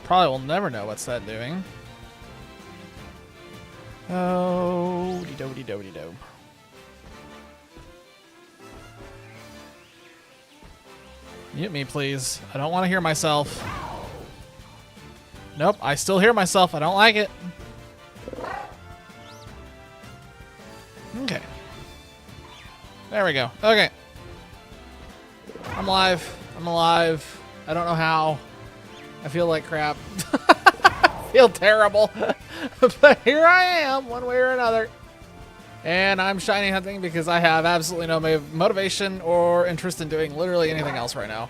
Probably will never know what's that doing. Oh, dee-do-dee-do-dee-do. Mute me, please. I don't want to hear myself. Nope, I still hear myself. I don't like it. Okay. There we go. Okay. I'm live. I'm alive. I don't know how. I feel like crap. I feel terrible. But here I am, one way or another. And I'm shiny hunting because I have absolutely no motivation or interest in doing literally anything else right now.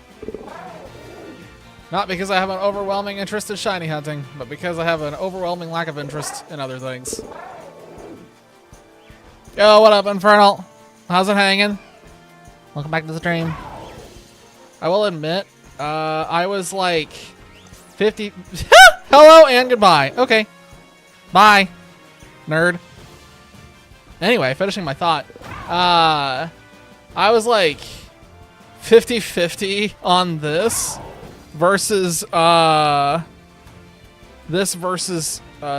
Not because I have an overwhelming interest in shiny hunting, but because I have an overwhelming lack of interest in other things. Yo, what up, Infernal? How's it hanging? Welcome back to the stream. I will admit, I was like 50... Hello and goodbye. Okay. Bye, nerd. Anyway, finishing my thought. I was like 50-50 on this versus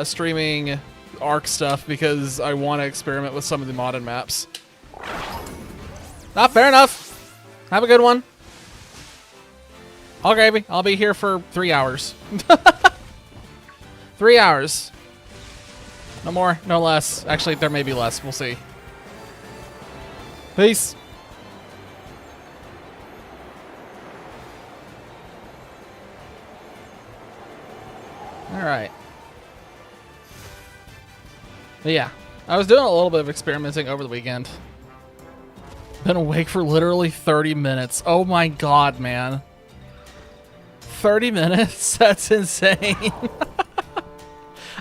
streaming Arc stuff because I want to experiment with some of the modded maps. Not fair enough. Have a good one. All gravy. I'll be here for 3 hours. 3 hours. No more, no less. Actually, there may be less. We'll see. Peace. All right. But yeah, I was doing a little bit of experimenting over the weekend. Been awake for literally 30 minutes. Oh my god, man. 30 minutes? That's insane.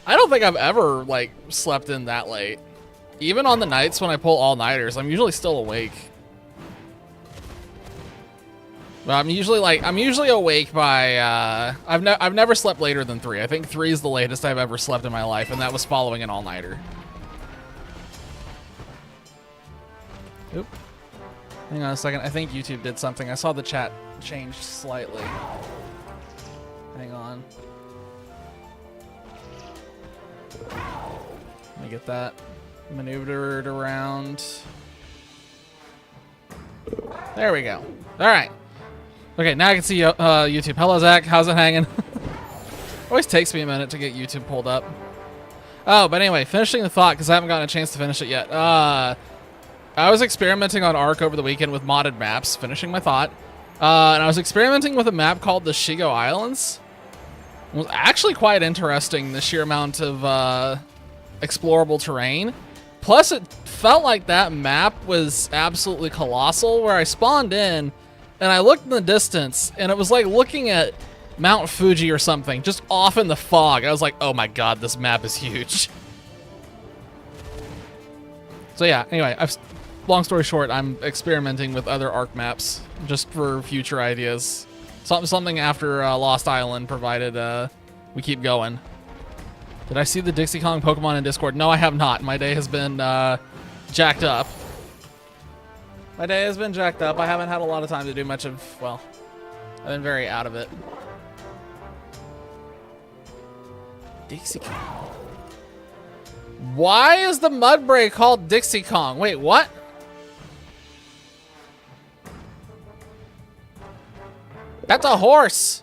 I don't think I've ever, like, slept in that late. Even on the nights when I pull all-nighters, I'm usually still awake. But I'm usually awake by, I've never slept later than 3. I think 3 is the latest I've ever slept in my life, and that was following an all-nighter. Oop. Hang on a second. I think YouTube did something. I saw the chat change slightly. Hang on. Let me get that maneuvered around. There we go. All right. Okay, now I can see YouTube. Hello, Zach. How's it hanging? Always takes me a minute to get YouTube pulled up. Oh, but anyway, finishing the thought because I haven't gotten a chance to finish it yet. I was experimenting on Arc over the weekend with modded maps. Finishing my thought. And I was experimenting with a map called the Shigo Islands. It was actually quite interesting, the sheer amount of explorable terrain. Plus, it felt like that map was absolutely colossal, where I spawned in, and I looked in the distance, and it was like looking at Mount Fuji or something, just off in the fog. I was like, oh my god, this map is huge. So yeah, anyway, long story short, I'm experimenting with other Arc maps, just for future ideas. Something after Lost Island, provided we keep going. Did I see the Dixie Kong Pokemon in Discord? No, I have not. My day has been jacked up. My day has been jacked up. I haven't had a lot of time to do much of, well, I've been very out of it. Dixie Kong. Why is the Mudbray called Dixie Kong? Wait, what? That's a horse.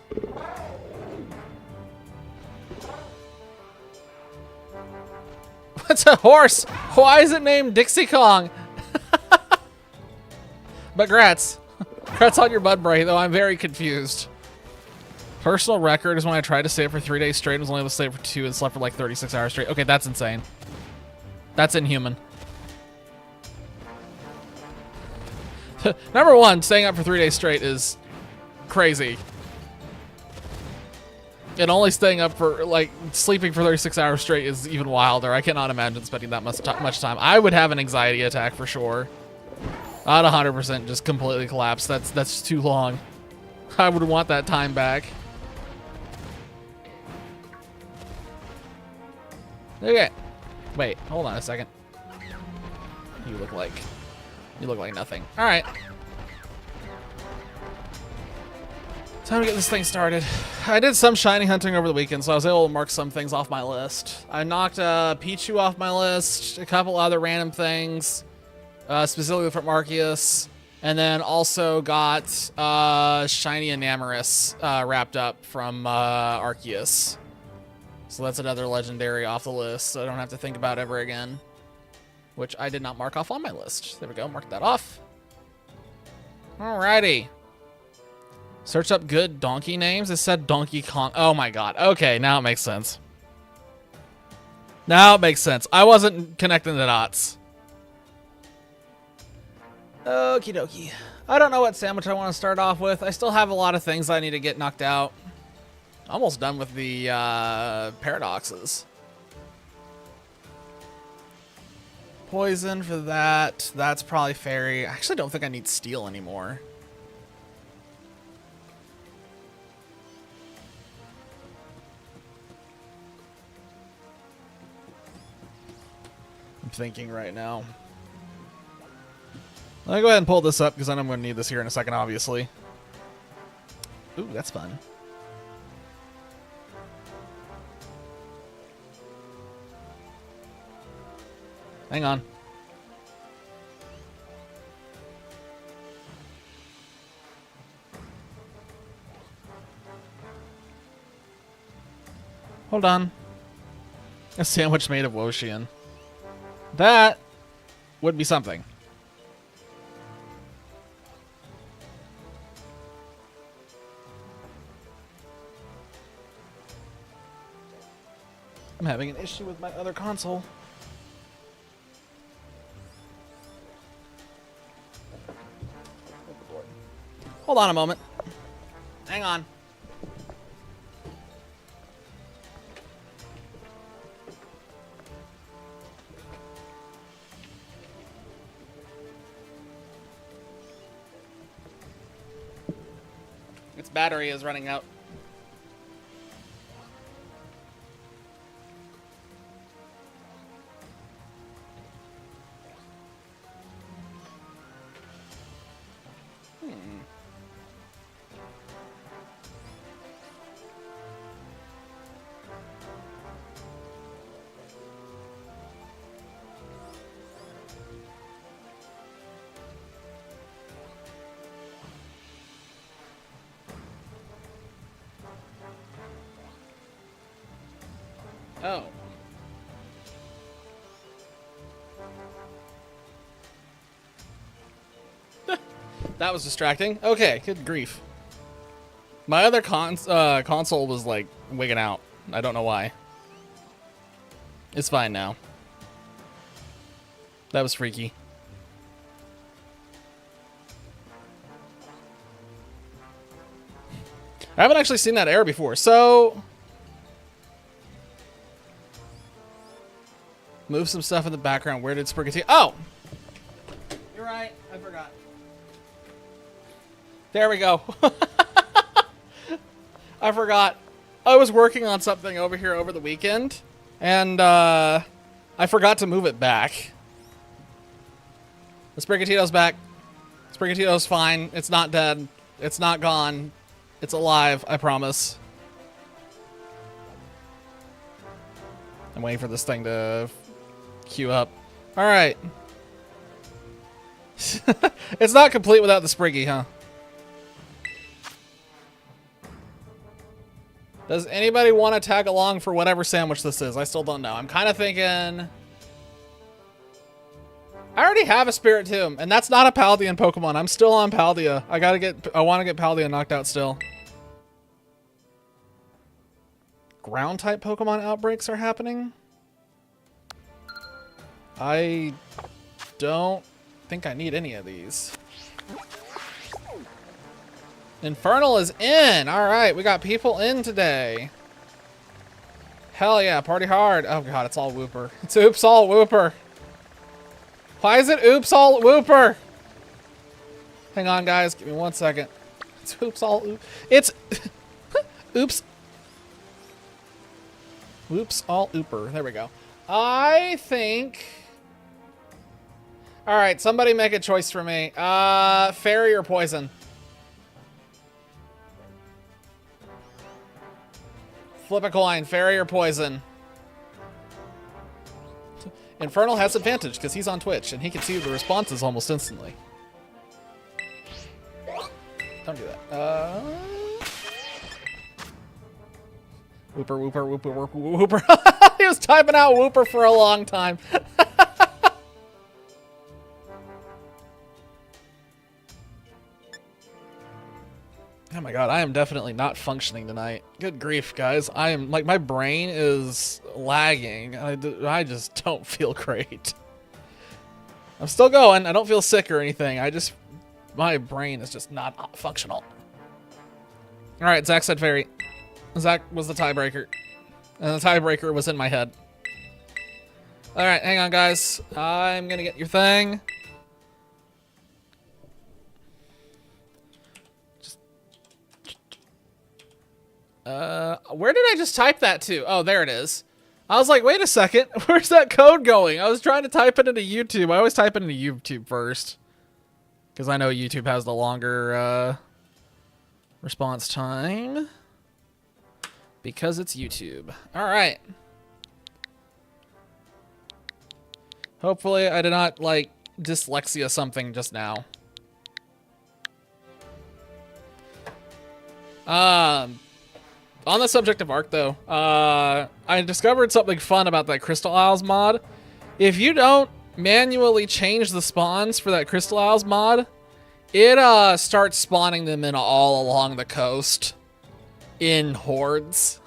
What's a horse? Why is it named Dixie Kong? But grats. Grats on your Mudbray, though I'm very confused. Personal record is when I tried to stay up for 3 days straight and was only able to stay up for 2 and slept for like 36 hours straight. Okay, that's insane. That's inhuman. Number one, staying up for 3 days straight is crazy. And only staying up for, like, sleeping for 36 hours straight is even wilder. I cannot imagine spending that much time. I would have an anxiety attack for sure. I'd 100% just completely collapse. That's too long. I would want that time back. Okay. Wait, hold on a second. You look like nothing. All right. Time to get this thing started. I did some shiny hunting over the weekend, so I was able to mark some things off my list. I knocked Pichu off my list, a couple other random things, specifically from Arceus, and then also got shiny Enamorus wrapped up from Arceus. So that's another legendary off the list, so I don't have to think about ever again, which I did not mark off on my list. There we go, mark that off. Alrighty. Search up good donkey names. It said Donkey Kong. Oh my god. Okay, now it makes sense. Now it makes sense. I wasn't connecting the dots. Okie dokie. I don't know what sandwich I want to start off with. I still have a lot of things I need to get knocked out. Almost done with the paradoxes. Poison for that. That's probably fairy. I actually don't think I need steel anymore. I'm thinking right now. Let me go ahead and pull this up because I know I'm going to need this here in a second, obviously. Ooh, that's fun. Hang on. Hold on. A sandwich made of Woshian. That would be something. I'm having an issue with my other console. Hold on a moment. Hang on. Its battery is running out. Oh. That was distracting. Okay, good grief. My other console was like wigging out. I don't know why. It's fine now. That was freaky. I haven't actually seen that error before, so... Move some stuff in the background. Where did Sprigatito... Oh! You're right. I forgot. There we go. I forgot. I was working on something over here over the weekend, and I forgot to move it back. The Sprigatito's back. Sprigatito's fine. It's not dead. It's not gone. It's alive, I promise. I'm waiting for this thing to queue up. All right. It's not complete without the Spriggy, huh? Does anybody want to tag along for whatever sandwich this is? I still don't know. I'm kind of thinking... I already have a Spiritomb, and that's not a Paldean Pokemon. I'm still on Paldea. I want to get Paldea knocked out still. Ground-type Pokemon outbreaks are happening? I don't think I need any of these. Infernal is in! Alright, we got people in today. Hell yeah, party hard. Oh god, it's all Wooper. It's Oops all Wooper. Why is it Oops all Wooper? Hang on guys, give me 1 second. It's Oops all Oop. It's... Oops. Oops all Ooper. There we go. I think... Alright, somebody make a choice for me. Fairy or poison? Flip a coin, fairy or poison. Infernal has advantage because he's on Twitch and he can see the responses almost instantly. Don't do that. Whooper, whooper, whooper, whooper, whooper. He was typing out whooper for a long time. Oh my god, I am definitely not functioning tonight. Good grief, guys. I am, like, my brain is lagging. I just don't feel great. I'm still going. I don't feel sick or anything. My brain is just not functional. Alright, Zach said fairy. Zach was the tiebreaker. And the tiebreaker was in my head. Alright, hang on, guys. I'm gonna get your thing. Where did I just type that to? Oh, there it is. I was like, wait a second. Where's that code going? I was trying to type it into YouTube. I always type it into YouTube first. Because I know YouTube has the longer response time. Because it's YouTube. Alright. Hopefully I did not, like, dyslexia something just now. On the subject of Arc, though, I discovered something fun about that Crystal Isles mod. If you don't manually change the spawns for that Crystal Isles mod, it starts spawning them in all along the coast in hordes.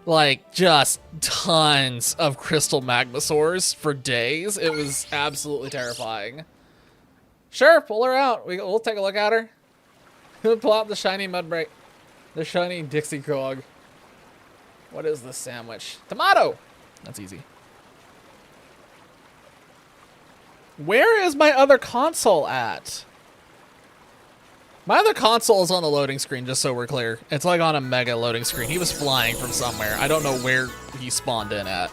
Like, just tons of crystal magmasaurs for days. It was absolutely terrifying. Sure, pull her out. We'll take a look at her. Pull out the shiny Mudbreak. The shiny Dixie Cog. What is this sandwich? Tomato! That's easy. Where is my other console at? My other console is on the loading screen, just so we're clear. It's like on a mega loading screen. He was flying from somewhere. I don't know where he spawned in at.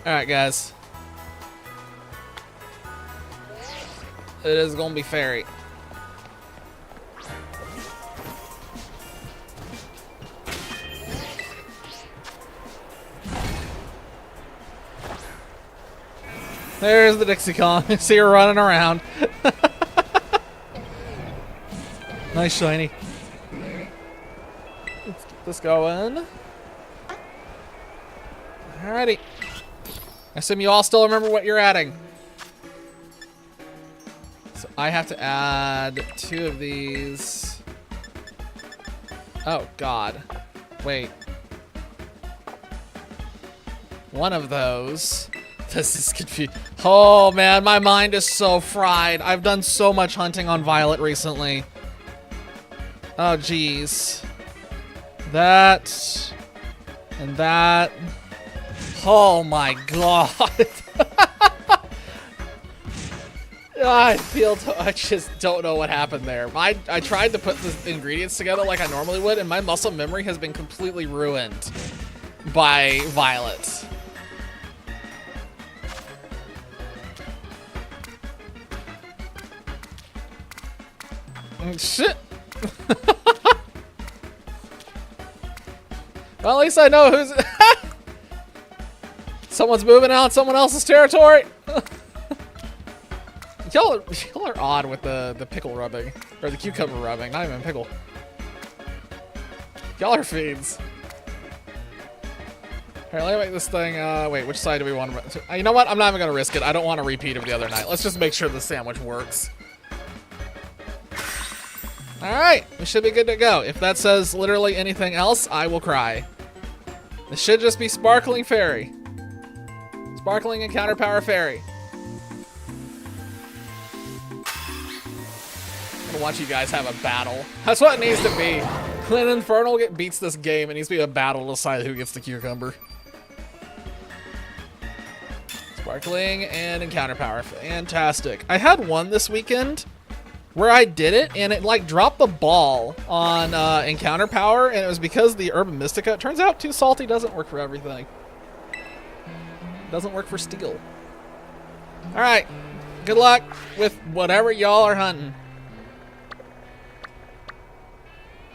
Alright, guys. It is gonna be fairy. There's the Dixie Kong. See her running around. Nice shiny. Let's get this going. Alrighty. I assume you all still remember what you're adding. So I have to add 2 of these. Oh, God. Wait. 1 of those. This is confusing. Oh, man, my mind is so fried. I've done so much hunting on Violet recently. Oh, jeez. That. And that. Oh, my God. I just don't know what happened there. I tried to put the ingredients together like I normally would, and my muscle memory has been completely ruined by Violet. Shit. Well, at least I know who's... Someone's moving out someone else's territory. Y'all are odd with the pickle rubbing. Or the cucumber rubbing, not even pickle. Y'all are fiends. Here, let me make this thing, wait, which side do we want to... You know what? I'm not even going to risk it. I don't want to repeat of the other night. Let's just make sure the sandwich works. Alright, we should be good to go. If that says literally anything else, I will cry. This should just be Sparkling Fairy. Sparkling Encounter Power Fairy. I'm gonna watch you guys have a battle. That's what it needs to be. When Infernal beats this game, it needs to be a battle to decide who gets the cucumber. Sparkling and Encounter Power. Fantastic. I had one this weekend where I did it, and it like dropped the ball on Encounter Power, and it was because the Urban Mystica. It turns out Too Salty doesn't work for everything. Doesn't work for Steel. All right, Good luck with whatever y'all are hunting.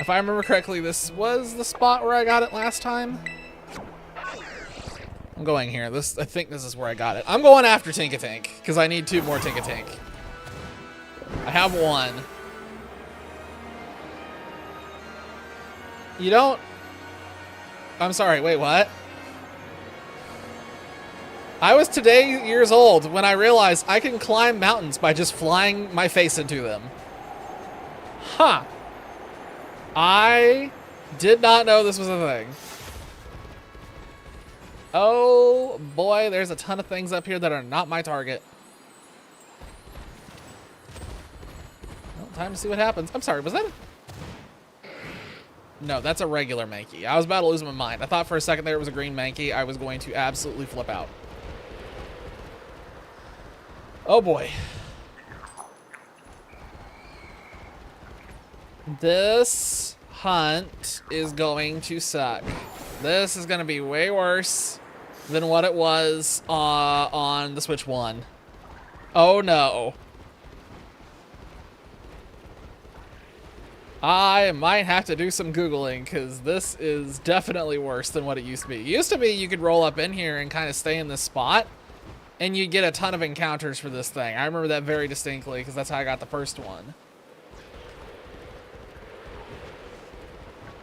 If I remember correctly, this was the spot where I got it last time. I'm going here. I think this is where I got it. I'm going after Tinkatank because I need 2 more Tinkatank. I have 1. You don't... I'm sorry, wait, what? I was today years old when I realized I can climb mountains by just flying my face into them. Huh. I did not know this was a thing. Oh boy, there's a ton of things up here that are not my target. Well, time to see what happens. I'm sorry, was that No, that's a regular Mankey. I was about to lose my mind. I thought for a second there was a green Mankey. I was going to absolutely flip out. Oh boy. This hunt is going to suck. This is going to be way worse than what it was on the Switch 1. Oh no. I might have to do some Googling because this is definitely worse than what it used to be. It used to be you could roll up in here and kind of stay in this spot and you get a ton of encounters for this thing. I remember that very distinctly because that's how I got the first one.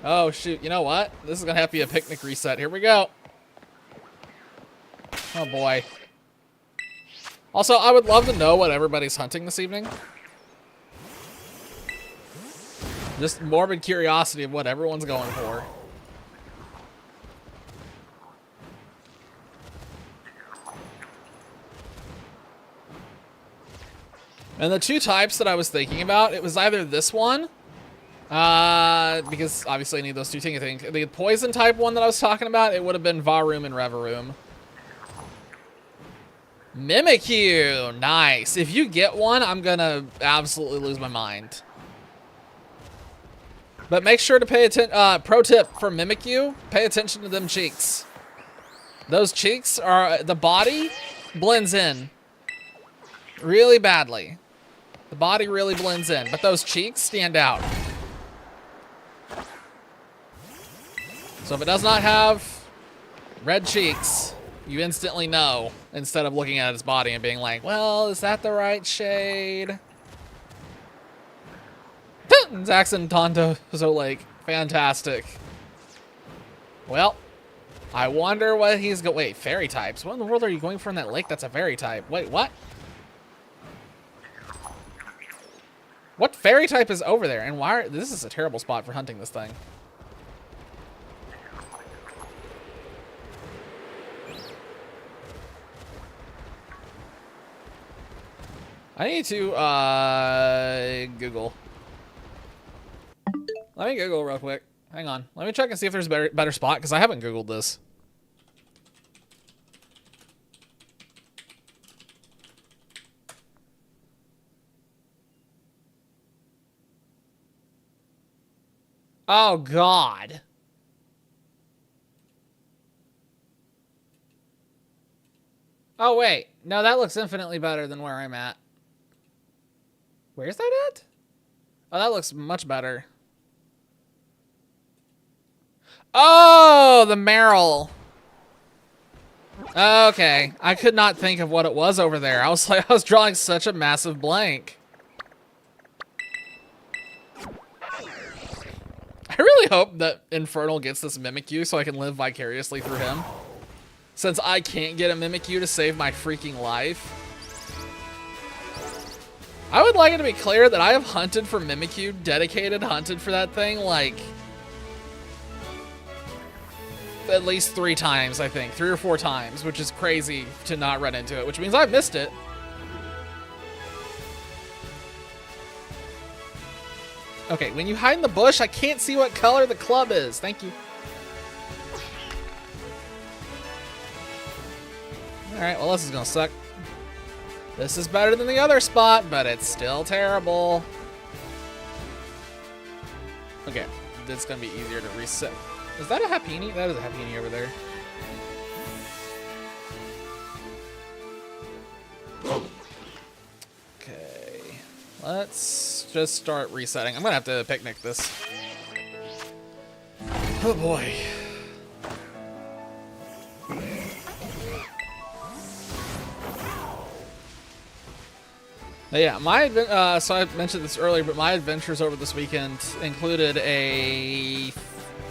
Oh shoot, you know what? This is gonna have to be a picnic reset. Here we go. Oh boy. Also, I would love to know what everybody's hunting this evening. Just morbid curiosity of what everyone's going for. And the 2 types that I was thinking about, it was either this one, because obviously I need those 2 things. The poison type one that I was talking about, it would have been Varoom and Revaroom. Mimikyu, nice. If you get one, I'm gonna absolutely lose my mind. But make sure to pay attention. Pro tip for Mimikyu: pay attention to them cheeks. Those cheeks are the body blends in really badly. The body really blends in, but those cheeks stand out. So if it does not have red cheeks, you instantly know instead of looking at its body and being like, well, is that the right shade? Zaxxon Tonto, so like, fantastic. Well, I wonder what he's wait, fairy types? What in the world are you going for in that lake? That's a fairy type. Wait, what? What fairy type is over there? And why this is a terrible spot for hunting this thing. I need to, Google. Let me Google real quick. Hang on. Let me check and see if there's a better spot, because I haven't Googled this. Oh, God. Oh, wait. No, that looks infinitely better than where I'm at. Where's that at? Oh, that looks much better. Oh, the Meryl. Okay. I could not think of what it was over there. I was like, I was drawing such a massive blank. I really hope that Infernal gets this Mimikyu so I can live vicariously through him. Since I can't get a Mimikyu to save my freaking life. I would like it to be clear that I have hunted for Mimikyu, hunted for that thing, like, at least 3 times, I think. 3 or 4 times, which is crazy to not run into it, which means I've missed it. Okay, when you hide in the bush, I can't see what color the club is. Thank you. Alright, well, this is gonna suck. This is better than the other spot, but it's still terrible. Okay, it's gonna be easier to reset. Is that a Happini? That is a Happini over there. Let's just start resetting. I'm gonna have to picnic this. Oh boy. Yeah, so I mentioned this earlier, but my adventures over this weekend included a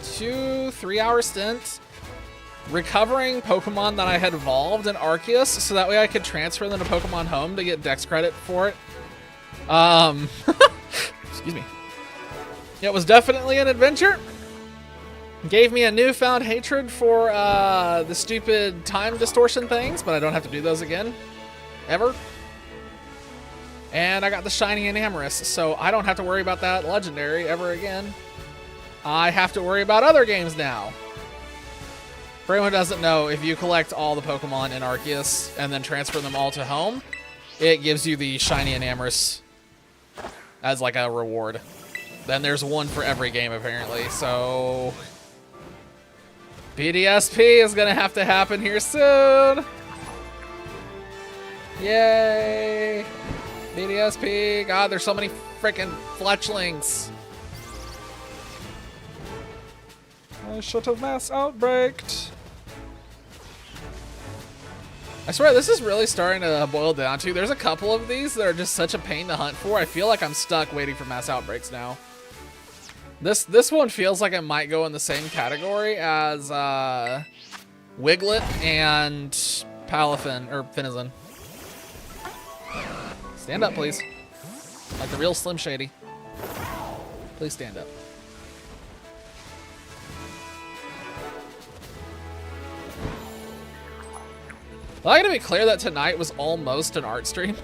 2-3 hour stint recovering Pokemon that I had evolved in Arceus, so that way I could transfer them to Pokemon Home to get Dex credit for it. Excuse me. It was definitely an adventure. Gave me a newfound hatred for the stupid time distortion things, but I don't have to do those again. Ever. And I got the shiny and Amorous, so I don't have to worry about that legendary ever again. I have to worry about other games now. For anyone who doesn't know, if you collect all the Pokemon in Arceus and then transfer them all to home, it gives you the shiny and Amorous as like a reward. Then there's one for every game apparently, so BDSP is gonna have to happen here soon. Yay! BDSP, God, there's so many freaking fletchlings. I should have mass outbreaked. I swear, this is really starting to boil down to. There's a couple of these that are just such a pain to hunt for. I feel like I'm stuck waiting for mass outbreaks now. This one feels like it might go in the same category as Wiglet and Palafin, or Finizen. Stand up, please. Like the real Slim Shady. Please stand up. Well, I gotta be clear that tonight was almost an art stream.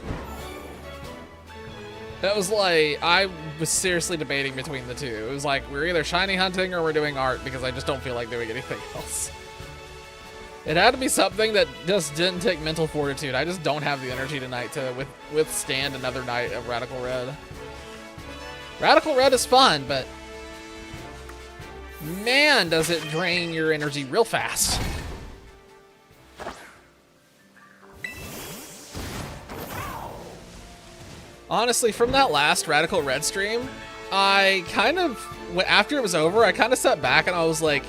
That was like, I was seriously debating between the two. It was like, we're either shiny hunting or we're doing art because I just don't feel like doing anything else. It had to be something that just didn't take mental fortitude. I just don't have the energy tonight to withstand another night of Radical Red. Radical Red is fun, but man, does it drain your energy real fast. Honestly, from that last Radical Red stream, I kind of, after it was over, I kind of sat back and I was like,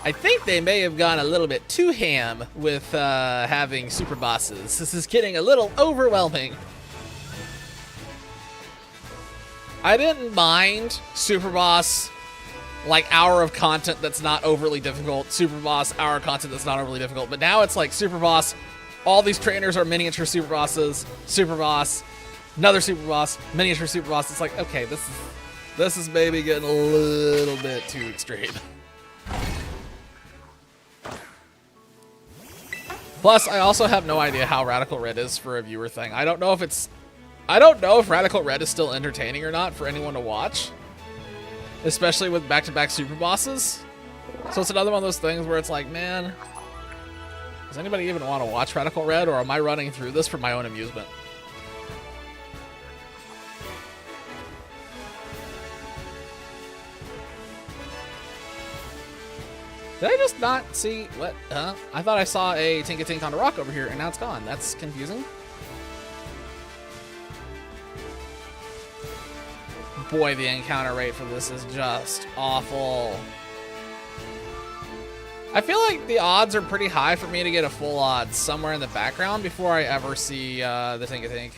I think they may have gone a little bit too ham with having super bosses. This is getting a little overwhelming. I didn't mind super boss, like hour of content that's not overly difficult, super boss, hour of content that's not overly difficult, but now it's like super boss, all these trainers are miniature super bosses, super boss, another super boss, miniature super boss. It's like, okay, this is maybe getting a little bit too extreme. Plus, I also have no idea how Radical Red is for a viewer thing. I don't know if Radical Red is still entertaining or not for anyone to watch, especially with back-to-back super bosses. So it's another one of those things where it's like, man, does anybody even want to watch Radical Red, or am I running through this for my own amusement? Did I just not see what? I thought I saw a Tinka-Tink on a rock over here, and now it's gone. That's confusing. Boy, the encounter rate for this is just awful. I feel like the odds are pretty high for me to get a full odds somewhere in the background before I ever see the Tinka-Tink.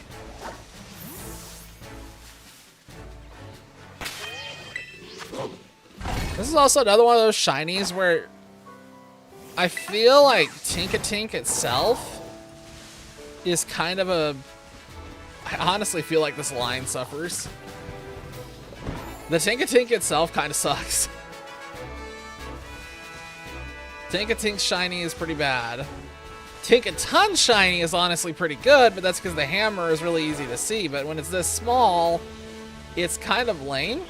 This is also another one of those shinies where I feel like Tinka-Tink itself is kind of a... I honestly feel like this line suffers. The Tinka-Tink itself kind of sucks. Tinka-Tink's shiny is pretty bad. Tinkaton's shiny is honestly pretty good, but that's because the hammer is really easy to see. But when it's this small, it's kind of lame.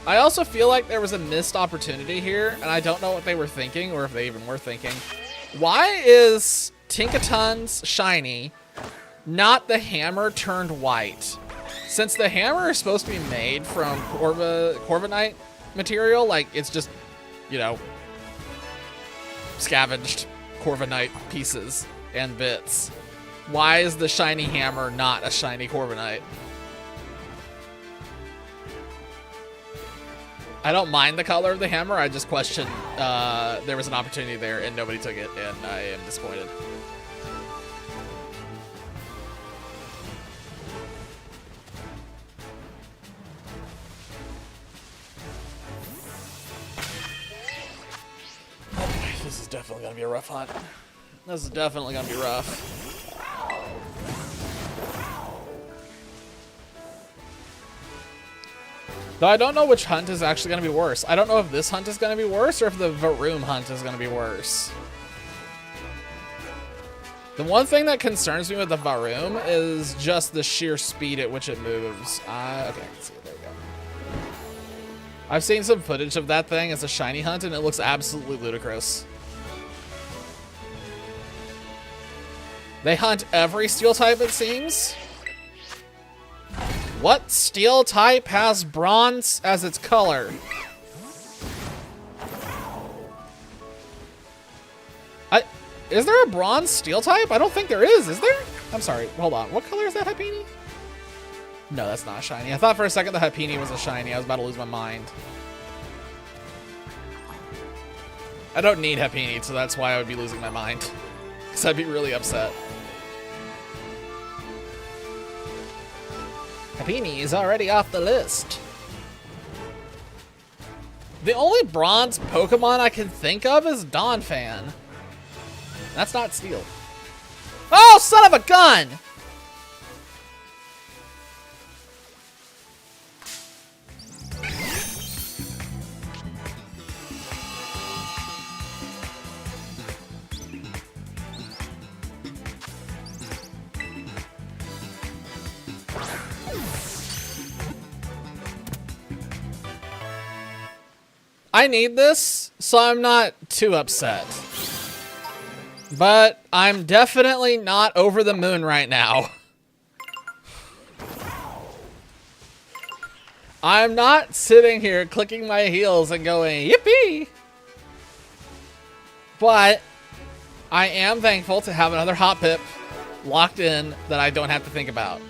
I also feel like there was a missed opportunity here, and I don't know what they were thinking, or if they even were thinking. Why is Tinkaton's shiny not the hammer turned white? Since the hammer is supposed to be made from Corviknight material, like it's just, you know, scavenged Corviknight pieces and bits. Why is the shiny hammer not a shiny Corviknight? I don't mind the color of the hammer. I just question there was an opportunity there and nobody took it, and I am disappointed. This is definitely gonna be a rough hunt. This is definitely gonna be rough. Though I don't know which hunt is actually going to be worse. I don't know if this hunt is going to be worse or if the Varoom hunt is going to be worse. The one thing that concerns me with the Varoom is just the sheer speed at which it moves. Okay, I can see it. There we go. I've seen some footage of that thing as a shiny hunt, and it looks absolutely ludicrous. They hunt every steel type, it seems. What steel type has bronze as its color? Is there a bronze steel type? I don't think there is there? I'm sorry, hold on. What color is that Happiny? No, that's not a shiny. I thought for a second the Happiny was a shiny. I was about to lose my mind. I don't need Happiny, so that's why I would be losing my mind. Because I'd be really upset. Happiny is already off the list. The only bronze Pokemon I can think of is Donphan. That's not steel. Oh, son of a gun! I need this, so I'm not too upset. But I'm definitely not over the moon right now. I'm not sitting here clicking my heels and going, yippee! But I am thankful to have another Hoppip locked in that I don't have to think about.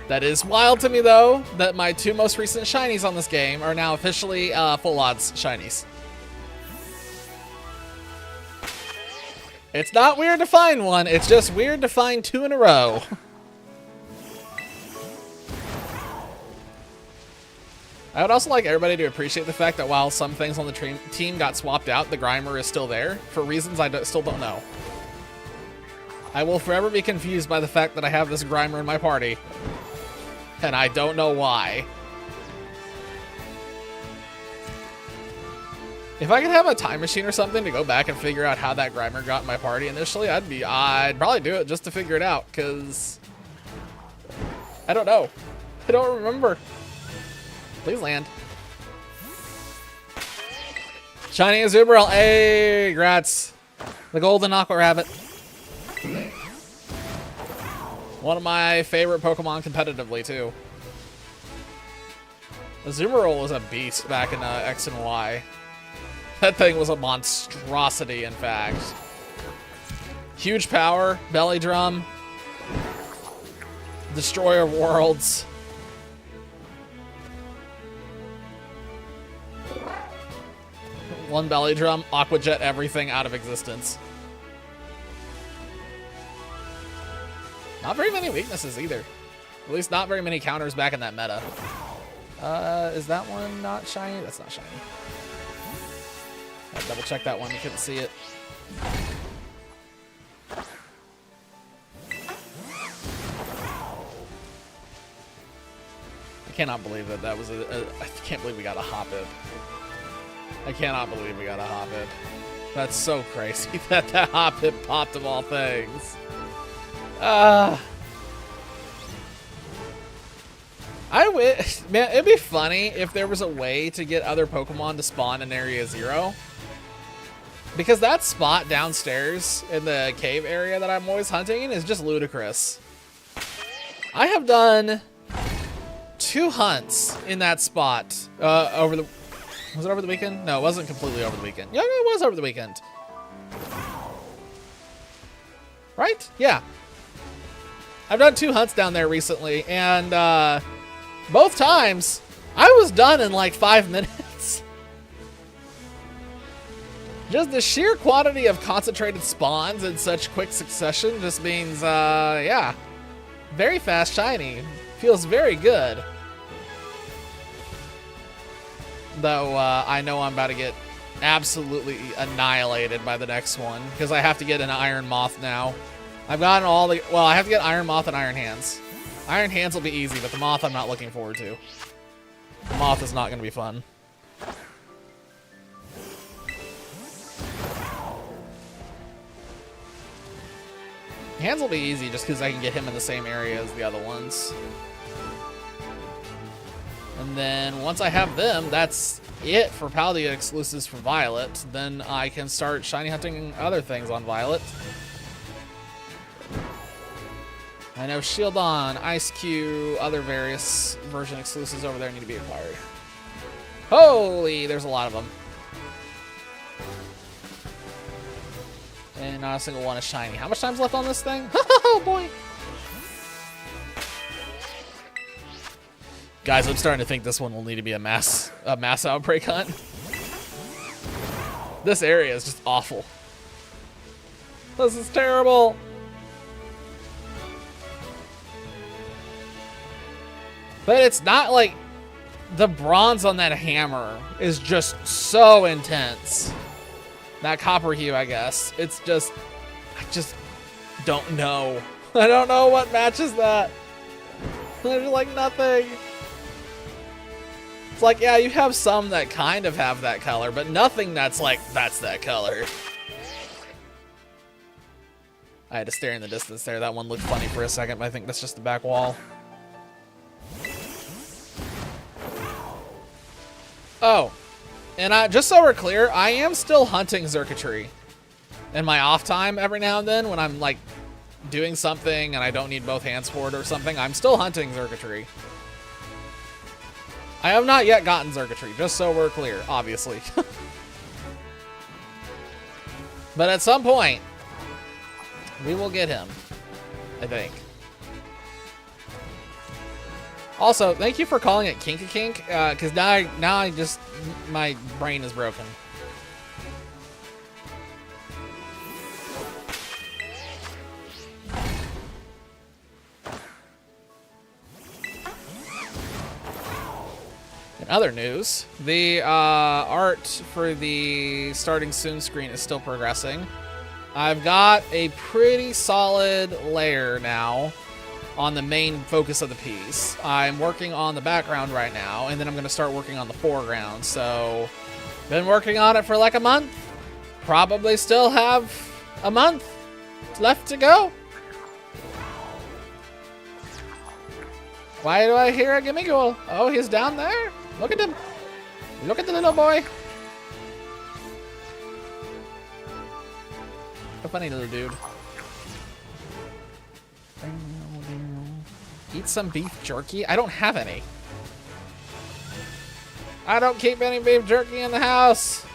That is wild to me, though, that my two most recent shinies on this game are now officially full odds shinies. It's not weird to find one, it's just weird to find two in a row. I would also like everybody to appreciate the fact that while some things on the team got swapped out, the Grimer is still there, for reasons I still don't know. I will forever be confused by the fact that I have this Grimer in my party. And I don't know why. If I could have a time machine or something to go back and figure out how that Grimer got in my party initially, I'd probably do it just to figure it out, because I don't know. I don't remember. Please land. Shiny Azumarill. Hey, grats. The golden aqua rabbit. One of my favorite Pokemon competitively, too. Azumarill was a beast back in X and Y. That thing was a monstrosity, in fact. Huge power, belly drum, destroyer of worlds. One belly drum, aqua jet everything out of existence. Not very many weaknesses either. At least not very many counters back in that meta. Is that one not shiny? That's not shiny. I'll double check that one, you couldn't see it. I cannot believe that that was I can't believe we got a Hoppip. I cannot believe we got a Hoppip. That's so crazy that that Hoppip popped of all things. I wish, man, it'd be funny if there was a way to get other Pokemon to spawn in Area 0. Because that spot downstairs in the cave area that I'm always hunting in is just ludicrous. I have done 2 hunts in that spot was it over the weekend? No, it wasn't completely over the weekend. Yeah, it was over the weekend. Right? Yeah. I've done 2 hunts down there recently, and both times I was done in like 5 minutes. Just the sheer quantity of concentrated spawns in such quick succession just means, yeah, very fast shiny. Feels very good. Though I know I'm about to get absolutely annihilated by the next one because I have to get an Iron Moth now. I've gotten all the, well, I have to get Iron Moth and Iron Hands. Iron Hands will be easy, but the Moth I'm not looking forward to. The Moth is not going to be fun. Hands will be easy just because I can get him in the same area as the other ones. And then once I have them, that's it for Paldea exclusives for Violet. Then I can start shiny hunting other things on Violet. I know Shieldon, Ice Q, other various version exclusives over there need to be acquired. Holy, there's a lot of them. And not a single one is shiny. How much time's left on this thing? Oh boy. Guys, I'm starting to think this one will need to be a mass outbreak hunt. This area is just awful. This is terrible. But it's not like the bronze on that hammer is just so intense. That copper hue, I guess. It's just, I just don't know. I don't know what matches that. There's like nothing. It's like, yeah, you have some that kind of have that color, but nothing that's like, that's that color. I had to stare in the distance there. That one looked funny for a second, but I think that's just the back wall. Oh, and just so we're clear, I am still hunting Xurkitree in my off time every now and then when I'm like doing something and I don't need both hands for it or something. I'm still hunting Xurkitree. I have not yet gotten Xurkitree, just so we're clear, obviously. But at some point, we will get him, I think. Also, thank you for calling it Kink-a-Kink, because now I just, my brain is broken. In other news, the art for the starting soon screen is still progressing. I've got a pretty solid layer now on the main focus of the piece. I'm working on the background right now, and then I'm going to start working on the foreground. So, been working on it for like a month. Probably still have a month left to go. Why do I hear a Gimmighoul? Oh, he's down there. Look at him. Look at the little boy. A funny little dude. Eat some beef jerky? I don't have any. I don't keep any beef jerky in the house.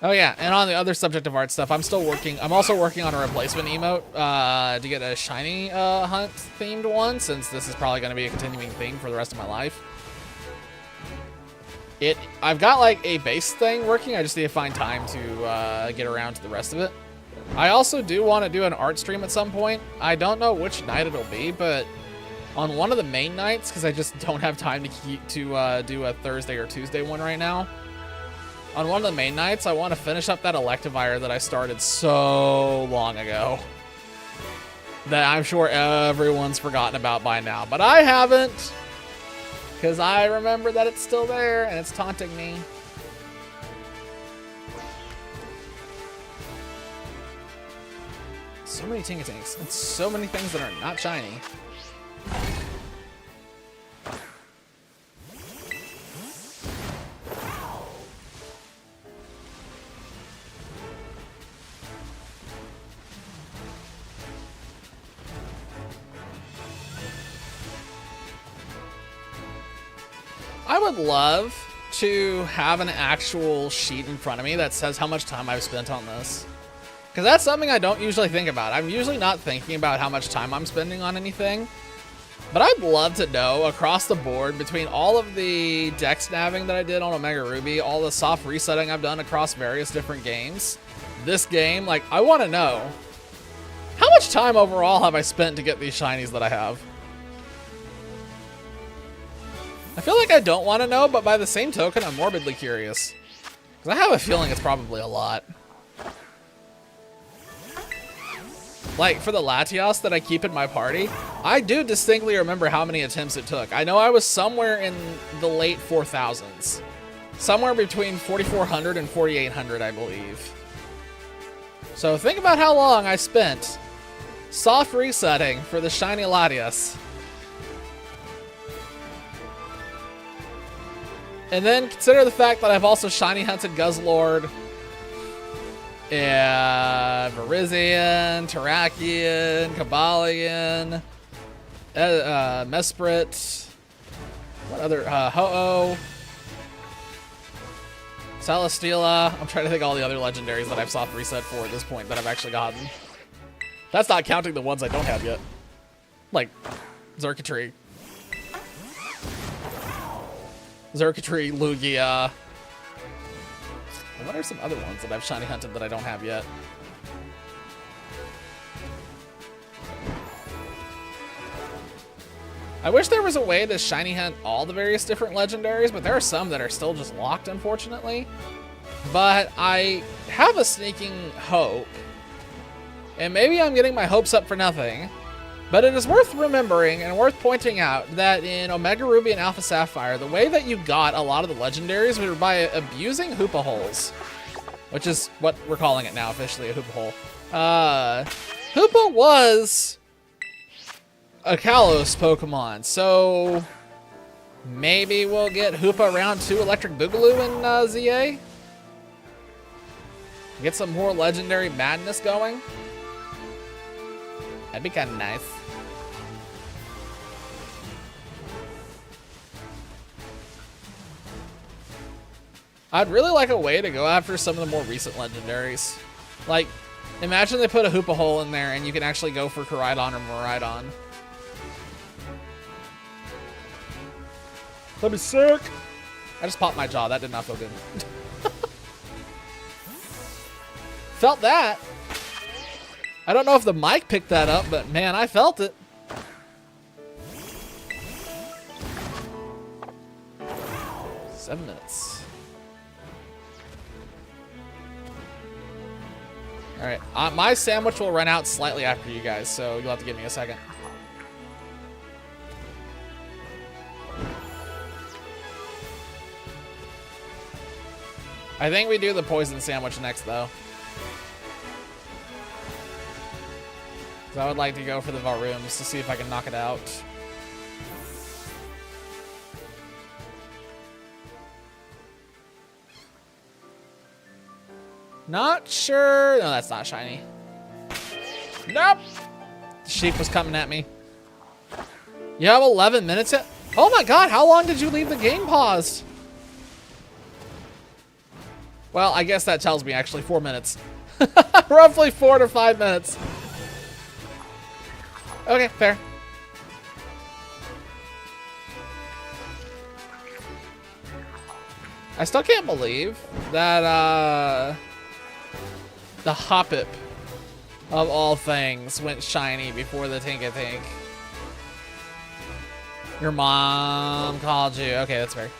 Oh yeah, and on the other subject of art stuff, I'm also working on a replacement emote to get a shiny hunt themed one, since this is probably going to be a continuing theme for the rest of my life. I've got like a base thing working. I just need to find time to get around to the rest of it. I also do want to do an art stream at some point. I don't know which night it'll be, but on one of the main nights, because I just don't have time to do a Thursday or Tuesday one right now. On one of the main nights, I want to finish up that Electivire that I started so long ago that I'm sure everyone's forgotten about by now, but I haven't. Because I remember that it's still there, and it's taunting me. So many Tinkatinks, and so many things that are not shiny. would love to have an actual sheet in front of me that says how much time I've spent on this. Because that's something I don't usually think about. I'm usually not thinking about how much time I'm spending on anything. But I'd love to know across the board, between all of the dex nabbing that I did on Omega Ruby, all the soft resetting I've done across various different games, this game, like, I want to know, how much time overall have I spent to get these shinies that I have? I feel like I don't want to know, but by the same token, I'm morbidly curious. Because I have a feeling it's probably a lot. Like, for the Latios that I keep in my party, I do distinctly remember how many attempts it took. I know I was somewhere in the late 4,000s. Somewhere between 4,400 and 4,800, I believe. So think about how long I spent soft resetting for the shiny Latios. And then consider the fact that I've also shiny hunted Guzzlord, Virizion, Terrakion, Kabalion, Mesprit, what other, Ho-Oh, Celesteela. I'm trying to think of all the other legendaries that I've soft reset for at this point that I've actually gotten. That's not counting the ones I don't have yet. Like, Xurkitree, Lugia. What are some other ones that I've shiny hunted that I don't have yet? I wish there was a way to shiny hunt all the various different legendaries, but there are some that are still just locked, unfortunately. But I have a sneaking hope, and maybe I'm getting my hopes up for nothing, but it is worth remembering and worth pointing out that in Omega Ruby and Alpha Sapphire, the way that you got a lot of the legendaries was by abusing Hoopa Holes, which is what we're calling it now officially, a Hoopa Hole. Hoopa was a Kalos Pokemon, so maybe we'll get Hoopa round 2 Electric Boogaloo in ZA? Get some more legendary madness going? That'd be kind of nice. I'd really like a way to go after some of the more recent legendaries. Like, imagine they put a Hoopa Hole in there and you can actually go for Koraidon or Miraidon. That'd be sick. I just popped my jaw. That did not feel good. Felt that. I don't know if the mic picked that up, but man, I felt it. Seven minutes. All right, my sandwich will run out slightly after you guys, so you'll have to give me a second. I think we do the poison sandwich next, though. So I would like to go for the Varooms to see if I can knock it out. Not sure. No, that's not shiny. Nope. The sheep was coming at me. You have 11 minutes yet? Oh my god, how long did you leave the game paused? Well, I guess that tells me actually 4 minutes. Roughly 4 to 5 minutes. Okay, fair. I still can't believe that the Hoppip of all things went shiny before the Tinkatank. Your mom called you. Okay, that's fair.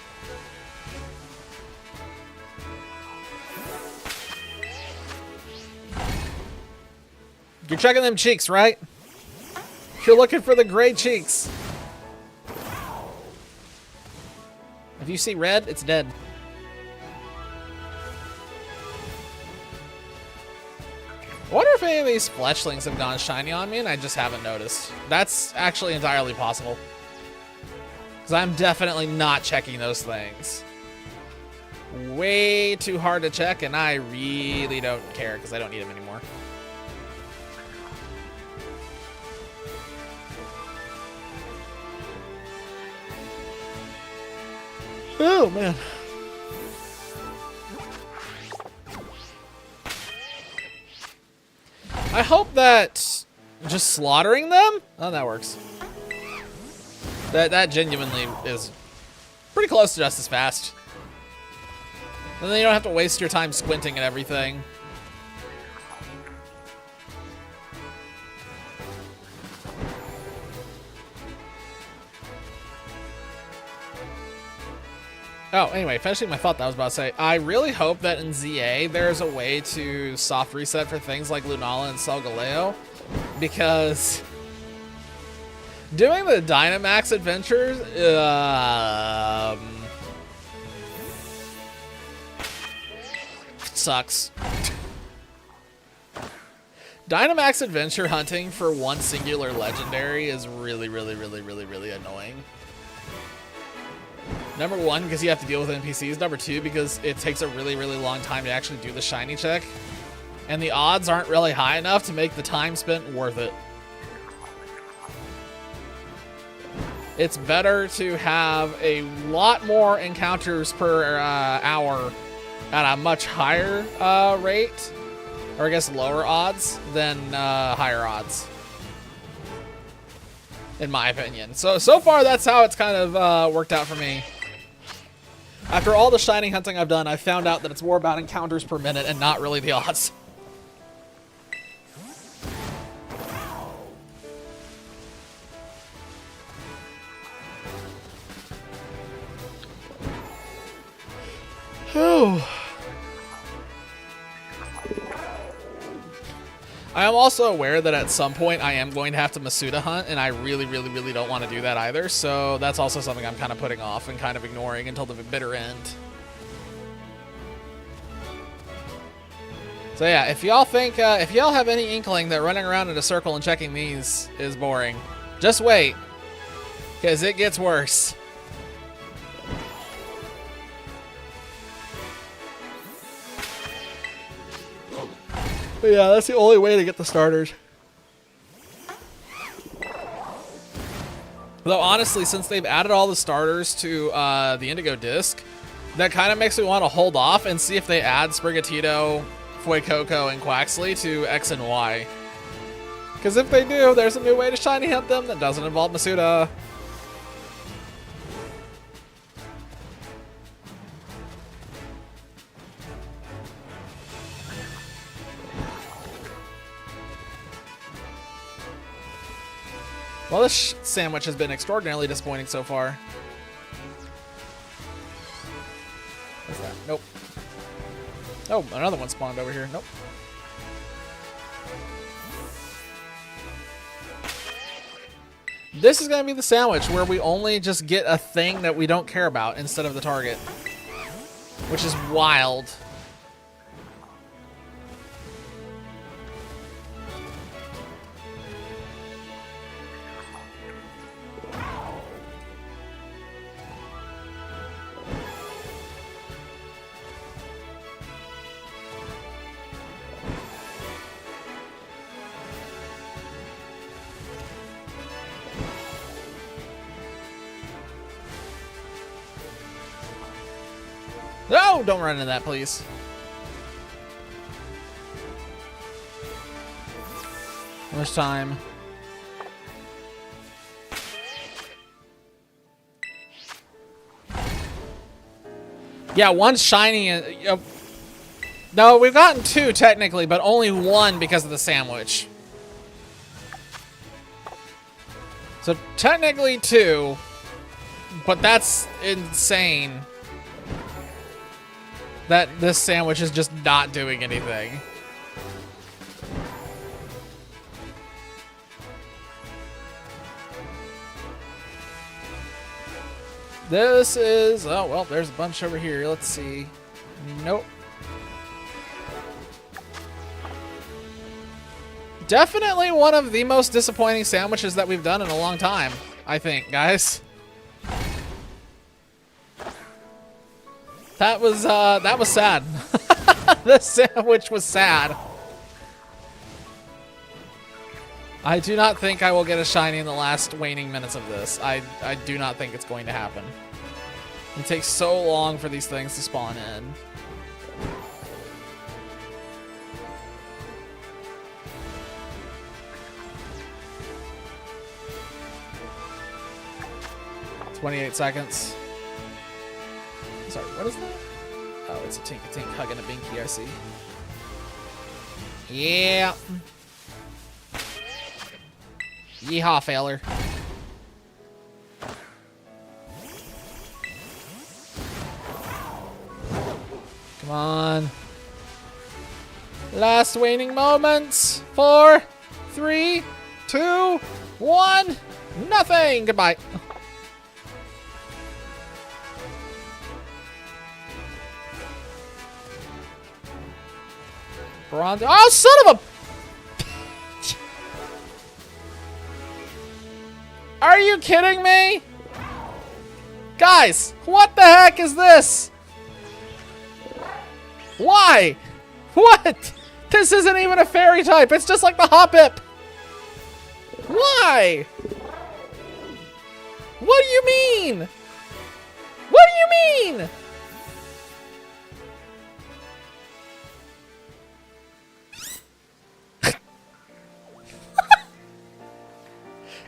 You're checking them cheeks, right? You're looking for the gray cheeks. If you see red, it's dead. I wonder if any of these fletchlings have gone shiny on me and I just haven't noticed. That's actually entirely possible. Because I'm definitely not checking those things. Way too hard to check, and I really don't care because I don't need them anymore. Oh, man. I hope that just slaughtering them? Oh, that works. That genuinely is pretty close to just as fast. And then you don't have to waste your time squinting at everything. Oh, anyway, finishing my thought that I was about to say, I really hope that in ZA there's a way to soft reset for things like Lunala and Solgaleo, because doing the Dynamax adventures, sucks. Dynamax adventure hunting for one singular legendary is really, really, really, really, really annoying. Number one, because you have to deal with NPCs. Number two, because it takes a really, really long time to actually do the shiny check. And the odds aren't really high enough to make the time spent worth it. It's better to have a lot more encounters per hour at a much higher rate, or I guess lower odds, than higher odds. In my opinion. So far, that's how it's kind of worked out for me. After all the shiny hunting I've done, I've found out that it's more about encounters per minute and not really the odds. I am also aware that at some point I am going to have to Masuda hunt, and I really, really, really don't want to do that either, so that's also something I'm kind of putting off and kind of ignoring until the bitter end. So yeah, if y'all think, if y'all have any inkling that running around in a circle and checking these is boring, just wait, because it gets worse. But yeah, that's the only way to get the starters. Though honestly, since they've added all the starters to the Indigo Disc, that kind of makes me want to hold off and see if they add Sprigatito, Fuecoco, and Quaxley to X and Y. Because if they do, there's a new way to shiny hunt them that doesn't involve Masuda. Well, this sandwich has been extraordinarily disappointing so far. What's that? Nope. Oh, another one spawned over here. Nope. This is going to be the sandwich where we only just get a thing that we don't care about instead of the target. Which is wild. No, don't run into that, please. How much time? Yeah, one's shiny. And, no, we've gotten two technically, but only one because of the sandwich. So technically two, but that's insane. That this sandwich is just not doing anything. This is, oh, well, there's a bunch over here. Let's see. Nope. Definitely one of the most disappointing sandwiches that we've done in a long time, I think, guys. That was sad. This sandwich was sad. I do not think I will get a shiny in the last waning minutes of this. I do not think it's going to happen. It takes so long for these things to spawn in. "28 seconds. Sorry, what is that? Oh, it's a Tink hugging a Binky, I see. Yeah. Yeehaw, failure. Come on. Last waning moments. 4, 3, 2, 1. Nothing. Goodbye. Bronze. Oh, son of a... Are you kidding me? Guys, what the heck is this? Why? What? This isn't even a fairy type. It's just like the Hoppip. Why? What do you mean? What do you mean?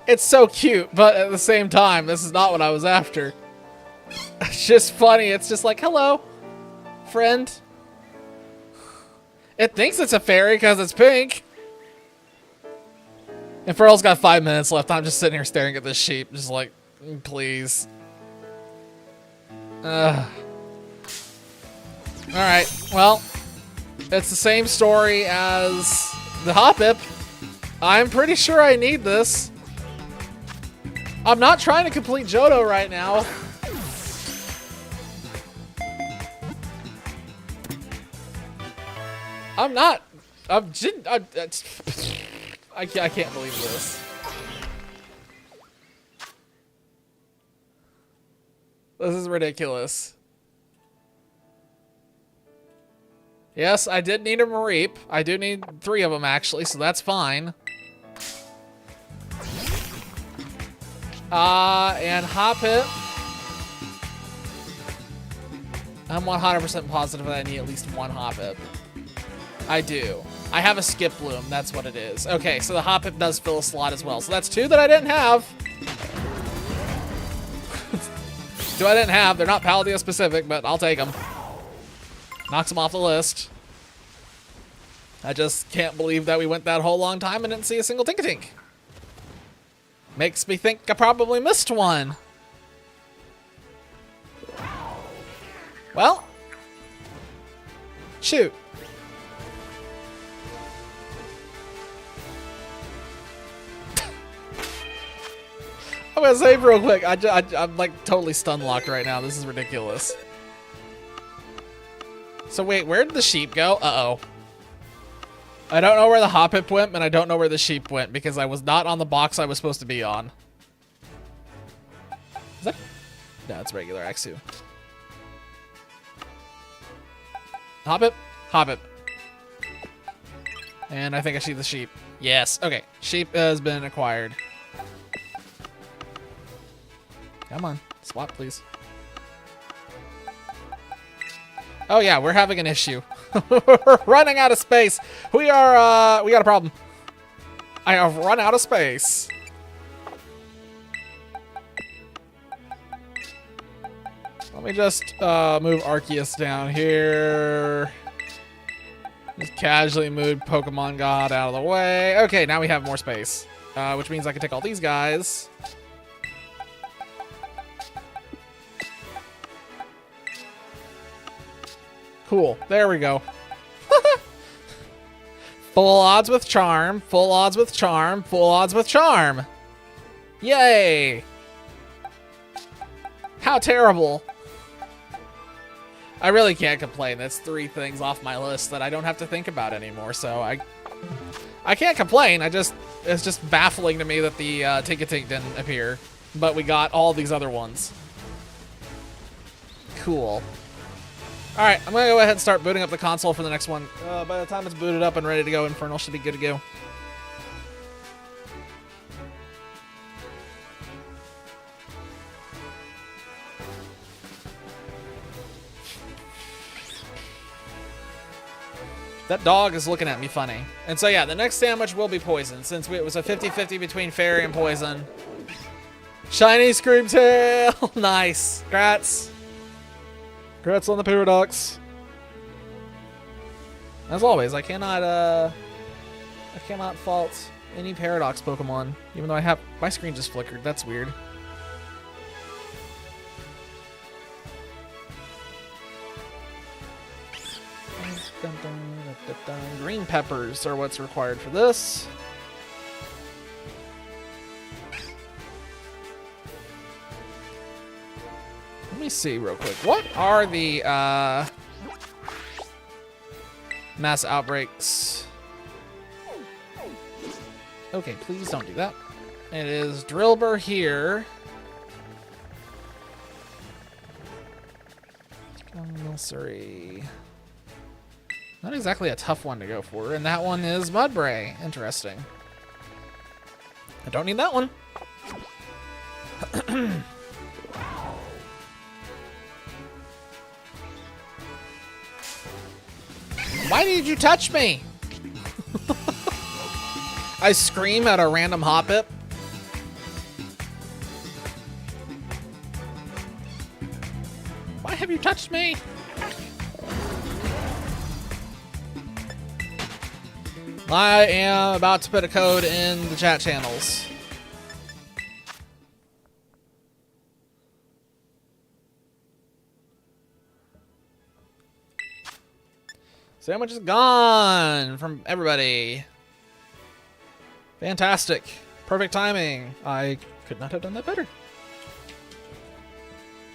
It's so cute, but at the same time, this is not what I was after. It's just funny. It's just like, hello, friend. It thinks it's a fairy because it's pink. And Pearl's got 5 minutes left. I'm just sitting here staring at this sheep, just like, please. Alright, well, it's the same story as the Hoppip. I'm pretty sure I need this. I'm not trying to complete Johto right now. I'm not. I can't believe this. This is ridiculous. Yes, I did need a Mareep. I do need 3 of them, actually, so that's fine. And Hoppip. I'm 100% positive that I need at least 1 Hoppip. I do. I have a Skip Bloom, that's what it is. Okay, so the Hoppip does fill a slot as well. So that's 2 that I didn't have. 2 I didn't have. They're not Paldea specific, but I'll take them. Knocks them off the list. I just can't believe that we went that whole long time and didn't see a single Tinkatink. Makes me think I probably missed one. Well, shoot. I'm gonna save real quick. I'm like totally stun locked right now. This is ridiculous. So wait, where did the sheep go? Uh-oh. I don't know where the Hoppip went, and I don't know where the sheep went because I was not on the box I was supposed to be on. Is that? No, it's regular Axu. Hoppip? Hoppip. And I think I see the sheep. Yes. Okay. Sheep has been acquired. Come on. Swap, please. Oh, yeah. We're having an issue. We're running out of space. We are, we got a problem. I have run out of space. Let me just move Arceus down here. Just casually move Pokemon God out of the way. Okay, now we have more space, which means I can take all these guys. Cool. There we go. Full odds with charm. Full odds with charm. Full odds with charm. Yay! How terrible. I really can't complain. That's 3 things off my list that I don't have to think about anymore, so I can't complain. It's just baffling to me that the Tinkatink didn't appear, but we got all these other ones. Cool. Alright, I'm gonna go ahead and start booting up the console for the next one. By the time it's booted up and ready to go, Infernal should be good to go. That dog is looking at me funny. And so yeah, the next sandwich will be poison, since it was a 50-50 between fairy and poison. Shiny Screamtail! Nice. Congrats. Congrats on the Paradox. As always, I cannot fault any Paradox Pokemon, even though I have my screen just flickered. That's weird. Green peppers are what's required for this. Let me see real quick. What are the mass outbreaks? Okay, please don't do that. It is Drillbur here. Milcery. Not exactly a tough one to go for, and that one is Mudbray. Interesting. I don't need that one. Why did you touch me? I scream at a random Hoppip. Why have you touched me? I am about to put a code in the chat channels. Sandwich is gone from everybody. Fantastic. Perfect timing. I could not have done that better.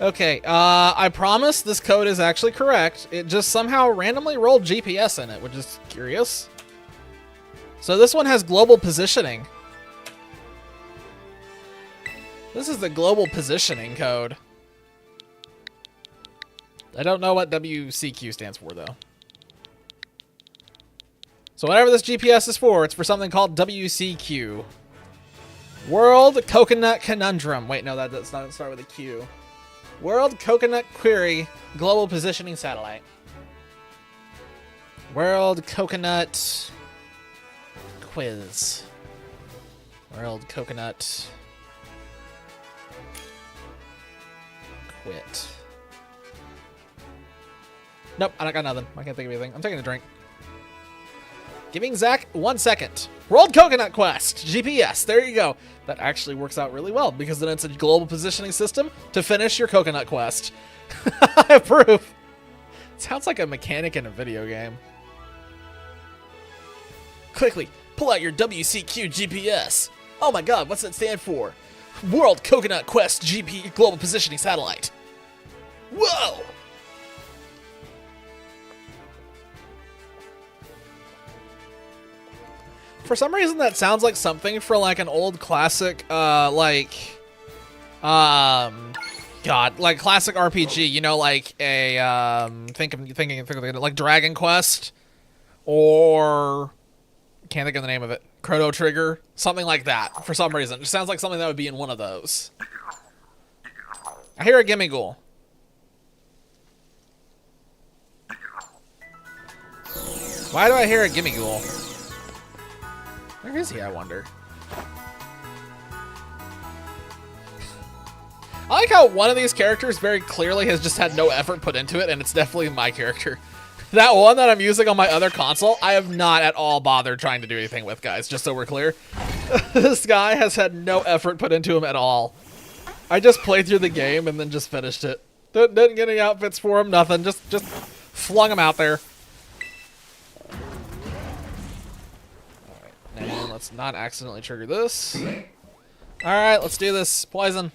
Okay, I promise this code is actually correct. It just somehow randomly rolled GPS in it, which is curious. So this one has global positioning. This is the global positioning code. I don't know what WCQ stands for, though. So whatever this GPS is for, it's for something called WCQ. World Coconut Conundrum. Wait, no, that does not start with a Q. World Coconut Query Global Positioning Satellite. World Coconut Quiz. World Coconut Quit. Nope, I got nothing. I can't think of anything. I'm taking a drink. Giving Zach 1 second. World Coconut Quest. GPS. There you go. That actually works out really well because then it's a global positioning system to finish your Coconut Quest. I approve. Sounds like a mechanic in a video game. Quickly, pull out your WCQ GPS. Oh my god, what's that stand for? World Coconut Quest GP Global Positioning Satellite. Whoa! For some reason, that sounds like something for like an old classic, God, like classic RPG. You know, like a thinking like Dragon Quest, or can't think of the name of it. Chrono Trigger, something like that. For some reason, it just sounds like something that would be in one of those. I hear a Gimmighoul. Why do I hear a Gimmighoul? Where is he, I wonder? I like how one of these characters very clearly has just had no effort put into it, and it's definitely my character. That one that I'm using on my other console, I have not at all bothered trying to do anything with, guys, just so we're clear. This guy has had no effort put into him at all. I just played through the game and then just finished it. Didn't get any outfits for him, nothing. Just flung him out there. And let's not accidentally trigger this. Alright, let's do this. Poison.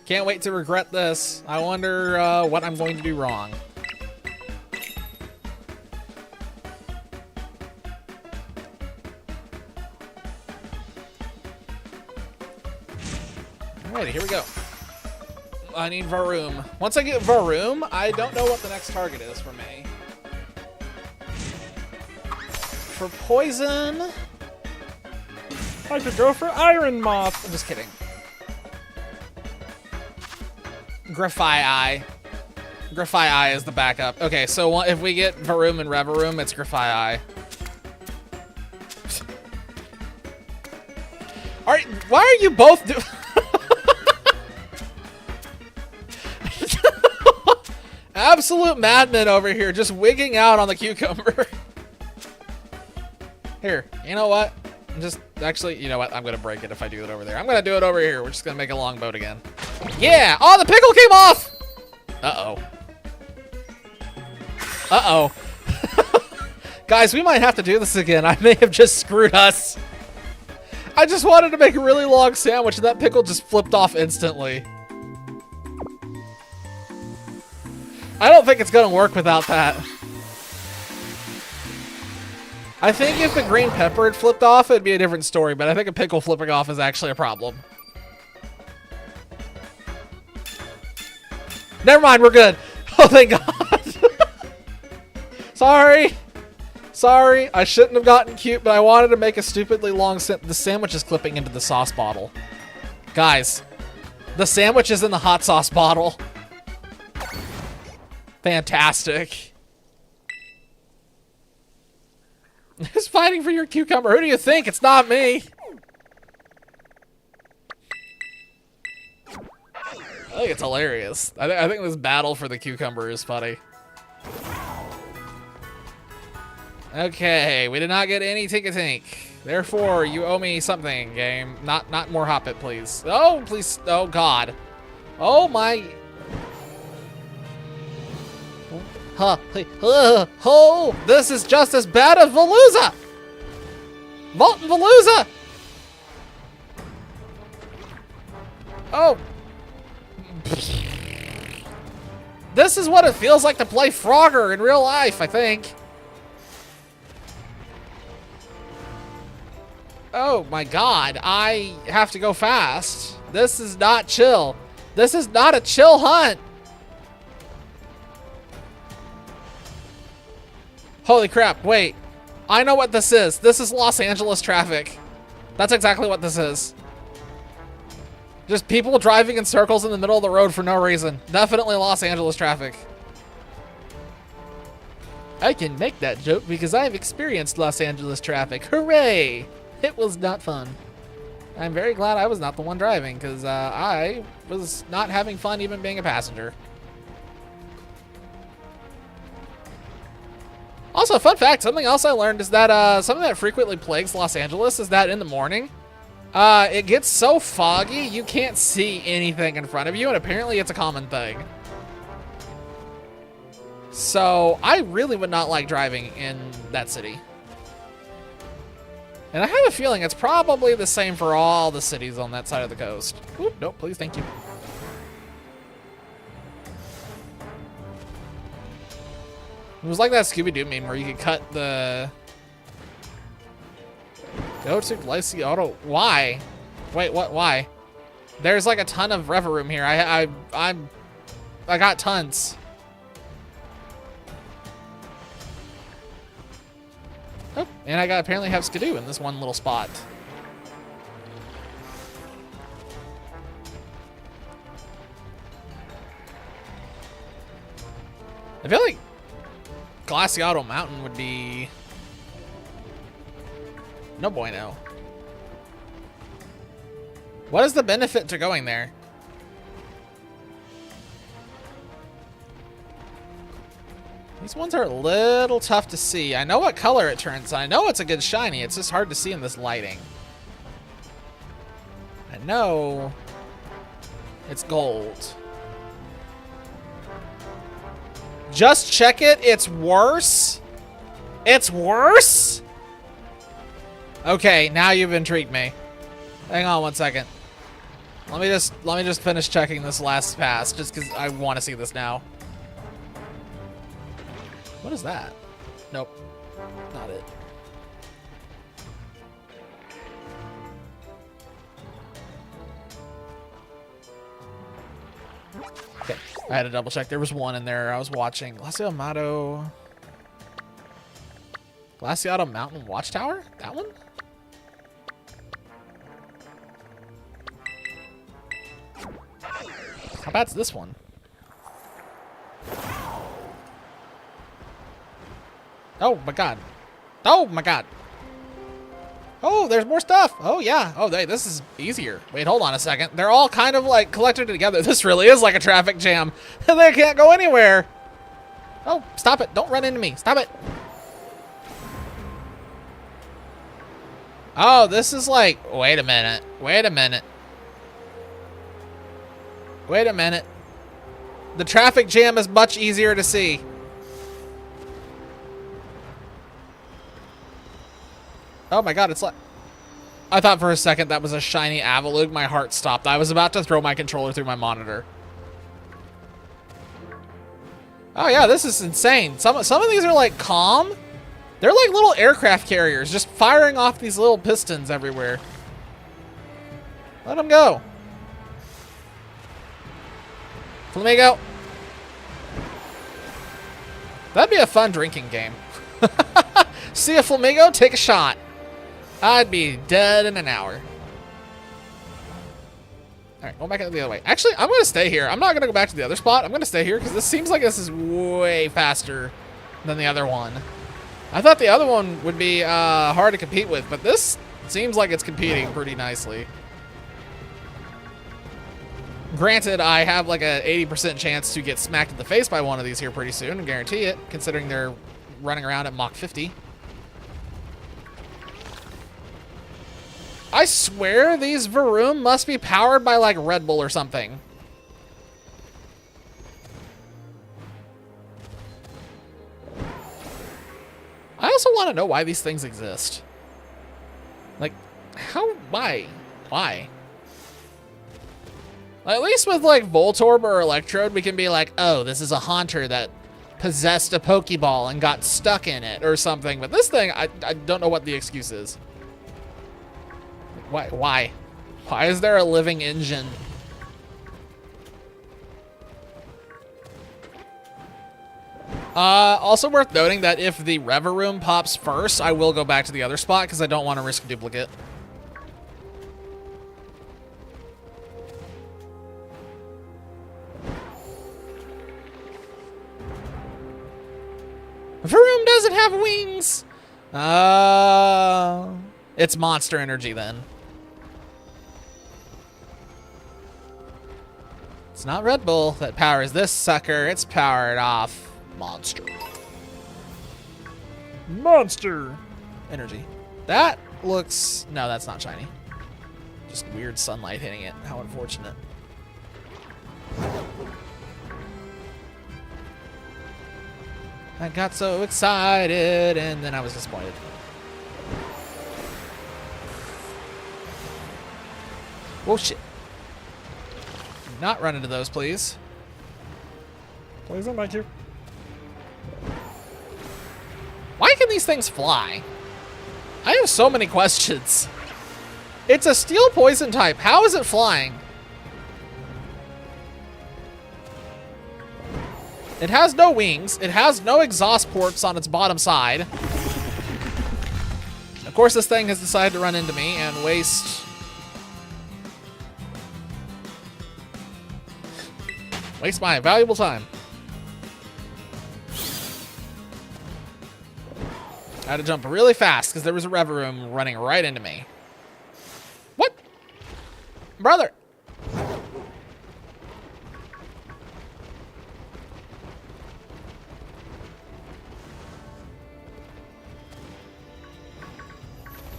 Can't wait to regret this. I wonder what I'm going to do wrong. Alright, here we go. I need Varoom. Once I get Varoom, I don't know what the next target is for me. For poison, I could go for Iron Moth. I'm just kidding. Grafai. Grafai is the backup. Okay, so if we get Varoom and Revaroom, it's Grafai. Why are you both do- Absolute madman over here, just wigging out on the cucumber. Here, you know what? Actually, you know what? I'm gonna break it if I do it over there. I'm gonna do it over here. We're just gonna make a long boat again. Yeah! Oh, the pickle came off! Uh-oh. Uh-oh. Guys, we might have to do this again. I may have just screwed us. I just wanted to make a really long sandwich and that pickle just flipped off instantly. I don't think it's gonna work without that. I think if the green pepper had flipped off, it'd be a different story, but I think a pickle flipping off is actually a problem. Never mind, we're good. Oh, thank God. Sorry. Sorry, I shouldn't have gotten cute, but I wanted to make a stupidly long the sandwich is clipping into the sauce bottle. Guys, the sandwich is in the hot sauce bottle. Fantastic. Who's fighting for your cucumber? Who do you think? It's not me. I think it's hilarious. I think this battle for the cucumber is funny. Okay, we did not get any Tink-a-Tink. Therefore, you owe me something, game. Not more Hoppet, please. Oh, please. Oh, God. Oh, my. Oh, this is just as bad as Veluza. Molten Veluza. Oh. This is what it feels like to play Frogger in real life, I think. Oh my God, I have to go fast. This is not chill. This is not a chill hunt. Holy crap, wait. I know what this is. This is Los Angeles traffic. That's exactly what this is. Just people driving in circles in the middle of the road for no reason. Definitely Los Angeles traffic. I can make that joke because I've experienced Los Angeles traffic. Hooray! It was not fun. I'm very glad I was not the one driving because I was not having fun even being a passenger. Also, fun fact, something else I learned is that something that frequently plagues Los Angeles is that in the morning, it gets so foggy you can't see anything in front of you, and apparently it's a common thing. So I really would not like driving in that city. And I have a feeling it's probably the same for all the cities on that side of the coast. Oop, nope, please, thank you. It was like that Scooby-Doo meme where you could cut the... Go to Glaciato. Why? Wait, what? Why? There's like a ton of Revaroom here. I got tons. Oh, and I apparently have Skidoo in this one little spot. I feel like Glaciato Mountain would be no bueno. What is the benefit to going there? These ones are a little tough to see. I know what color it turns. I know it's a good shiny. It's just hard to see in this lighting. I know it's gold. Just check it. It's worse. It's worse? Okay, now you've intrigued me. Hang on one second. Let me just finish checking this last pass just because I want to see this now. What is that? Nope. Not it. Okay. I had to double check. There was one in there I was watching. Glaciato Mountain Watchtower? That one? How bad's this one? Oh my god. Oh my god. Oh, there's more stuff. Oh yeah. Oh, this is easier. Wait, hold on a second. They're all kind of like collected together. This really is like a traffic jam. They can't go anywhere. Oh, stop it. Don't run into me. Stop it. Oh, this is like, wait a minute. Wait a minute. Wait a minute. The traffic jam is much easier to see. Oh my god, it's like... I thought for a second that was a shiny Avalugg. My heart stopped. I was about to throw my controller through my monitor. Oh yeah, this is insane. Some of these are like calm. They're like little aircraft carriers, just firing off these little pistons everywhere. Let them go. Flamingo. That'd be a fun drinking game. See a flamingo, take a shot. I'd be dead in an hour. Alright, go back the other way. Actually, I'm going to stay here. I'm not going to go back to the other spot. I'm going to stay here because this seems like this is way faster than the other one. I thought the other one would be hard to compete with, but this seems like it's competing pretty nicely. Granted, I have like a 80% chance to get smacked in the face by one of these here pretty soon, I guarantee it, considering they're running around at Mach 50. I swear these Varoom must be powered by like Red Bull or something. I also want to know why these things exist. Like, how, why? Why? At least with like Voltorb or Electrode, we can be like, oh, this is a Haunter that possessed a Pokeball and got stuck in it or something. But this thing, I don't know what the excuse is. Why? Why is there a living engine? Also worth noting that if the Reveroom pops first, I will go back to the other spot because I don't want to risk a duplicate. Varoom doesn't have wings! It's monster energy then. It's not Red Bull that powers this sucker. It's powered off monster. Monster energy. That looks... No, that's not shiny. Just weird sunlight hitting it. How unfortunate. I got so excited and then I was disappointed. Whoa, shit. Not run into those, please. Please and thank you. Why can these things fly? I have so many questions. It's a steel poison type. How is it flying? It has no wings. It has no exhaust ports on its bottom side. Of course, this thing has decided to run into me and waste my valuable time. I had to jump really fast because there was a Reveroom running right into me. What? Brother.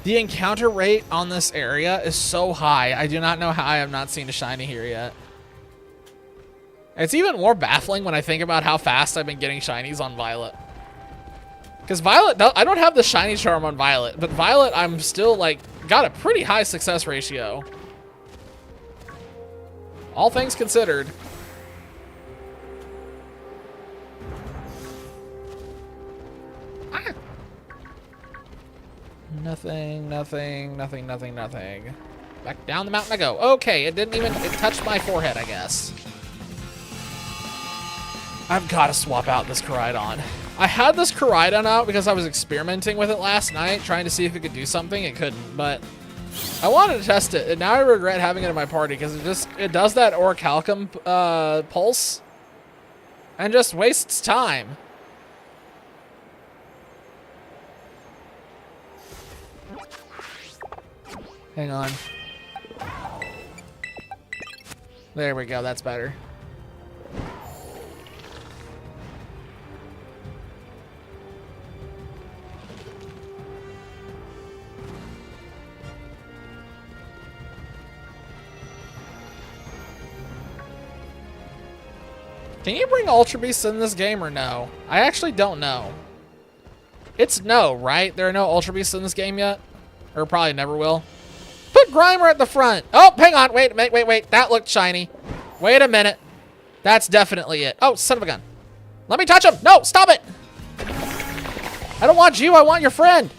The encounter rate on this area is so high. I do not know how I have not seen a shiny here yet. It's even more baffling when I think about how fast I've been getting shinies on Violet. Because Violet, I don't have the shiny charm on Violet, but Violet, I'm still like, got a pretty high success ratio. All things considered. Ah. Nothing. Back down the mountain I go. Okay, it touched my forehead, I guess. I've got to swap out this Koraidon. I had this Koraidon out because I was experimenting with it last night, trying to see if it could do something. It couldn't, but I wanted to test it, and now I regret having it in my party because it does that Orichalcum pulse and just wastes time. Hang on. There we go. That's better. Can you bring Ultra Beasts in this game or no? I actually don't know. It's no, right? There are no Ultra Beasts in this game yet? Or probably never will. Put Grimer at the front. Oh, hang on. Wait. That looked shiny. Wait a minute. That's definitely it. Oh, son of a gun. Let me touch him. No, stop it. I don't want you. I want your friend.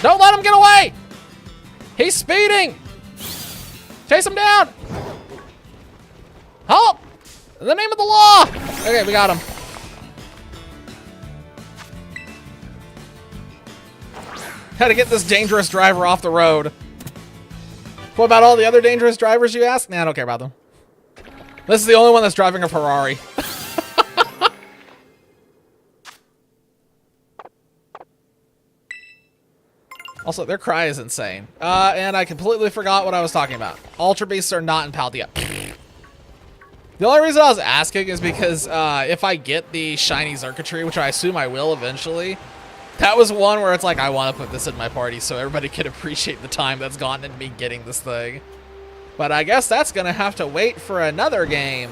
Don't let him get away. He's speeding. Chase him down. Halt. In the name of the law. Okay, we got him. How to get this dangerous driver off the road. What about all the other dangerous drivers, you ask? Nah, I don't care about them. This is the only one that's driving a Ferrari. Also, their cry is insane. And I completely forgot what I was talking about. Ultra Beasts are not in Paldea. The only reason I was asking is because if I get the shiny Xurkitree, which I assume I will eventually, that was one where it's like, I want to put this in my party so everybody can appreciate the time that's gone into me getting this thing. But I guess that's going to have to wait for another game.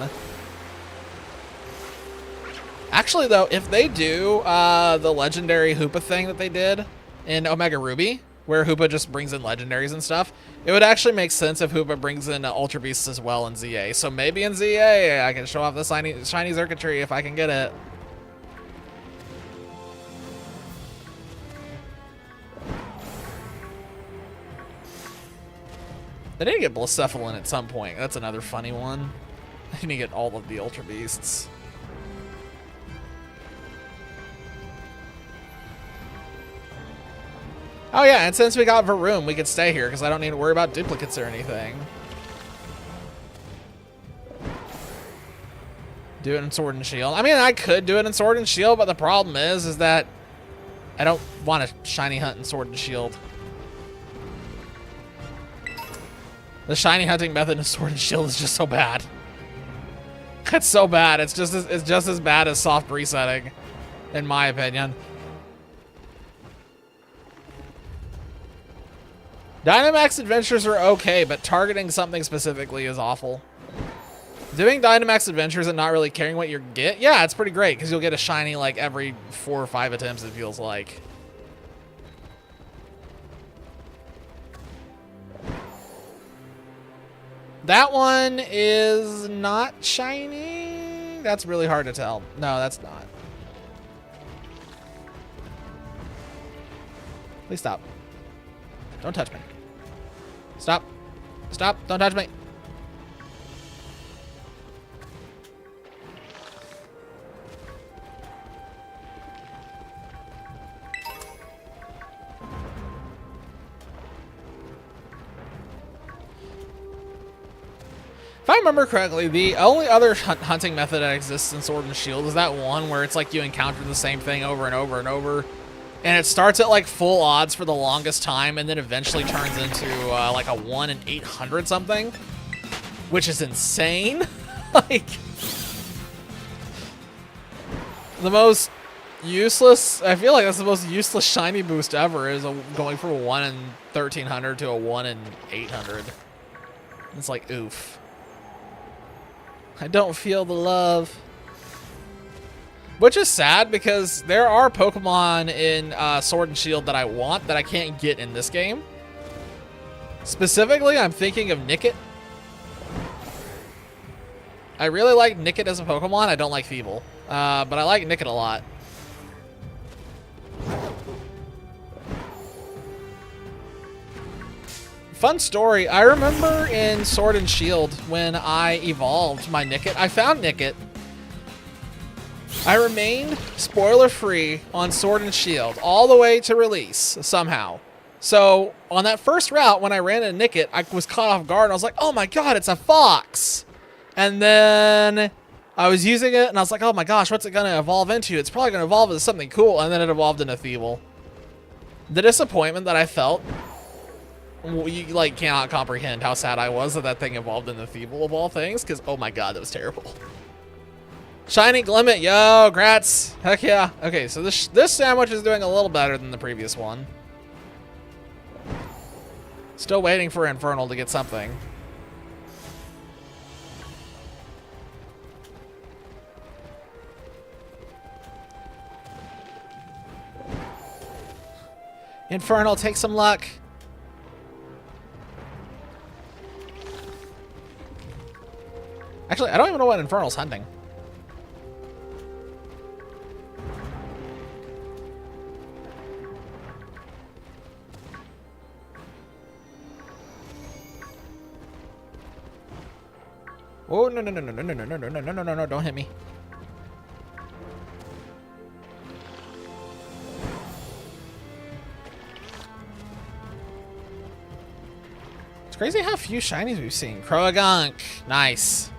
Actually, though, if they do the legendary Hoopa thing that they did in Omega Ruby, where Hoopa just brings in legendaries and stuff, it would actually make sense if Hoopa brings in Ultra Beasts as well in ZA. So maybe in ZA, I can show off the shiny Xurkitree if I can get it. They need to get Blacephalon at some point. That's another funny one. They need to get all of the Ultra Beasts. Oh yeah, and since we got Varoom, we could stay here because I don't need to worry about duplicates or anything. Do it in Sword and Shield. I mean, I could do it in Sword and Shield, but the problem is that I don't want to shiny hunt in Sword and Shield. The shiny hunting method in Sword and Shield is just so bad. It's so bad. It's just as bad as soft resetting, in my opinion. Dynamax Adventures are okay, but targeting something specifically is awful. Doing Dynamax Adventures and not really caring what you get, yeah, it's pretty great because you'll get a shiny like every 4 or 5 attempts, it feels like. That one is not shiny. That's really hard to tell. No, that's not. Please stop. Don't touch me. Stop. Stop. Don't touch me. If I remember correctly, the only other hunting method that exists in Sword and Shield is that one where it's like you encounter the same thing over and over and over. And it starts at like full odds for the longest time and then eventually turns into like a 1 in 800 something. Which is insane. Like, the most useless, I feel like that's the most useless shiny boost ever, is going from a 1 in 1300 to a 1 in 800. It's like, oof. I don't feel the love. Which is sad because there are Pokemon in Sword and Shield that I want that I can't get in this game. Specifically, I'm thinking of Nickit. I really like Nickit as a Pokemon. I don't like Feeble. But I like Nickit a lot. Fun story. I remember in Sword and Shield when I evolved my Nickit. I found Nickit. I remained spoiler-free on Sword and Shield all the way to release, somehow. So, on that first route, when I ran into Nickit, I was caught off guard, and I was like, oh my god, it's a fox! And then I was using it, and I was like, oh my gosh, what's it going to evolve into? It's probably going to evolve into something cool, and then it evolved into Feeble. The disappointment that I felt you like cannot comprehend how sad I was that that thing evolved into Feeble of all things, because oh my god, that was terrible. Shiny Glimmet, yo, grats. Heck yeah. Okay, so this sandwich is doing a little better than the previous one. Still waiting for Infernal to get something. Infernal, take some luck. Actually, I don't even know what Infernal's hunting. Oh, no, no, no, no, no, no, no, no, no, no, no, no, no, don't hit me. It's crazy how few shinies we've seen. Croagunk, nice.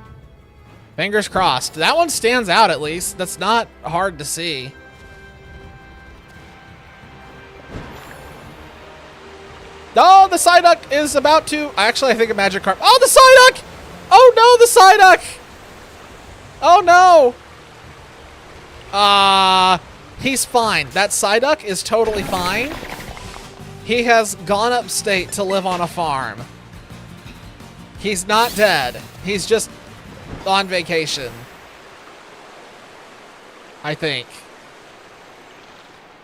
Fingers crossed. That one stands out at least. That's not hard to see. Oh, the Psyduck is about to... Actually, I think a Magikarp. Oh, the Psyduck! Oh no, the Psyduck! Oh no! He's fine. That Psyduck is totally fine. He has gone upstate to live on a farm. He's not dead. He's just on vacation. I think.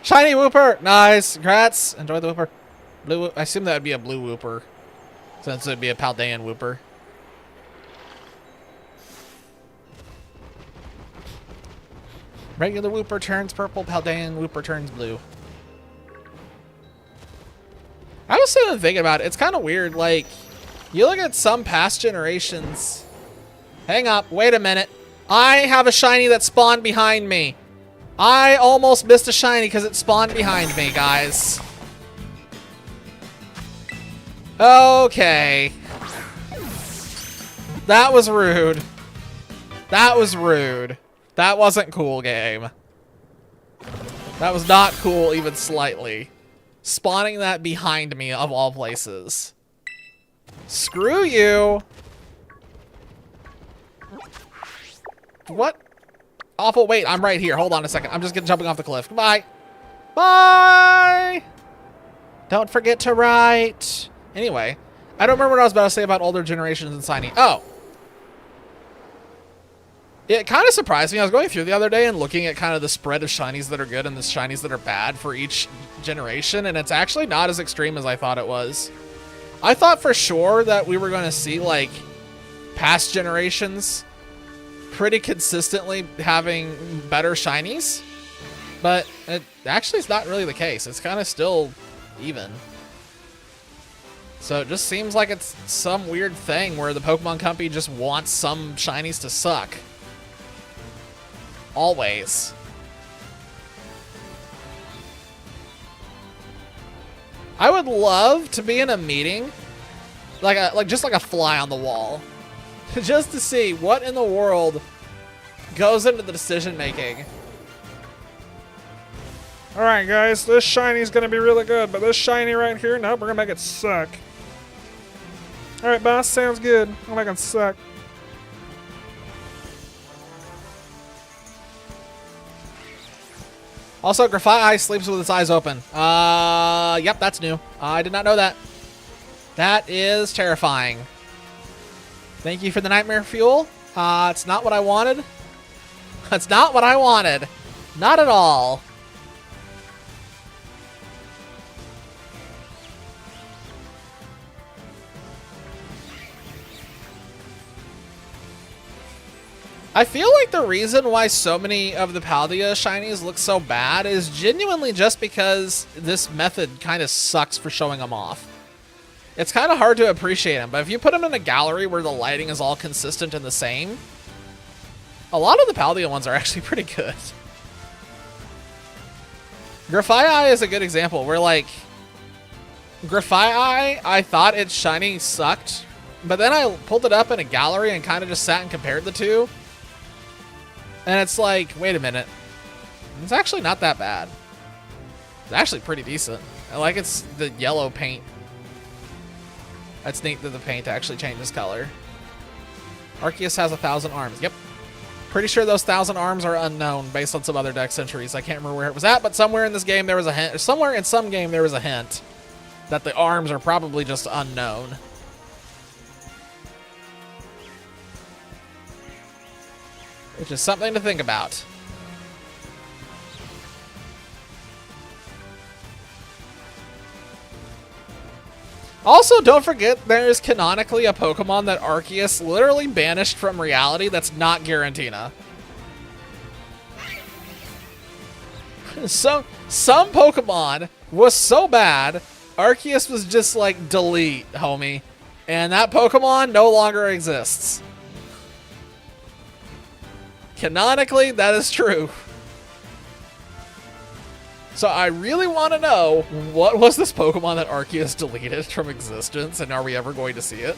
Shiny Wooper! Nice. Congrats. Enjoy the Wooper. Blue. I assume that would be a blue Wooper, since it would be a Paldean Wooper. Regular Wooper turns purple, Paldean Wooper turns blue. I was sitting and thinking about it. It's kind of weird. Like, you look at some past generations. Hang up. Wait a minute. I have a shiny that spawned behind me. I almost missed a shiny because it spawned behind me, guys. Okay. That was rude. That was rude. That wasn't cool, game. That was not cool even slightly. Spawning that behind me of all places. Screw you. What? Awful. Wait, I'm right here. Hold on a second. I'm just jumping off the cliff. Goodbye. Bye. Don't forget to write. Anyway, I don't remember what I was about to say about older generations and signing. Oh. It kind of surprised me. I was going through the other day and looking at kind of the spread of shinies that are good and the shinies that are bad for each generation, and it's actually not as extreme as I thought it was. I thought for sure that we were going to see, like, past generations pretty consistently having better shinies, but it actually is not really the case. It's kind of still even. So it just seems like it's some weird thing where the Pokemon Company just wants some shinies to suck. Always. I would love to be in a meeting, just like a fly on the wall, just to see what in the world goes into the decision making. All right, guys, this shiny's gonna be really good, but this shiny right here, nope, we're gonna make it suck. All right, boss, sounds good. I'll make it suck. Also, Graphite sleeps with its eyes open. Yep, that's new. I did not know that. That is terrifying. Thank you for the nightmare fuel. It's not what I wanted. That's not what I wanted. Not at all. I feel like the reason why so many of the Paldea shinies look so bad is genuinely just because this method kind of sucks for showing them off. It's kind of hard to appreciate them, but if you put them in a gallery where the lighting is all consistent and the same, a lot of the Paldea ones are actually pretty good. Graphite is a good example where, like, Graphite, I thought its shiny sucked, but then I pulled it up in a gallery and kind of just sat and compared the two. And it's like, wait a minute. It's actually not that bad. It's actually pretty decent. I like it's the yellow paint. That's neat that the paint actually changes color. Arceus has 1,000 arms. Yep. Pretty sure those 1,000 arms are unknown based on some other deck entries. I can't remember where it was at, but somewhere in this game there was a hint. Somewhere in some game there was a hint that the arms are probably just unknown. Which is something to think about. Also, don't forget, there is canonically a Pokemon that Arceus literally banished from reality that's not Giratina. Some Pokemon was so bad, Arceus was just like, delete, homie. And that Pokemon no longer exists. Canonically, that is true. So I really want to know, what was this Pokemon that Arceus deleted from existence, and are we ever going to see it?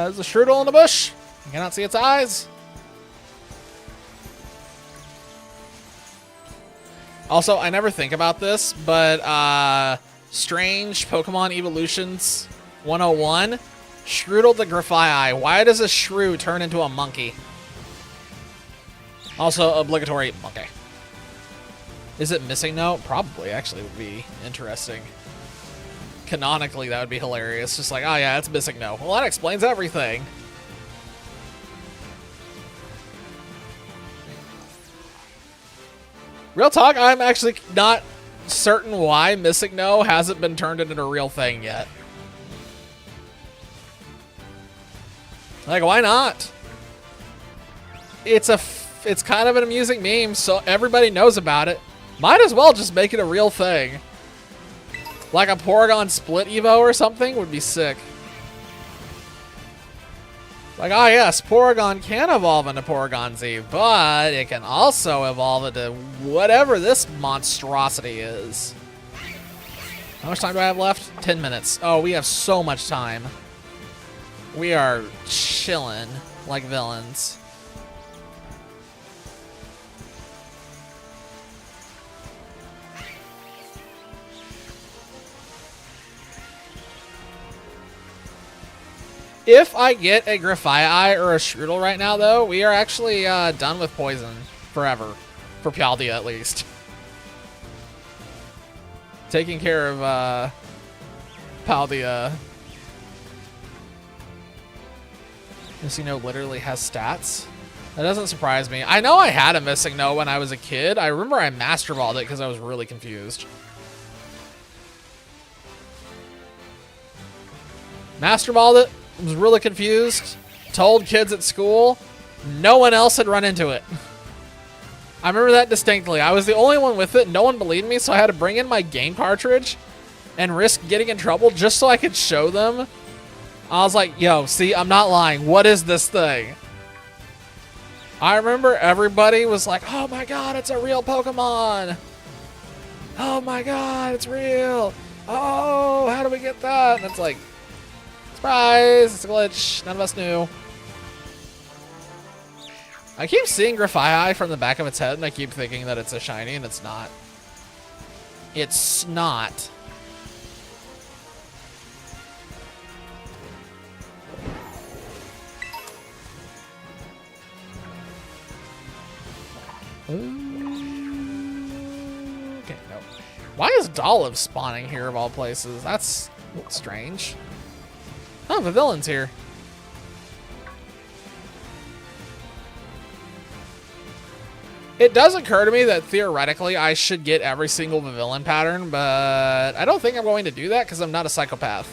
There's a Strudel in the bush. You cannot see its eyes. Also, I never think about this, but Strange Pokemon Evolutions 101, Strudel the Grafaiai. Why does a shrew turn into a monkey? Also, obligatory monkey. Is it missing note? Probably, actually, would be interesting. Canonically, that would be hilarious. Just like, oh yeah, it's missing note. Well, that explains everything. Real talk, I'm actually not certain why Missing No hasn't been turned into a real thing yet. Like, why not? It's kind of an amusing meme, so everybody knows about it. Might as well just make it a real thing. Like a Porygon Split Evo or something would be sick. Like, ah yes, Porygon can evolve into Porygon Z, but it can also evolve into whatever this monstrosity is. How much time do I have left? 10 minutes. Oh, we have so much time. We are chilling like villains. If I get a Grafaiai or a Strudel right now, though, we are actually done with poison forever. For Paldea, at least. Taking care of Paldea. Missing No literally has stats. That doesn't surprise me. I know I had a Missing No when I was a kid. I remember I Master Balled it because I was really confused. Master Balled it. Was really confused, told kids at school, no one else had run into it. I remember that distinctly. I was the only one with it, no one believed me, so I had to bring in my game cartridge and risk getting in trouble just so I could show them. I was like, yo, see, I'm not lying. What is this thing? I remember everybody was like, oh my god, it's a real Pokemon. Oh my god, it's real. Oh, how do we get that? And it's like, surprise! It's a glitch. None of us knew. I keep seeing Grafaiai from the back of its head, and I keep thinking that it's a shiny, and it's not. It's not. Ooh. Okay, no. Why is Dolliv spawning here of all places? That's strange. Oh, the villain's here. It does occur to me that theoretically I should get every single villain pattern, but I don't think I'm going to do that because I'm not a psychopath.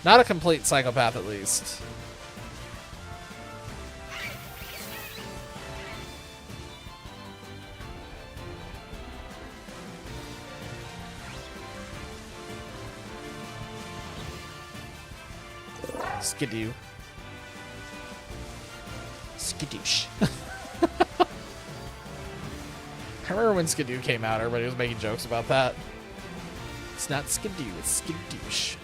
Not a complete psychopath, at least. Skidoo. Skidoosh. remember when Skidoo came out, everybody was making jokes about that. It's not Skidoo, it's Skidoosh.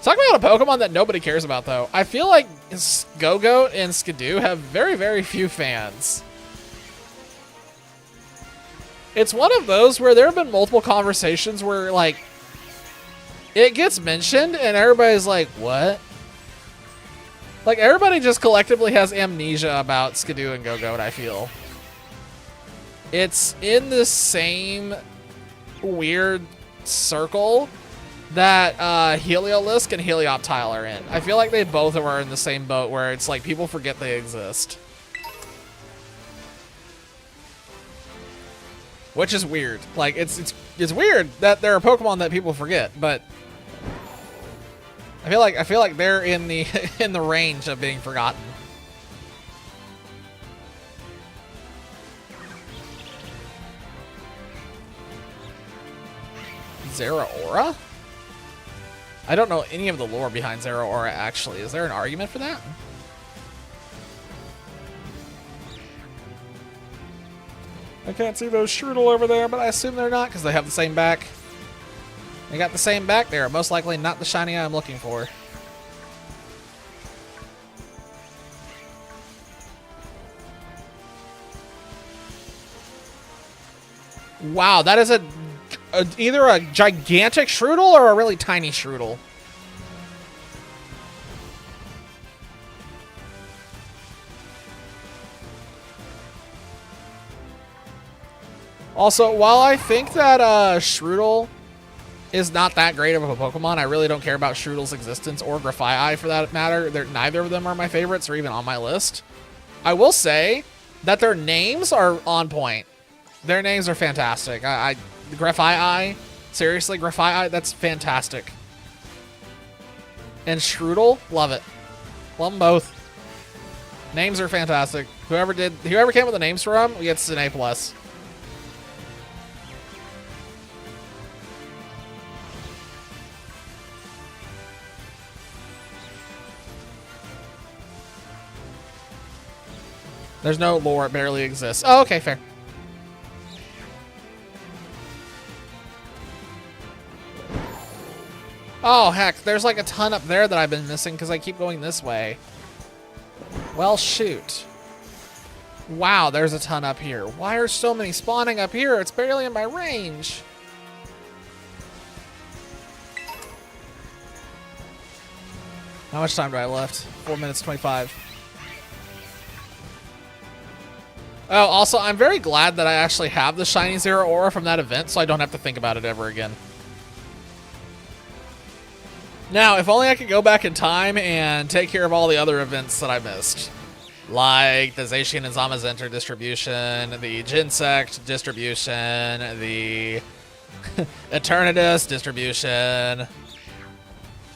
Talk about a Pokemon that nobody cares about, though. I feel like Go-Goat and Skidoo have very, very few fans. It's one of those where there have been multiple conversations where, like, it gets mentioned and everybody's like, what? Like, everybody just collectively has amnesia about Skidoo and Go-Goat, I feel. It's in the same weird circle that Heliolisk and Helioptile are in. I feel like they both are in the same boat where it's like people forget they exist. Which is weird. Like, it's weird that there are Pokemon that people forget, but I feel like they're in the in the range of being forgotten. Zeraora? I don't know any of the lore behind Zeraora, actually. Is there an argument for that? I can't see those Strudel over there, but But I assume they're not, because they have the same back. They got the same back there. Most likely not the shiny I'm looking for. Wow, that is either a gigantic Strudel or a really tiny Strudel. Also, while I think that Strudel is not that great of a Pokemon, I really don't care about Strudel's existence or Grafaiai for that matter. Neither of them are my favorites or even on my list. I will say that their names are on point. Their names are fantastic. Grafaiai, seriously, Grafaiai, that's fantastic. And Strudel, love it. Love them both. Names are fantastic. Whoever came up with the names for them gets an A+. There's no lore, it barely exists. Oh, okay, fair. Oh, heck, there's like a ton up there that I've been missing because I keep going this way. Well, shoot. Wow, there's a ton up here. Why are so many spawning up here? It's barely in my range. How much time do I have left? 4 minutes 25. Oh, also, I'm very glad that I actually have the shiny Zeraora from that event, so I don't have to think about it ever again. Now, if only I could go back in time and take care of all the other events that I missed. Like the Zacian and Zamazenta distribution, the Ginsect distribution, the Eternatus distribution,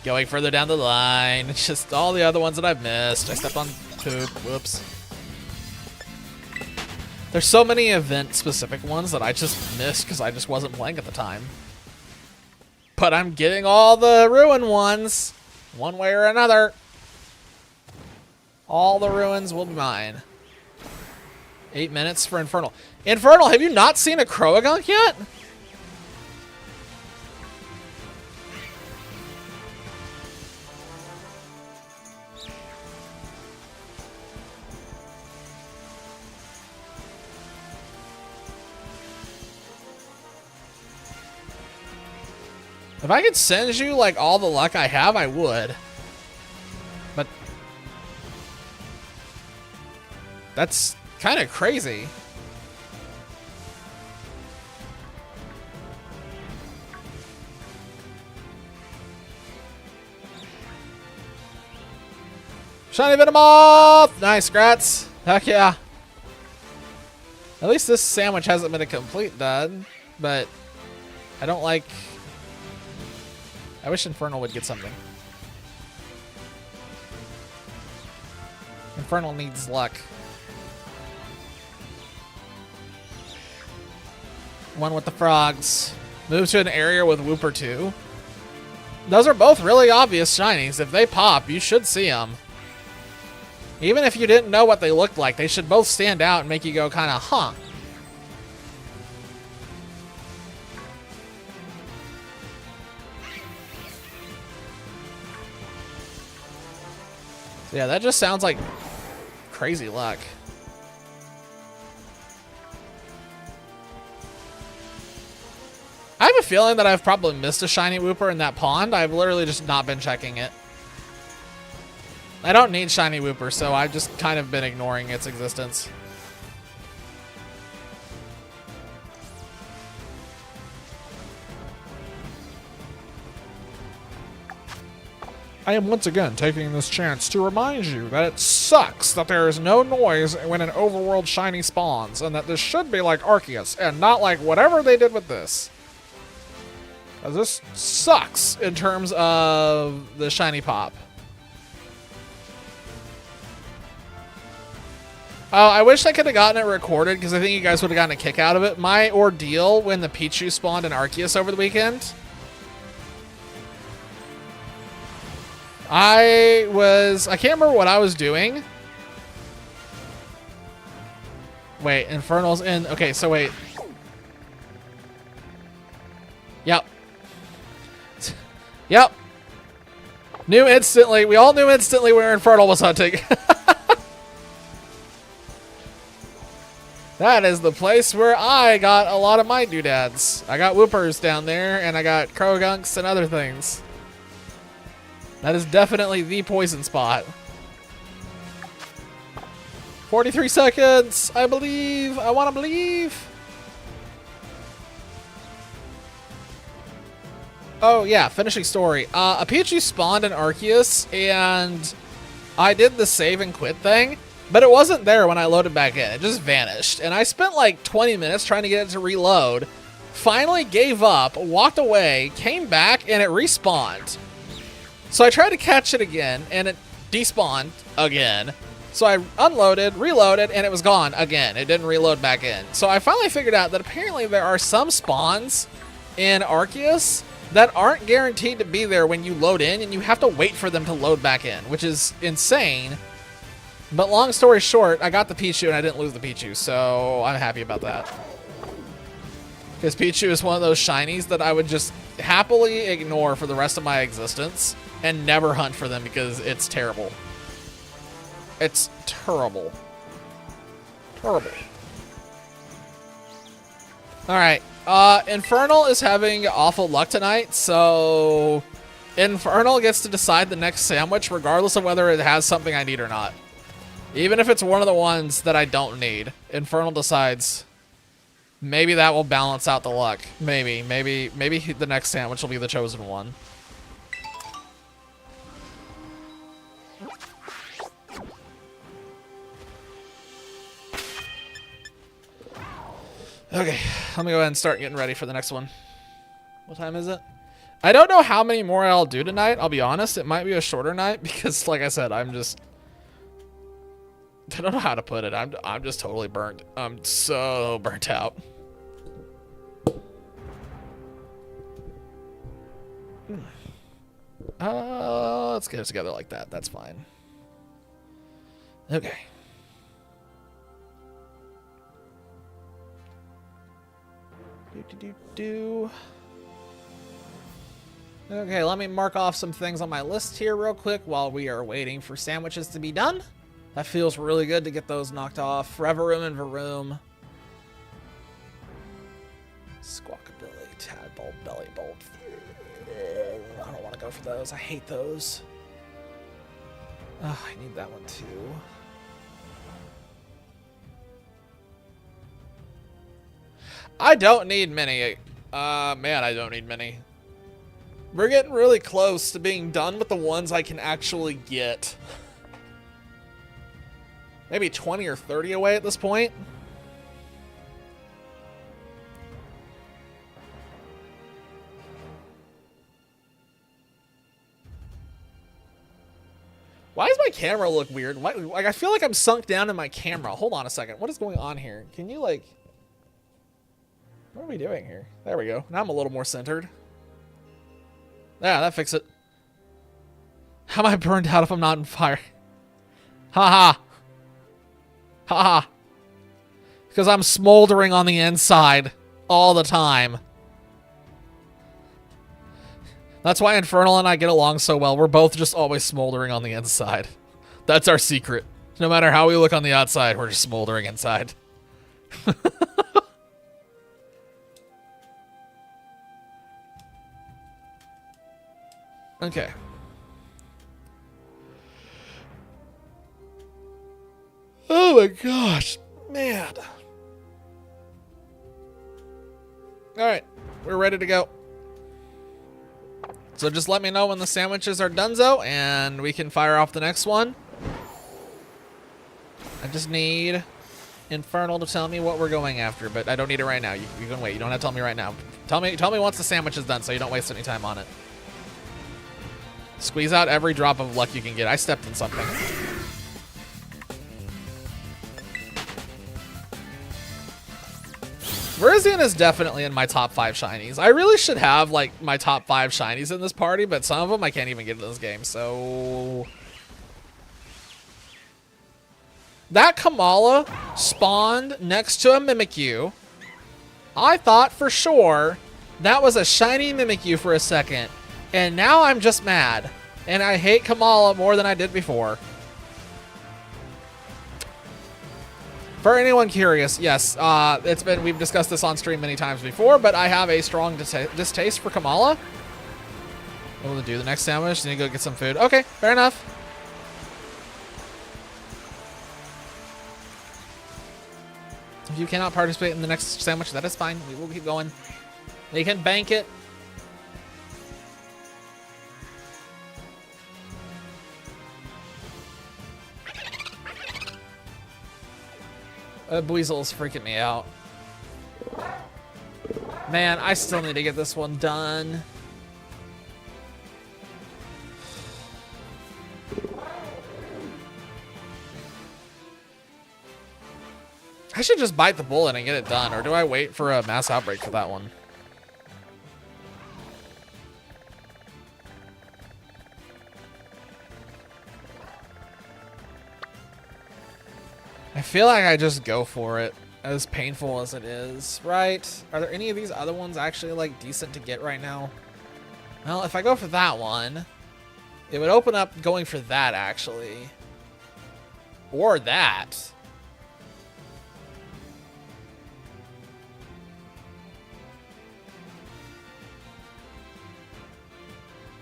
going further down the line, just all the other ones that I've missed. I stepped on poop, whoops. There's so many event-specific ones that I just missed because I just wasn't playing at the time. But I'm getting all the ruin ones, one way or another. All the ruins will be mine. 8 minutes for Infernal. Infernal, have you not seen a Croagunk yet? If I could send you, like, all the luck I have, I would. But that's kind of crazy. Shiny Venomoth! Nice, Grats. Heck yeah. At least this sandwich hasn't been a complete dud, but I don't like... I wish Infernal would get something. Infernal needs luck. One with the frogs. Move to an area with Wooper 2. Those are both really obvious shinies. If they pop, you should see them. Even if you didn't know what they looked like, they should both stand out and make you go kind of, huh. So yeah, that just sounds like crazy luck. I have a feeling that I've probably missed a shiny Wooper in that pond. I've literally just not been checking it. I don't need shiny Wooper, so I've just kind of been ignoring its existence. I am once again taking this chance to remind you that it sucks that there is no noise when an overworld shiny spawns, and that this should be like Arceus, and not like whatever they did with this. 'Cause this sucks in terms of the shiny pop. Oh, I wish I could have gotten it recorded, because I think you guys would have gotten a kick out of it. My ordeal when the Pichu spawned in Arceus over the weekend. I can't remember what I was doing. Wait, Infernal's in. Okay, so wait. Yep. Yep. Knew instantly. We all knew instantly where Infernal was hunting. That is the place where I got a lot of my doodads. I got Woopers down there, and I got Crogunks and other things. That is definitely the poison spot. 43 seconds. I believe. I want to believe. Oh, yeah. Finishing story. A Pichu spawned in Arceus, and I did the save and quit thing, but it wasn't there when I loaded back in. It just vanished. And I spent like 20 minutes trying to get it to reload. Finally gave up, walked away, came back, and it respawned. So I tried to catch it again, and it despawned again. So I unloaded, reloaded, and it was gone again. It didn't reload back in. So I finally figured out that apparently there are some spawns in Arceus that aren't guaranteed to be there when you load in, and you have to wait for them to load back in, which is insane. But long story short, I got the Pichu, and I didn't lose the Pichu, so I'm happy about that. Because Pichu is one of those shinies that I would just happily ignore for the rest of my existence and never hunt for them because it's terrible. It's terrible. Terrible. Alright. Infernal is having awful luck tonight, so Infernal gets to decide the next sandwich regardless of whether it has something I need or not. Even if it's one of the ones that I don't need, Infernal decides. Maybe that will balance out the luck. Maybe the next sandwich will be the chosen one. Okay, let me go ahead and start getting ready for the next one. What time is it? I don't know how many more I'll do tonight, I'll be honest. It might be a shorter night because, like I said, I don't know how to put it. I'm just totally burnt. I'm so burnt out. Let's get it together like that. That's fine. Okay. Okay, let me mark off some things on my list here real quick while we are waiting for sandwiches to be done. That feels really good to get those knocked off. Reverum and Varoom. Squawkabilly, Tadbolt, Bellybolt. I don't want to go for those. I hate those. Oh, I need that one too. I don't need many. Man, I don't need many. We're getting really close to being done with the ones I can actually get. Maybe 20 or 30 away at this point. Why does my camera look weird? Like, I feel like I'm sunk down in my camera. Hold on a second. What is going on here? Can you, like... What are we doing here? There we go. Now I'm a little more centered. Yeah, that fixed it. How am I burned out if I'm not in fire? Haha. Haha. Because I'm smoldering on the inside all the time. That's why Infernal and I get along so well. We're both just always smoldering on the inside. That's our secret. No matter how we look on the outside, we're just smoldering inside. Okay. Oh my gosh. Man. Alright. We're ready to go. So just let me know when the sandwiches are donezo, and we can fire off the next one. I just need Infernal to tell me what we're going after, but I don't need it right now. You can wait. You don't have to tell me right now. Tell me once the sandwich is done so you don't waste any time on it. Squeeze out every drop of luck you can get. I stepped in something. Virizion is definitely in my top 5 shinies. I really should have, like, my top 5 shinies in this party, but some of them I can't even get in this game, so... That Kamala spawned next to a Mimikyu. I thought for sure that was a shiny Mimikyu for a second, and now I'm just mad. And I hate Kamala more than I did before. For anyone curious, yes, we've discussed this on stream many times before, but I have a strong distaste for Kamala. Able to do the next sandwich, need to go get some food. Okay, fair enough. If you cannot participate in the next sandwich, that is fine. We will keep going. You can bank it. Buizel's freaking me out. Man, I still need to get this one done. I should just bite the bullet and get it done, or do I wait for a mass outbreak for that one? I feel like I just go for it, as painful as it is, right? Are there any of these other ones actually, like, decent to get right now? Well, if I go for that one, it would open up going for that, actually. Or that.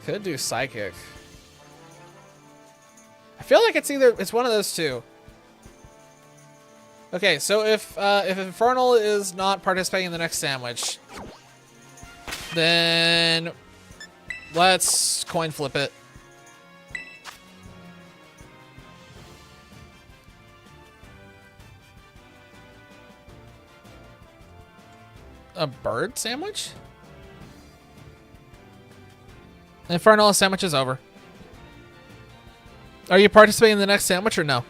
Could do Psychic. I feel like it's one of those two. Okay, so if Infernal is not participating in the next sandwich, then let's coin flip it. A bird sandwich? Infernal, sandwich is over. Are you participating in the next sandwich or no?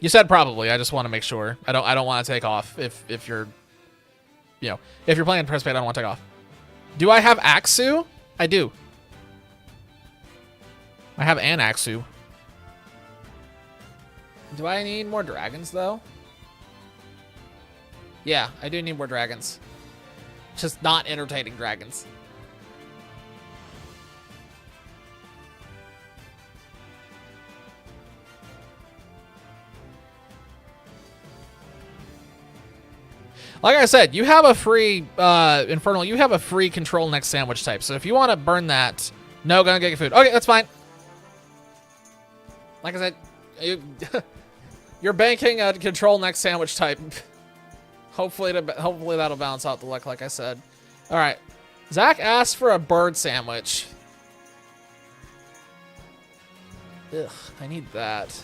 You said probably. I just want to make sure. I don't want to take off if you're, you know, if you're planning to participate. I don't want to take off. Do I have Axu? I do. I have an Axu. Do I need more dragons though? Yeah, I do need more dragons. Just not entertaining dragons. Like I said, you have a free, Infernal, you have a free control next sandwich type. So if you want to burn that, no, gonna get your food. Okay, that's fine. Like I said, you're banking a control next sandwich type. Hopefully that'll balance out the luck, like I said. All right. Zach asked for a bird sandwich. Ugh, I need that.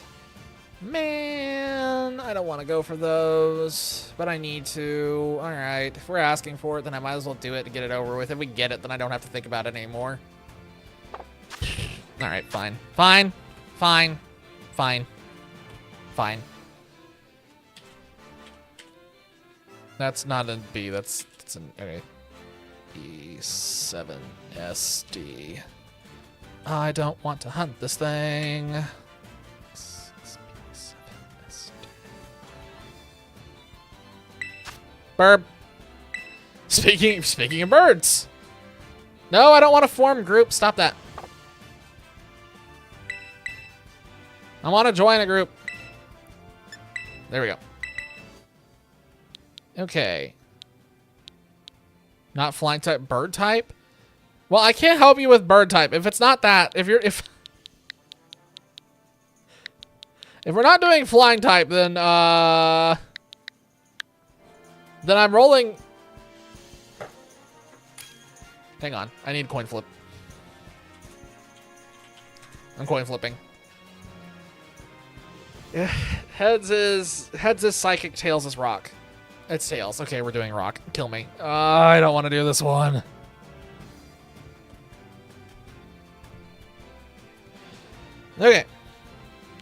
Man, I don't want to go for those, but I need to. All right, if we're asking for it, then I might as well do it to get it over with. If we get it, then I don't have to think about it anymore. All right, fine. Fine. Fine. Fine. Fine. That's not a B, that's an, okay. E7SD. I don't want to hunt this thing. Burp. Speaking of birds. No, I don't want to form group. Stop that. I want to join a group. There we go. Okay. Not flying type, bird type? Well, I can't help you with bird type. If it's not that, if we're not doing flying type, then I'm rolling. Hang on, I need coin flip. I'm coin flipping. Yeah, heads is psychic, tails is rock. It's tails. Okay, we're doing rock. Kill me. I don't want to do this one. Okay.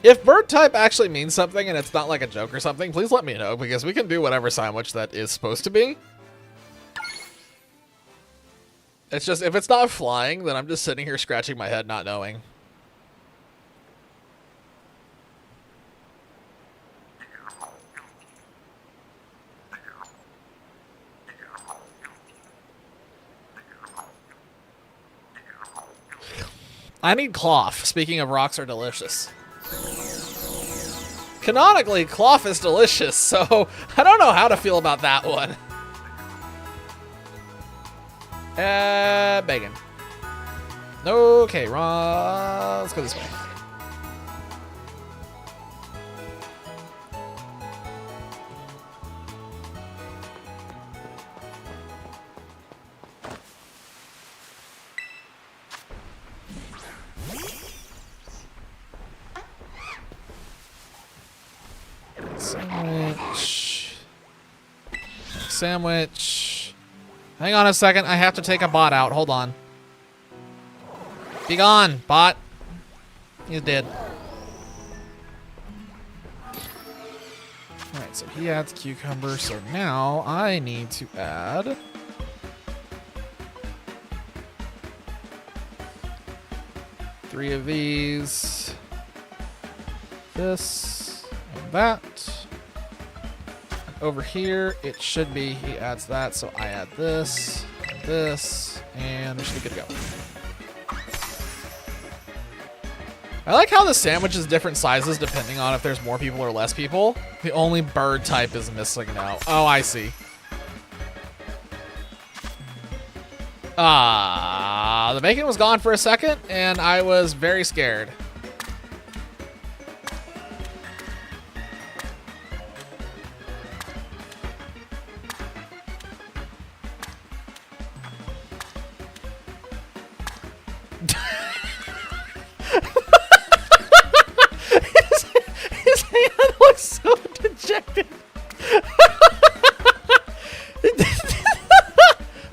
If bird type actually means something and it's not like a joke or something, please let me know, because we can do whatever sandwich that is supposed to be. It's just, if it's not flying, then I'm just sitting here scratching my head not knowing. I need cloth. Speaking of, rocks are delicious. Canonically, cloth is delicious, so I don't know how to feel about that one. Bacon. Okay, wrong. Let's go this way. Sandwich. Hang on a second. I have to take a bot out. Hold on. Be gone, bot. He's dead. Alright, so he adds cucumber. So now I need to add... three of these. This and that. Over here, it should be, he adds that, so I add this, and we should be good to go. I like how the sandwich is different sizes depending on if there's more people or less people. The only bird type is missing now. Oh, I see. The bacon was gone for a second, and I was very scared. his hand looks so dejected.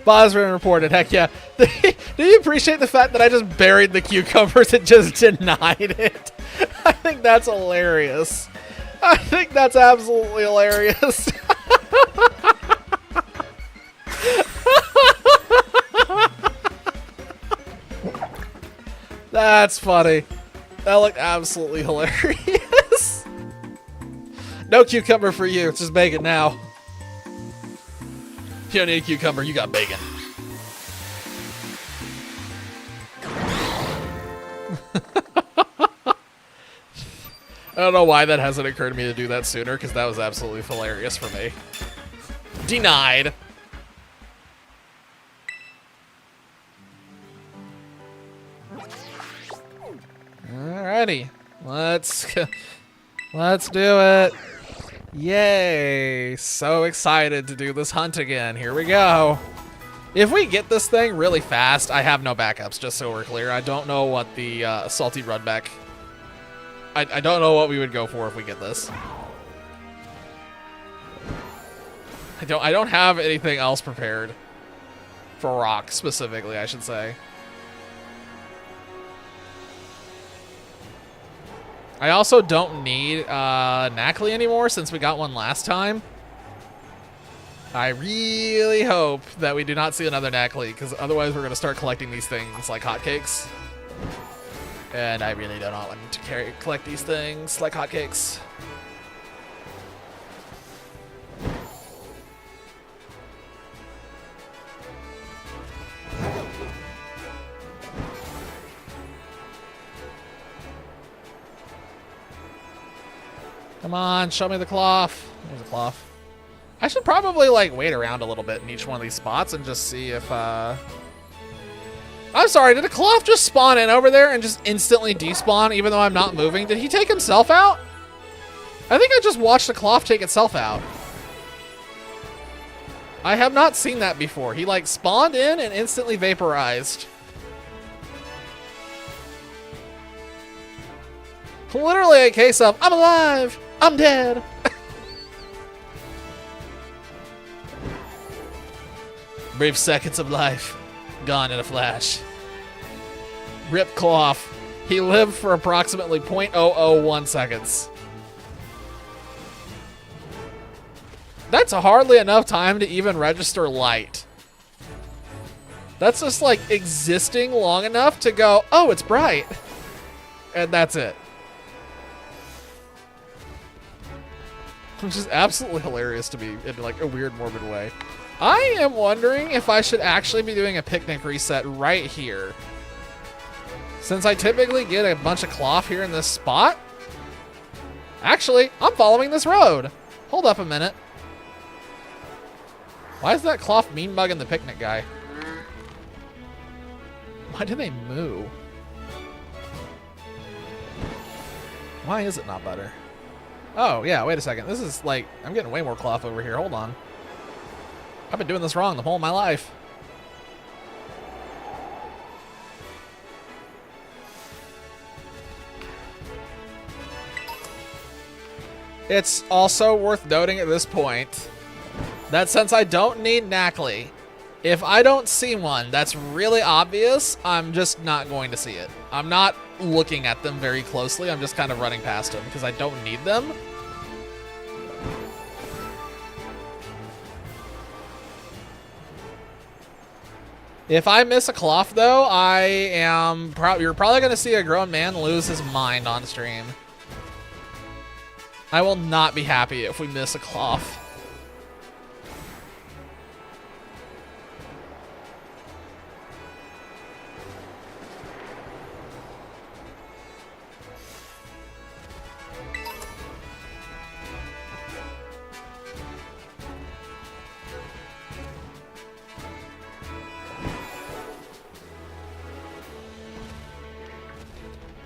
Bosman reported, heck yeah. Do you appreciate the fact that I just buried the cucumbers and just denied it? I think that's hilarious. I think that's absolutely hilarious. That's funny. That looked absolutely hilarious. No cucumber for you. It's just bacon now. You don't need a cucumber. You got bacon. I don't know why that hasn't occurred to me to do that sooner, because that was absolutely hilarious for me. Denied. Alrighty, let's do it. Yay, so excited to do this hunt again. Here we go. If we get this thing really fast, I have no backups, just so we're clear. I don't know what the salty rudback, I don't know what we would go for if we get this. I don't have anything else prepared for rock specifically, I should say. I also don't need Knackley anymore since we got one last time. I really hope that we do not see another Knackley, because otherwise we're going to start collecting these things like hotcakes. And I really do not want to collect these things like hotcakes. Come on, show me the cloth. There's a cloth. I should probably like wait around a little bit in each one of these spots and just see if I'm sorry, did a cloth just spawn in over there and just instantly despawn even though I'm not moving? Did he take himself out? I think I just watched the cloth take itself out. I have not seen that before. He like spawned in and instantly vaporized. Literally a case of, I'm alive, I'm dead. Brief seconds of life, gone in a flash. Rip cloth. He lived for approximately 0.001 seconds. That's hardly enough time to even register light. That's just like existing long enough to go, oh, it's bright. And that's it. Which is absolutely hilarious to me in like a weird, morbid way. I am wondering if I should actually be doing a picnic reset right here. Since I typically get a bunch of cloth here in this spot. Actually, I'm following this road. Hold up a minute. Why is that cloth mean mugging the picnic guy? Why do they moo? Why is it not better? Oh, yeah, wait a second. This is like, I'm getting way more cloth over here. Hold on. I've been doing this wrong the whole of my life. It's also worth noting at this point that since I don't need Knackley, if I don't see one that's really obvious, I'm just not going to see it. I'm not looking at them very closely. I'm just kind of running past them because I don't need them. If I miss a cloth, though, you're probably going to see a grown man lose his mind on stream. I will not be happy if we miss a cloth.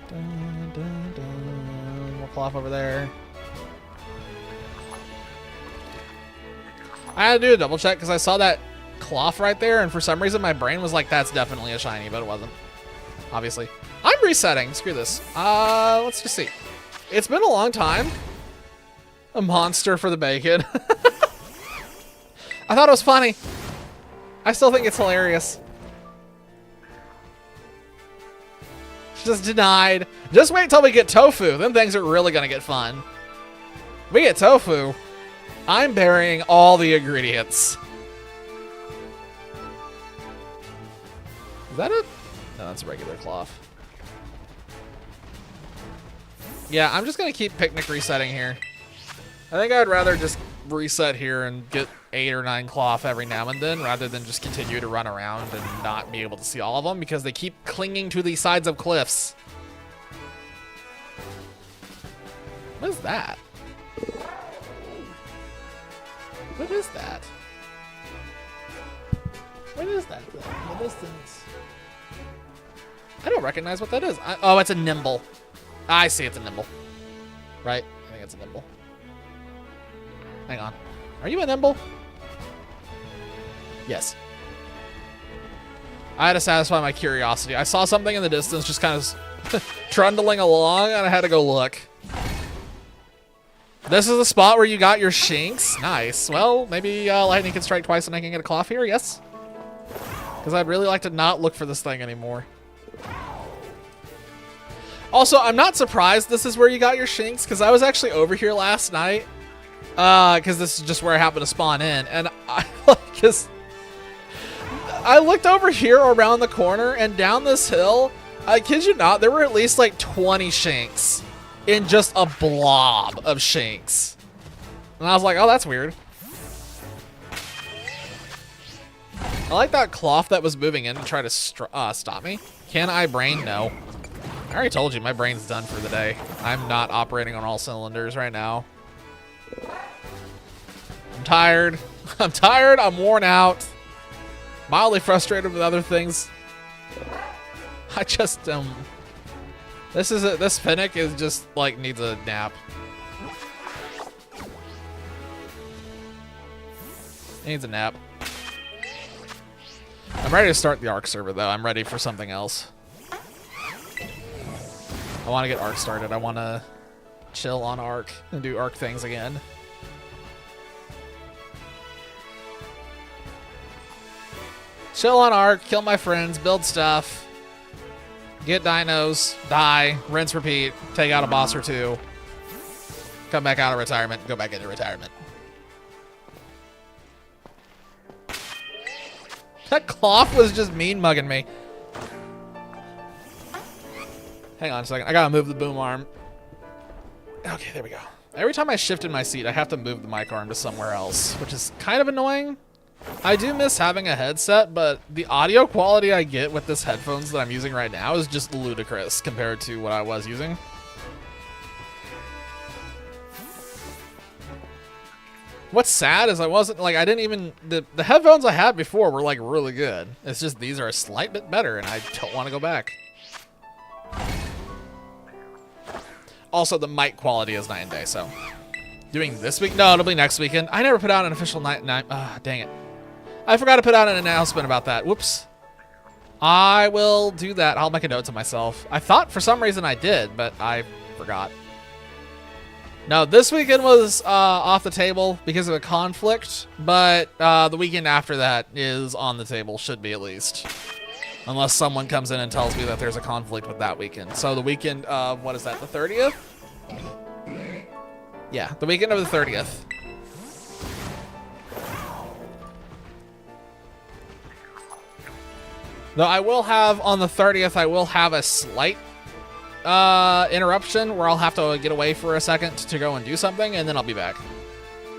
Dun, dun, dun. More cloth over there. I had to do a double check because I saw that cloth right there, and for some reason my brain was like, that's definitely a shiny, but it wasn't. Obviously. I'm resetting. Screw this. Let's just see. It's been a long time. A monster for the bacon. I thought it was funny. I still think it's hilarious. Just denied. Just wait until we get tofu. Then things are really going to get fun. We get tofu. I'm burying all the ingredients. Is that it? No, that's a regular cloth. Yeah, I'm just going to keep picnic resetting here. I think I'd rather just reset here and get 8 or 9 cloth every now and then rather than just continue to run around and not be able to see all of them because they keep clinging to the sides of cliffs. What is that? What is that? What is that thing in the distance? I don't recognize what that is. Oh, it's a nimble. I see it's a nimble. Right? I think it's a nimble. Hang on. Are you a nimble? Yes. I had to satisfy my curiosity. I saw something in the distance just kind of trundling along, and I had to go look. This is the spot where you got your shinks. Nice. Well, maybe lightning can strike twice and I can get a cloth here. Yes. Because I'd really like to not look for this thing anymore. Also, I'm not surprised this is where you got your shinks because I was actually over here last night. Because this is just where I happened to spawn in. And I looked over here around the corner and down this hill. I kid you not, there were at least like 20 shinks. In just a blob of shanks. And I was like, oh, that's weird. I like that cloth that was moving in to try to stop me. Can I brain? No. I already told you, my brain's done for the day. I'm not operating on all cylinders right now. I'm tired. I'm tired. I'm worn out. Mildly frustrated with other things. I just, this Finnick is just, like, needs a nap. Needs a nap. I'm ready to start the Arc server, though. I'm ready for something else. I want to get Arc started. I want to chill on Arc and do Arc things again. Chill on Arc, kill my friends, build stuff, get dinos, die, rinse, repeat, take out a boss or two, come back out of retirement, go back into retirement. That cloth was just mean mugging me. Hang on a second. I gotta move the boom arm. Okay, there we go. Every time I shifted my seat, I have to move the mic arm to somewhere else, which is kind of annoying. I do miss having a headset, but the audio quality I get with this headphones that I'm using right now is just ludicrous compared to what I was using. What's sad is I didn't even, the headphones I had before were like really good. It's just these are a slight bit better and I don't want to go back. Also, the mic quality is night and day, so. Doing this week? No, it'll be next weekend. I never put out an official dang it. I forgot to put out an announcement about that. Whoops. I will do that. I'll make a note to myself. I thought for some reason I did, but I forgot. No, this weekend was off the table because of a conflict, but the weekend after that is on the table, should be at least. Unless someone comes in and tells me that there's a conflict with that weekend. So the weekend of, what is that, the 30th? Yeah, the weekend of the 30th. Though I will have, on the 30th, I will have a slight interruption where I'll have to get away for a second to go and do something, and then I'll be back.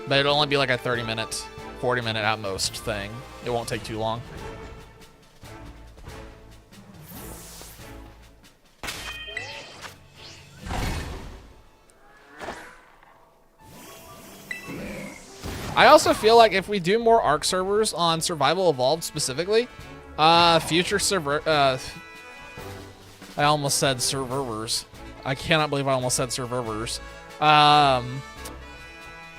But it'll only be like a 30-minute, 40-minute at most thing. It won't take too long. I also feel like if we do more Arc servers on Survival Evolved specifically, future server, I almost said servers. I cannot believe I almost said servers. The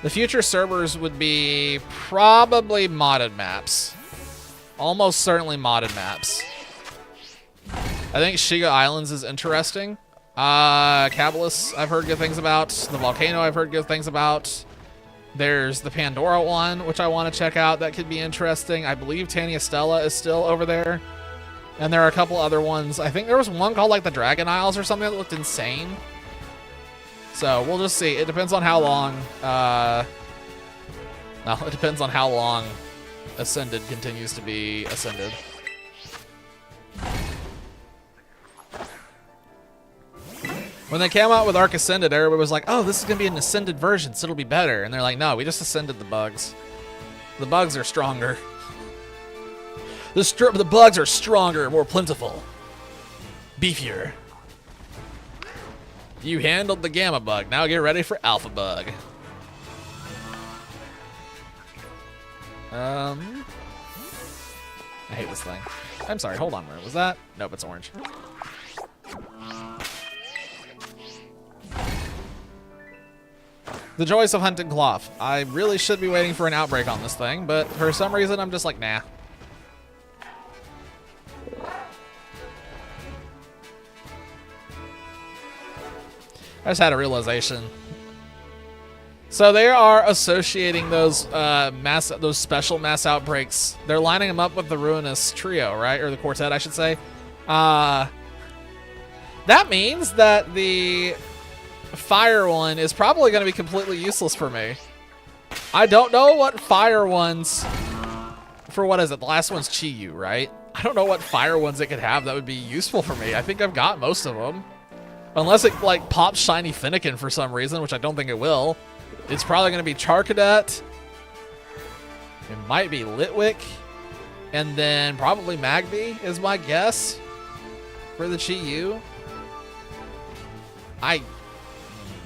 future servers would be probably modded maps. Almost certainly modded maps. I think Shiga Islands is interesting. Cabalus, I've heard good things about. The Volcano, I've heard good things about. There's the Pandora one, which I want to check out. That could be interesting. I believe Tania Stella is still over there. And there are a couple other ones. I think there was one called like the Dragon Isles or something that looked insane. So we'll just see. It depends on how long. It depends on how long Ascended continues to be Ascended. When they came out with Arc Ascended, everybody was like, oh, this is going to be an Ascended version, so it'll be better. And they're like, no, we just Ascended the bugs. The bugs are stronger. The bugs are stronger, more plentiful. Beefier. You handled the Gamma bug. Now get ready for Alpha bug. I hate this thing. I'm sorry, hold on. Was that? Nope, it's orange. The joys of hunting cloth. I really should be waiting for an outbreak on this thing, but for some reason I'm just like, nah. I just had a realization. So they are associating those those special mass outbreaks. They're lining them up with the Ruinous Trio, right? Or the Quartet, I should say. That means that the fire one is probably going to be completely useless for me. I don't know what fire ones for, what is it? The last one's Chi-Yu, right? I don't know what fire ones it could have that would be useful for me. I think I've got most of them. Unless it like pops shiny Finnegan for some reason, which I don't think it will. It's probably going to be Charcadet. It might be Litwick. And then probably Magby is my guess for the Chi-Yu. I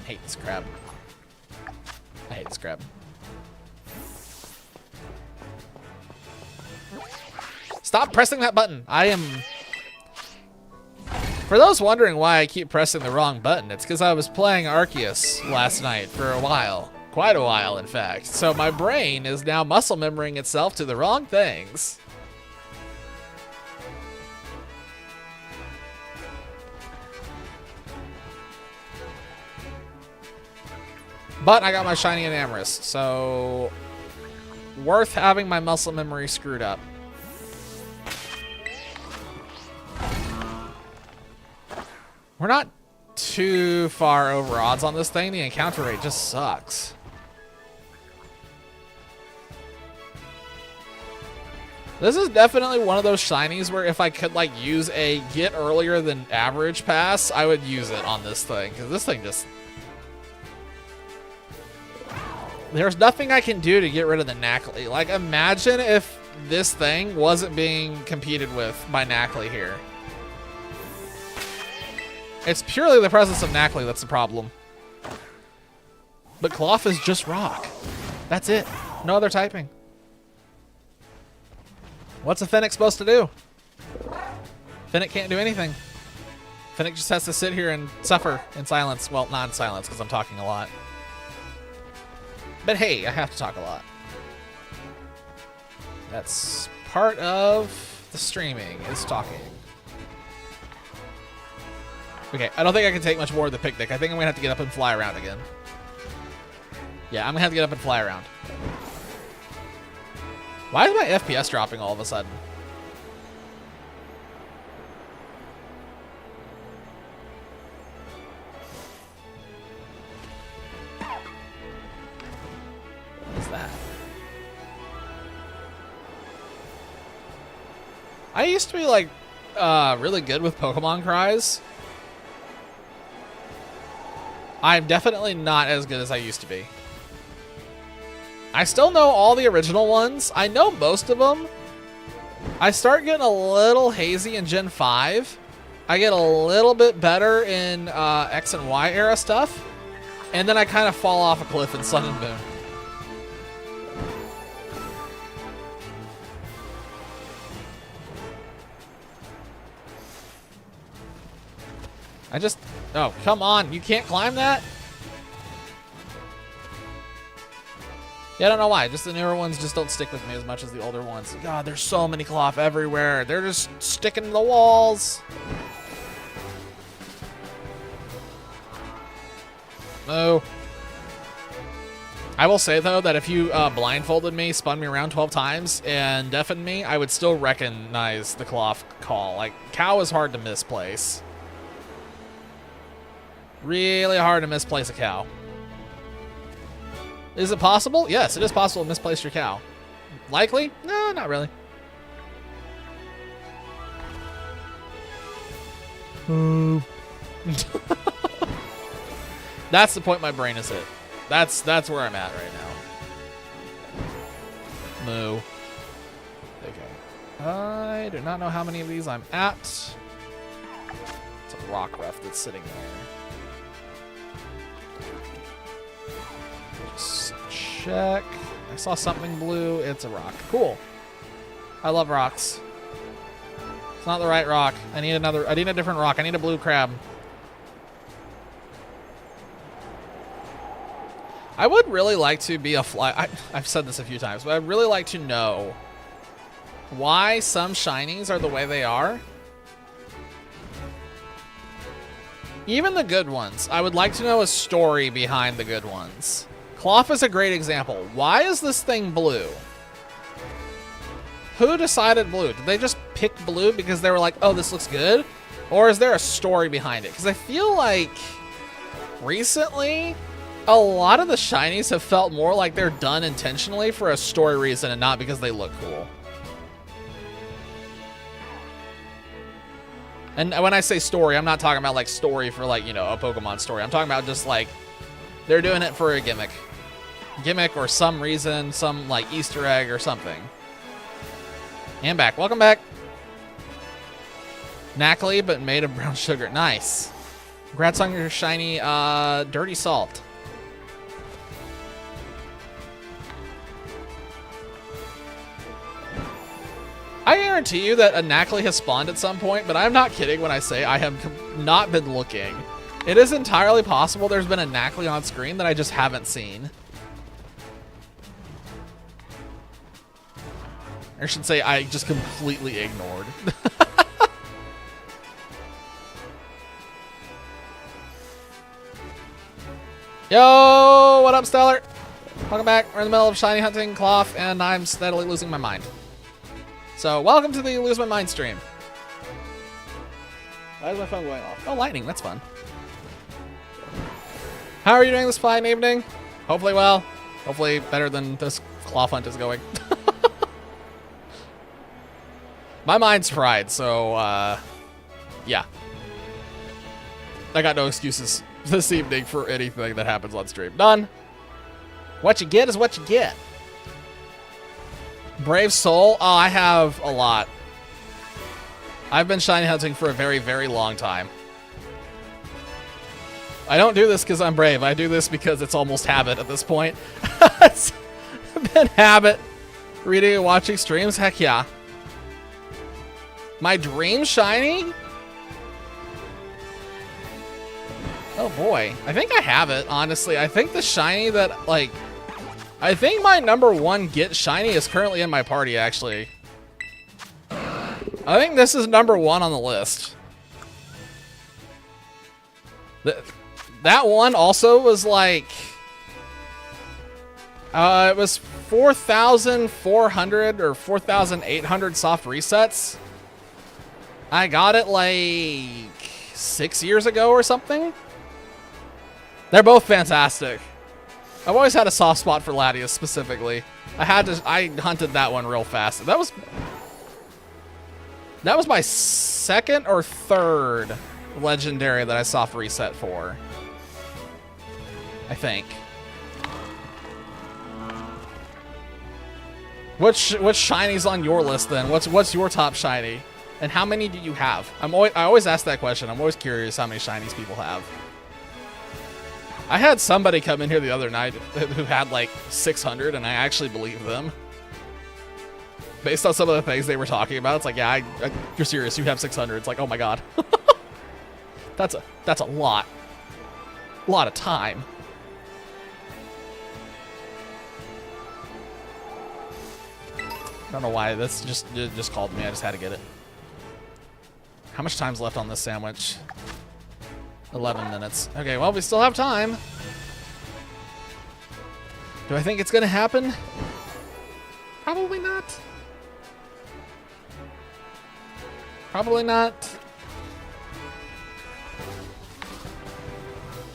hate this crab. I hate this crab. Stop pressing that button. I am... For those wondering why I keep pressing the wrong button, it's because I was playing Arceus last night for a while. Quite a while, in fact. So my brain is now muscle memorying itself to the wrong things. But I got my shiny and Amethyst, so worth having my muscle memory screwed up. We're not too far over odds on this thing. The encounter rate just sucks. This is definitely one of those shinies where if I could like use a get earlier than average pass, I would use it on this thing, because this thing just... There's nothing I can do to get rid of the Knackley. Like, imagine if this thing wasn't being competed with by Knackley here. It's purely the presence of Knackley that's the problem. But Cloth is just rock. That's it. No other typing. What's a Finnick supposed to do? Finnick can't do anything. Finnick just has to sit here and suffer in silence. Well, not in silence, because I'm talking a lot. But hey, I have to talk a lot. That's part of the streaming, is talking. Okay, I don't think I can take much more of the picnic. I think I'm going to have to get up and fly around again. Yeah, I'm going to have to get up and fly around. Why is my FPS dropping all of a sudden? What is that? I used to be like really good with Pokemon cries. I'm definitely not as good as I used to be. I still know all the original ones. I know most of them. I start getting a little hazy in Gen 5. I get a little bit better in X and Y era stuff. And then I kind of fall off a cliff in Sun and Moon. I just... Oh, come on. You can't climb that? Yeah, I don't know why. Just the newer ones just don't stick with me as much as the older ones. God, there's so many Cloth everywhere. They're just sticking to the walls. No. I will say, though, that if you blindfolded me, spun me around 12 times, and deafened me, I would still recognize the Cloth call. Like, cow is hard to misplace. Really hard to misplace a cow. Is it possible? Yes, it is possible to misplace your cow. Likely? No, not really. That's the point my brain is hit. That's where I'm at right now. Moo. Okay. I do not know how many of these I'm at. It's a rock ref that's sitting there. Just check. I saw something blue. It's a rock. Cool. I love rocks. It's not the right rock. I need a different rock. I need a blue crab. I would really like to be a fly. I've said this a few times, but I'd really like to know why some shinies are the way they are. Even the good ones. I would like to know a story behind the good ones. Cloth is a great example. Why is this thing blue? Who decided blue? Did they just pick blue because they were like, oh, this looks good? Or is there a story behind it? Because I feel like recently, a lot of the shinies have felt more like they're done intentionally for a story reason and not because they look cool. And when I say story, I'm not talking about like story for like, you know, a Pokemon story. I'm talking about just like they're doing it for a gimmick. Gimmick or some reason, some like Easter egg or something. And back. Welcome back. Knackley, but made of brown sugar. Nice. Congrats on your shiny Dirty Salt. I guarantee you that a Nacli has spawned at some point, but I'm not kidding when I say I have not been looking. It is entirely possible there's been a Nacli on screen that I just haven't seen. I should say I just completely ignored. Yo, what up, Stellar? Welcome back. We're in the middle of shiny hunting Cloth, and I'm steadily losing my mind. So, welcome to the Lose My Mind stream. Why is my phone going off? Oh, lightning. That's fun. How are you doing this fine evening? Hopefully well. Hopefully better than this Cloth hunt is going. My mind's fried, so, yeah. I got no excuses this evening for anything that happens on stream. None. What you get is what you get. Brave Soul? Oh, I have a lot. I've been shiny hunting for a very, very long time. I don't do this because I'm brave. I do this because it's almost habit at this point. It's been habit. Reading and watching streams? Heck yeah. My dream shiny? Oh boy. I think I have it, honestly. I think the shiny that, like... I think my number one get shiny is currently in my party, actually. I think this is number one on the list. That one also was like... it was 4,400 or 4,800 soft resets. I got it like 6 years ago or something. They're both fantastic. I've always had a soft spot for Latias specifically. I hunted that one real fast. That was my second or third legendary that I soft reset for, I think. Which shiny's on your list then? What's your top shiny? And how many do you have? I always ask that question. I'm always curious how many shinies people have. I had somebody come in here the other night who had like 600, and I actually believe them. Based on some of the things they were talking about, it's like, yeah, you're serious, you have 600. It's like, oh my god. That's a lot. A lot of time. I don't know why this just called me. I just had to get it. How much time's left on this sandwich? 11 minutes. Okay, well, we still have time. Do I think it's gonna happen? Probably not. Probably not.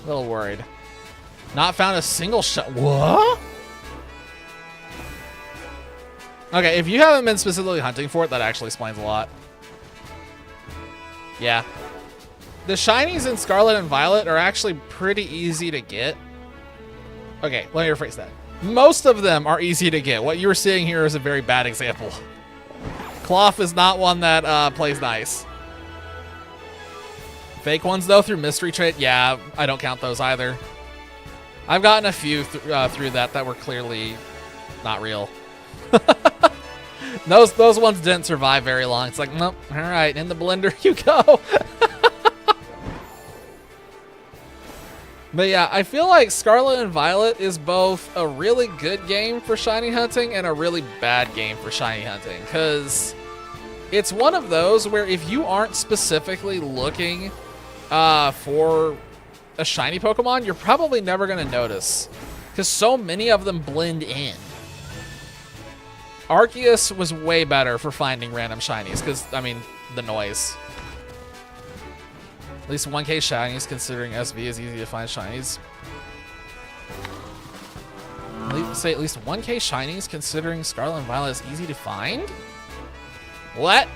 A little worried. Not found a single shot. What? Okay, if you haven't been specifically hunting for it, that actually explains a lot. Yeah. The shinies in Scarlet and Violet are actually pretty easy to get. Okay, let me rephrase that. Most of them are easy to get. What you were seeing here is a very bad example. Cloth is not one that plays nice. Fake ones, though, through Mystery Trait, yeah, I don't count those either. I've gotten a few through that were clearly not real. Those ones didn't survive very long. It's like, nope, all right, in the blender you go. But yeah, I feel like Scarlet and Violet is both a really good game for shiny hunting and a really bad game for shiny hunting, because it's one of those where if you aren't specifically looking for a shiny Pokemon, you're probably never going to notice, because so many of them blend in. Arceus was way better for finding random shinies, because, I mean, the noise. At least 1K shinies, considering SV is easy to find shinies. Say at least 1K shinies, considering Scarlet and Violet is easy to find? What?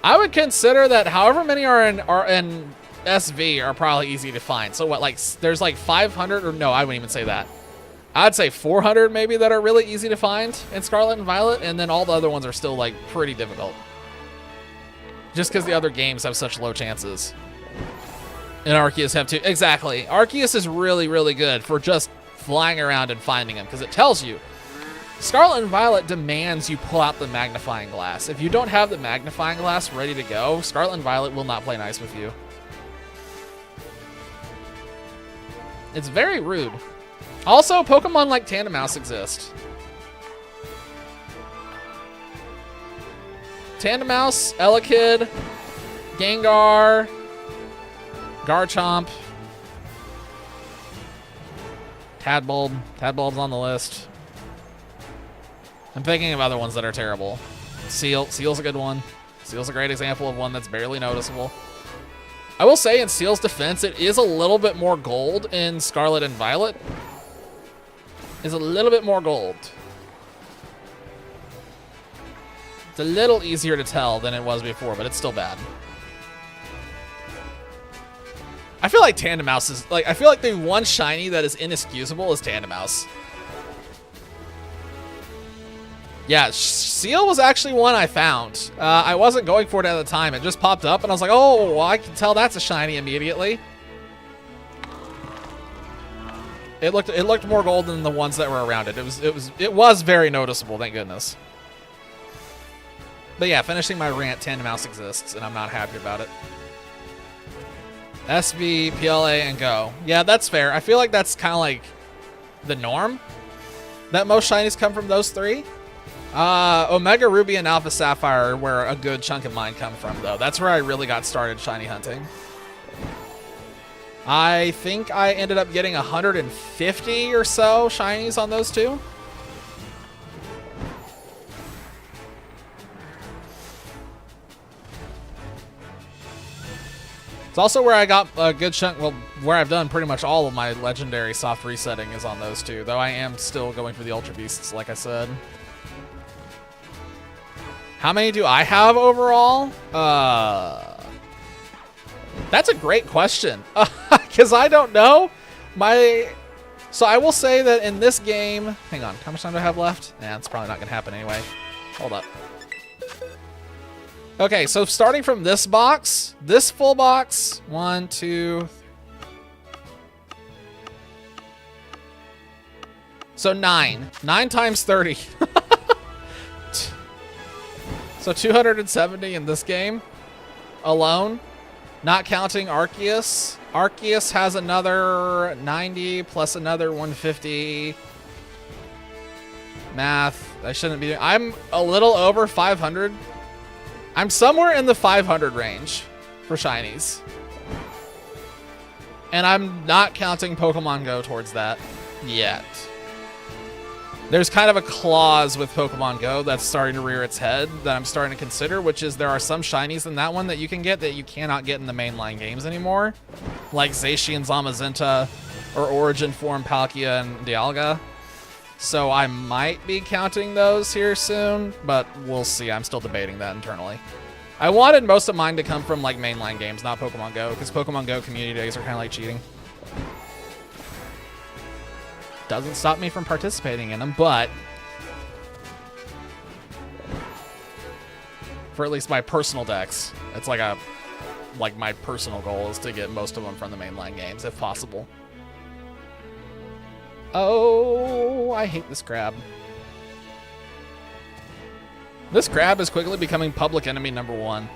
I would consider that however many are in SV are probably easy to find. So what, like, there's like 500, or no, I wouldn't even say that. I'd say 400 maybe that are really easy to find in Scarlet and Violet, and then all the other ones are still like pretty difficult. Just because the other games have such low chances. And Arceus have too. Exactly. Arceus is really, really good for just flying around and finding them because it tells you. Scarlet and Violet demands you pull out the magnifying glass. If you don't have the magnifying glass ready to go, Scarlet and Violet will not play nice with you. It's very rude. Also, Pokemon like Tandemaus exist. Tandemaus, Elekid, Gengar, Garchomp, Tadbulb. Tadbulb's on the list. I'm thinking of other ones that are terrible. Seal. Seal's a good one. Seal's a great example of one that's barely noticeable. I will say in Seal's defense, it is a little bit more gold in Scarlet and Violet. It's a little bit more gold. It's a little easier to tell than it was before, but it's still bad. I feel like Tandemaus is like, I feel like the one shiny that is inexcusable is Tandemaus. Yeah, Seal was actually one I found. I wasn't going for it at the time. It just popped up, and I was like, "Oh, well, I can tell that's a shiny immediately." It looked more gold than the ones that were around it. It was very noticeable. Thank goodness. But yeah, finishing my rant, Tandemaus exists, and I'm not happy about it. SB, PLA, and Go. Yeah, that's fair. I feel like that's kind of like the norm. That most shinies come from those three. Omega Ruby and Alpha Sapphire are where a good chunk of mine come from, though. That's where I really got started shiny hunting. I think I ended up getting 150 or so shinies on those two. It's also where I got a good chunk, well, where I've done pretty much all of my legendary soft resetting is on those two, though I am still going for the Ultra Beasts, like I said. How many do I have overall? That's a great question, because I don't know. So I will say that in this game, hang on, how much time do I have left? Nah, it's probably not gonna happen anyway. Hold up. Okay, so starting from this box, this full box, 1, 2, 3. So 9 times 30. So 270 in this game alone, not counting Arceus. Arceus has another 90 plus another 150. Math, I shouldn't be doing. I'm a little over 500. I'm somewhere in the 500 range for shinies. And I'm not counting Pokemon Go towards that yet. There's kind of a clause with Pokemon Go that's starting to rear its head that I'm starting to consider, which is there are some shinies in that one that you can get that you cannot get in the mainline games anymore. Like Zacian, Zamazenta, or Origin Form, Palkia, and Dialga. So I might be counting those here soon, but we'll see. I'm still debating that internally. I wanted most of mine to come from like mainline games, not Pokemon Go, because Pokemon Go community days are kind of like cheating. Doesn't stop me from participating in them, but for at least my personal decks, it's like my personal goal is to get most of them from the mainline games if possible. Oh, I hate this crab. This crab is quickly becoming public enemy #1.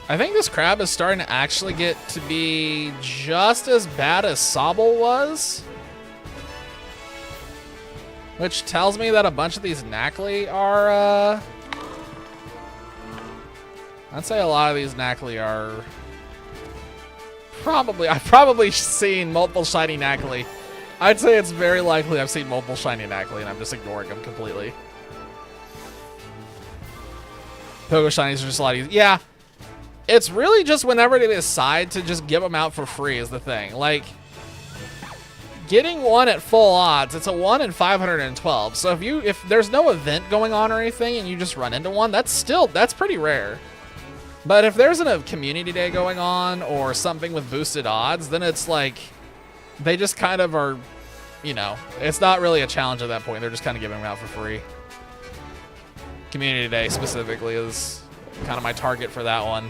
I think this crab is starting to actually get to be just as bad as Sobble was. Which tells me that a bunch of these Knackley are, I'd say a lot of these Knackley are I've probably seen multiple shiny Knackley. I'd say it's very likely I've seen multiple shiny Knackley and I'm just ignoring them completely. Pogo shinies are just a lot easier. Yeah. It's really just whenever they decide to just give them out for free is the thing. Like, getting one at full odds, it's a 1 in 512. So if there's no event going on or anything and you just run into one, that's pretty rare. But if there's a community day going on or something with boosted odds, then it's like they just kind of are, you know, it's not really a challenge at that point. They're just kind of giving them out for free. Community day specifically is kind of my target for that one.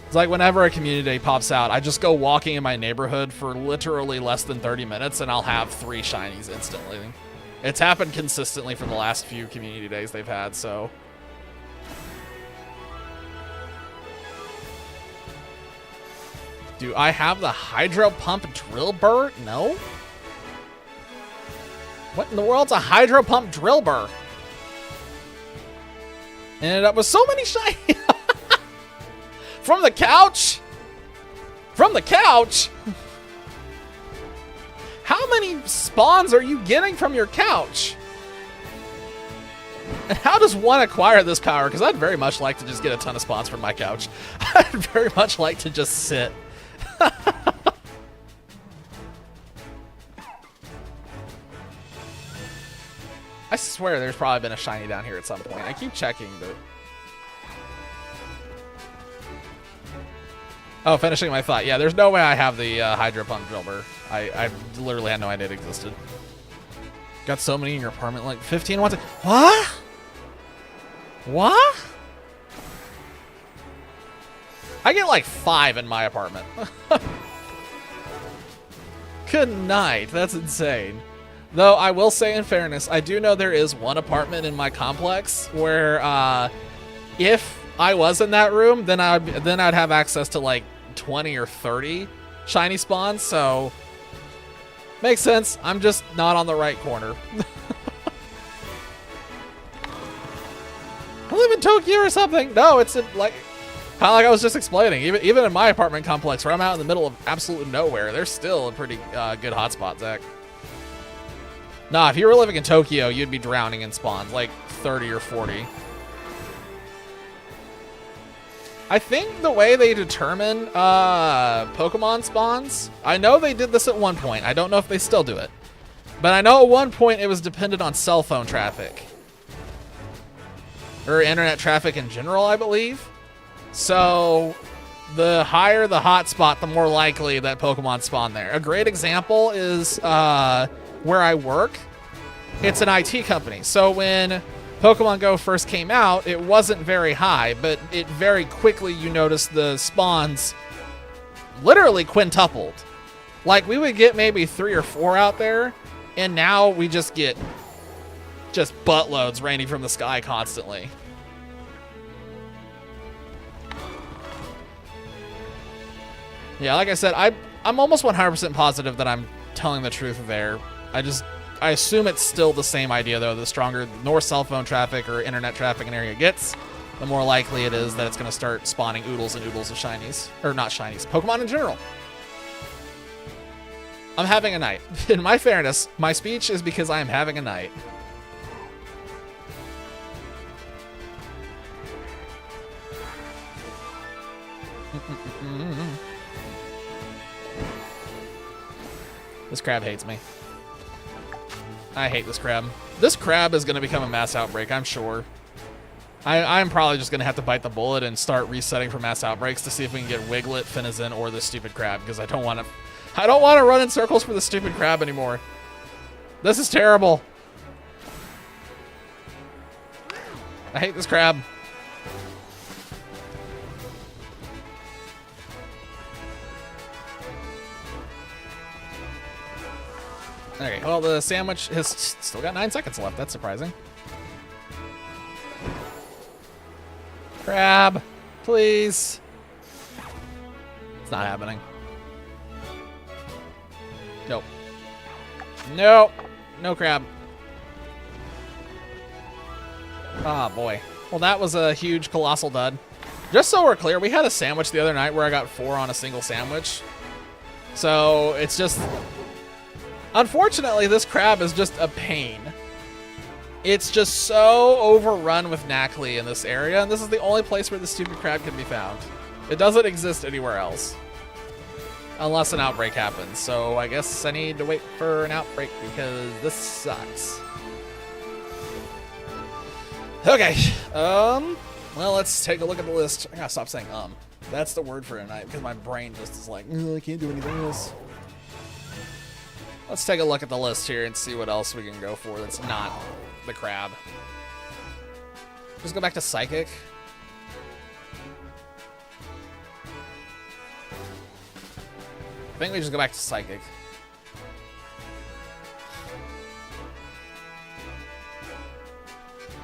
It's like whenever a community day pops out, I just go walking in my neighborhood for literally less than 30 minutes and I'll have 3 shinies instantly. It's happened consistently for the last few community days they've had, so. Do I have the Hydro Pump Drill Burr? No. What in the world's a Hydro Pump Drill Burr? Ended up with so many shiny. From the couch? From the couch? How many spawns are you getting from your couch? And how does one acquire this power? Because I'd very much like to just get a ton of spawns from my couch. I'd very much like to just sit. I swear there's probably been a shiny down here at some point. I keep checking, but... Oh, finishing my thought. Yeah, there's no way I have the Hydro Pump Drillbur. I literally had no idea it existed. Got so many in your apartment, like 15 ones. What? What? I get like 5 in my apartment. Good night. That's insane. Though I will say, in fairness, I do know there is one apartment in my complex where if I was in that room, then I'd have access to like 20 or 30 shiny spawns. So makes sense. I'm just not on the right corner. I live in Tokyo or something. No, it's in like kind of like I was just explaining. Even in my apartment complex, where I'm out in the middle of absolutely nowhere, there's still a pretty good hotspot, Zach. Nah, if you were living in Tokyo, you'd be drowning in spawns, like 30 or 40. I think the way they determine Pokemon spawns, I know they did this at one point. I don't know if they still do it. But I know at one point it was dependent on cell phone traffic. Or internet traffic in general, I believe. So the higher the hotspot, the more likely that Pokemon spawn there. A great example is where I work. It's an IT company. So when Pokemon Go first came out, it wasn't very high, but it very quickly, you notice the spawns literally quintupled. Like, we would get maybe 3 or 4 out there, and now we just get just buttloads raining from the sky constantly. Yeah, like I said, I'm almost 100% positive that I'm telling the truth there. I assume it's still the same idea, though. The stronger, the more cell phone traffic or internet traffic an area gets, the more likely it is that it's going to start spawning oodles and oodles of shinies. Or not shinies, Pokemon in general. I'm having a night. In my fairness, my speech is because I am having a night. This crab hates me. I hate this crab. This crab is going to become a mass outbreak, I'm sure. I'm probably just going to have to bite the bullet and start resetting for mass outbreaks to see if we can get Wiglet, Finizen, or this stupid crab, because I don't want to run in circles for the stupid crab anymore. This is terrible. I hate this crab. Okay, well, the sandwich has still got 9 seconds left. That's surprising. Crab, please. It's not happening. Nope. Nope. No crab. Ah, boy. Well, that was a huge, colossal dud. Just so we're clear, we had a sandwich the other night where I got 4 on a single sandwich. So, it's just... Unfortunately, this crab is just a pain. It's just so overrun with Knackley in this area, and this is the only place where the stupid crab can be found. It doesn't exist anywhere else. Unless an outbreak happens, so I guess I need to wait for an outbreak because this sucks. Okay, well, let's take a look at the list. I gotta stop saying That's the word for tonight because my brain just is like, I can't do anything else. Let's take a look at the list here and see what else we can go for that's not the crab. Just go back to Psychic. think we just go back to Psychic.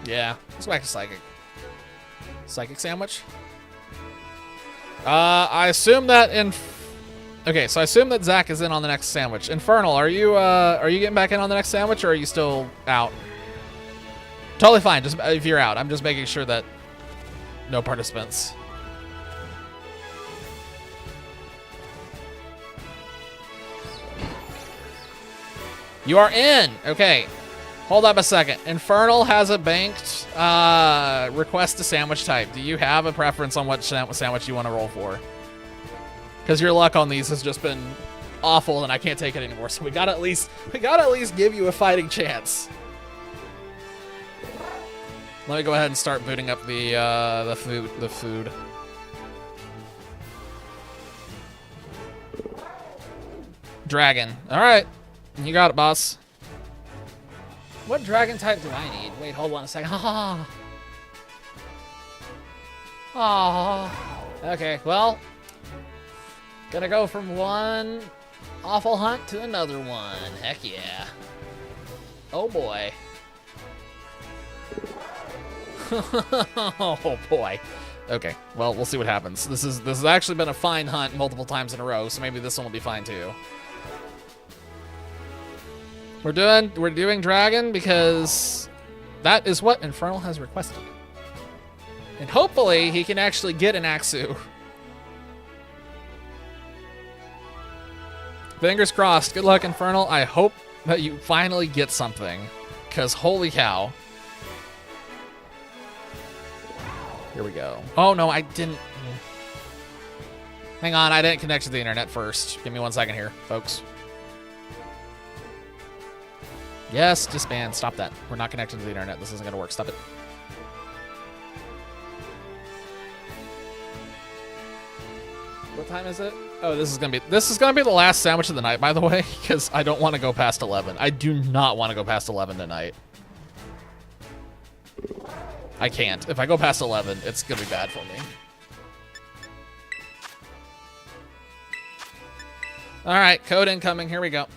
Yeah, let's go back to Psychic. Psychic sandwich? I assume that okay, so I assume that Zach is in on the next sandwich. Infernal, are you getting back in on the next sandwich, or are you still out? Totally fine, just if you're out. I'm just making sure that no participants. You are in. Okay. Hold up a second. Infernal has a banked request a sandwich type. Do you have a preference on what sandwich you want to roll for? Because your luck on these has just been awful, and I can't take it anymore. So we gotta at least give you a fighting chance. Let me go ahead and start booting up the food. Dragon. All right, you got it, boss. What dragon type do I need? Wait, hold on a second. Okay, well, gonna go from one awful hunt to another one. Heck yeah. Oh boy. Oh boy. Okay, well, we'll see what happens. This has actually been a fine hunt multiple times in a row, so maybe this one will be fine too. We're doing dragon because that is what Infernal has requested. And hopefully he can actually get an Axu. Fingers crossed. Good luck, Infernal. I hope that you finally get something, because holy cow. Here we go. Oh no, I didn't. Hang on, I didn't connect to the internet first. Give me 1 second here, folks. Yes, disband. Stop that. We're not connected to the internet. This isn't going to work. Stop it. What time is it? Oh, this is gonna be the last sandwich of the night, by the way, because I don't want to go past 11. I do not want to go past 11 tonight. I can't. If I go past 11, it's gonna be bad for me. All right, code incoming. Here we go.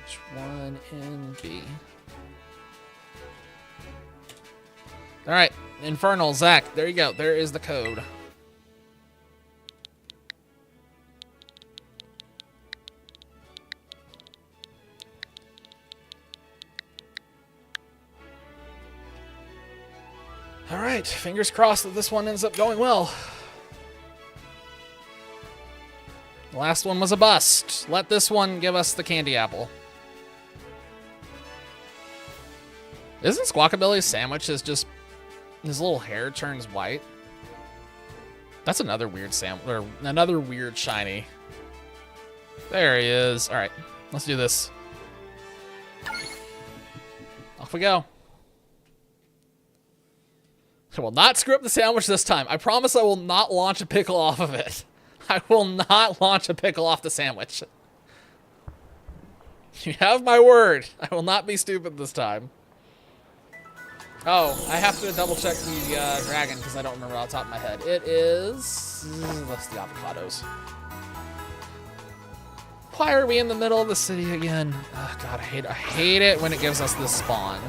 H1NB. All right, Infernal, Zach. There you go. There is the code. All right, fingers crossed that this one ends up going well. The last one was a bust. Let this one give us the candy apple. Isn't Squawkabilly's sandwich is just his little hair turns white? That's another weird or another weird shiny. There he is. All right, let's do this. Off we go. I will not screw up the sandwich this time. I promise I will not launch a pickle off of it. I will not launch a pickle off the sandwich. You have my word. I will not be stupid this time. Oh, I have to double check the dragon because I don't remember off the top of my head. It is... What's the avocados? Why are we in the middle of the city again? Oh, God, I hate it when it gives us this spawn.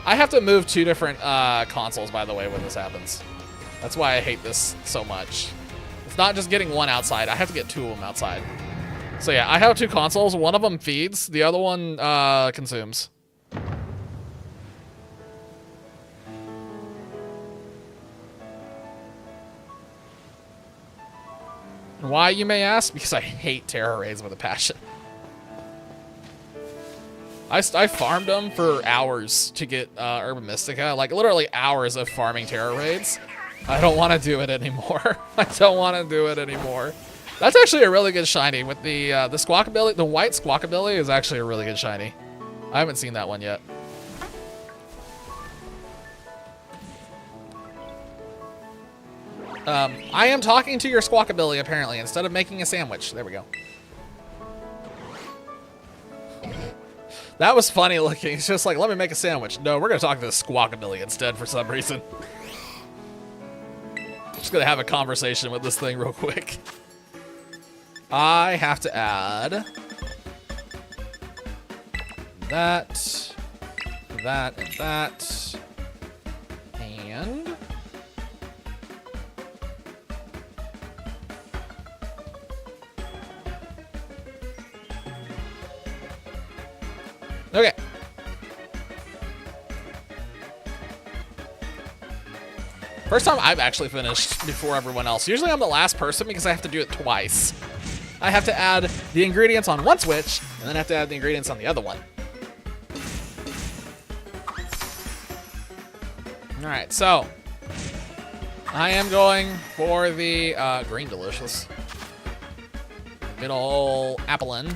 I have to move 2 different consoles, by the way, when this happens. That's why I hate this so much. It's not just getting one outside. I have to get 2 of them outside. So yeah, I have 2 consoles. One of them feeds. The other one consumes. Why, you may ask? Because I hate Terror Raids with a passion. I farmed them for hours to get Urban Mystica. Like, literally hours of farming Terror Raids. I don't want to do it anymore. I don't want to do it anymore. That's actually a really good shiny. With the Squawkabilly, the white Squawkabilly is actually a really good shiny. I haven't seen that one yet. I am talking to your Squawkabilly, apparently, instead of making a sandwich. There we go. That was funny looking. It's just like, let me make a sandwich. No, we're going to talk to this Squawkabilly instead for some reason. Just going to have a conversation with this thing real quick. I have to add that, that, and that. And okay. First time I've actually finished before everyone else. Usually I'm the last person because I have to do it twice. I have to add the ingredients on one switch, and then I have to add the ingredients on the other one. Alright, so I am going for the green delicious. Good ol' Applin.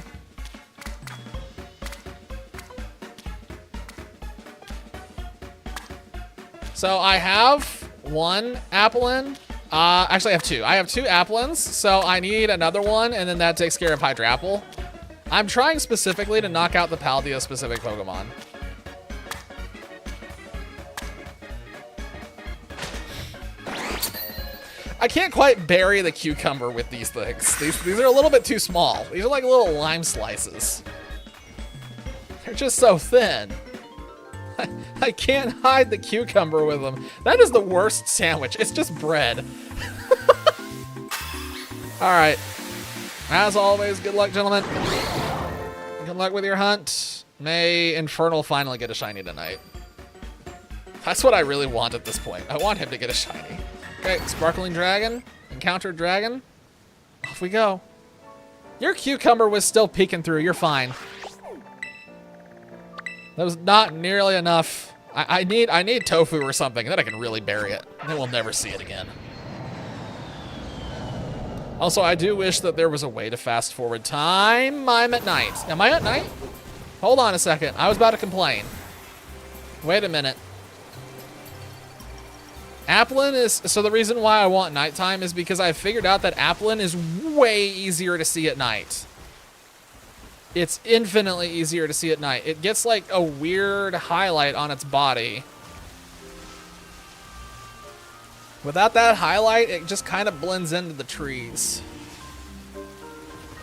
So I have one Applin. Actually, I have two. I have two Applins, so I need another one, and then that takes care of Hydra Apple. I'm trying specifically to knock out the Paldea specific Pokemon. I can't quite bury the cucumber with these things. These are a little bit too small. These are like little lime slices. They're just so thin. I can't hide the cucumber with them. That is the worst sandwich. It's just bread. All right. As always, good luck, gentlemen. Good luck with your hunt. May Infernal finally get a shiny tonight. That's what I really want at this point. I want him to get a shiny. Okay, Sparkling Dragon. Encounter Dragon. Off we go. Your cucumber was still peeking through. You're fine. That was not nearly enough. I need tofu or something, then I can really bury it. Then we'll never see it again. Also, I do wish that there was a way to fast forward time. I'm at night. Am I at night? Hold on a second. I was about to complain. Wait a minute. Applin is... So the reason why I want nighttime is because I figured out that Applin is way easier to see at night. It's infinitely easier to see at night. It gets like a weird highlight on its body. Without that highlight, it just kind of blends into the trees.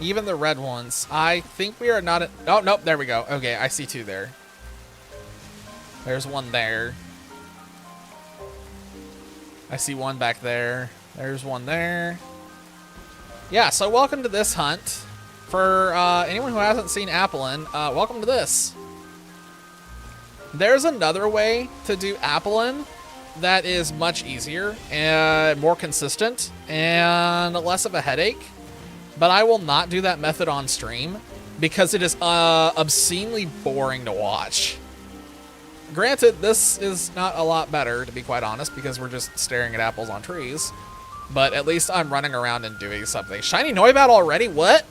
Even the red ones. I think we are not at... Oh, nope, there we go. Okay, I see two there. There's one there. I see one back there. There's one there. Yeah, so welcome to this hunt. For anyone who hasn't seen Applin, welcome to this. There's another way to do Applin that is much easier and more consistent and less of a headache. But I will not do that method on stream because it is obscenely boring to watch. Granted, this is not a lot better, to be quite honest, because we're just staring at apples on trees. But at least I'm running around and doing something. Shiny Noibat already? What?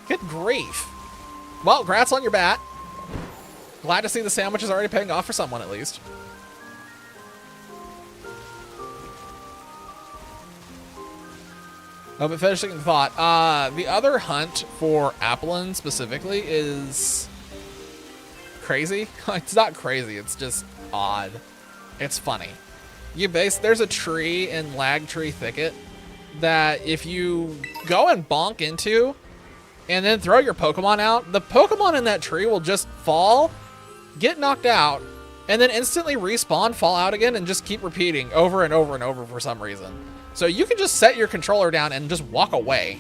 Good grief. Well, congrats on your bat. Glad to see the sandwich is already paying off for someone, at least. Oh, but finishing the thought. The other hunt for Applin specifically is... crazy. It's not crazy, it's just odd. It's funny. There's a tree in Lagtree Thicket that if you go and bonk into and then throw your Pokemon out, the Pokemon in that tree will just fall, get knocked out, and then instantly respawn, fall out again, and just keep repeating over and over and over for some reason. So you can just set your controller down and just walk away.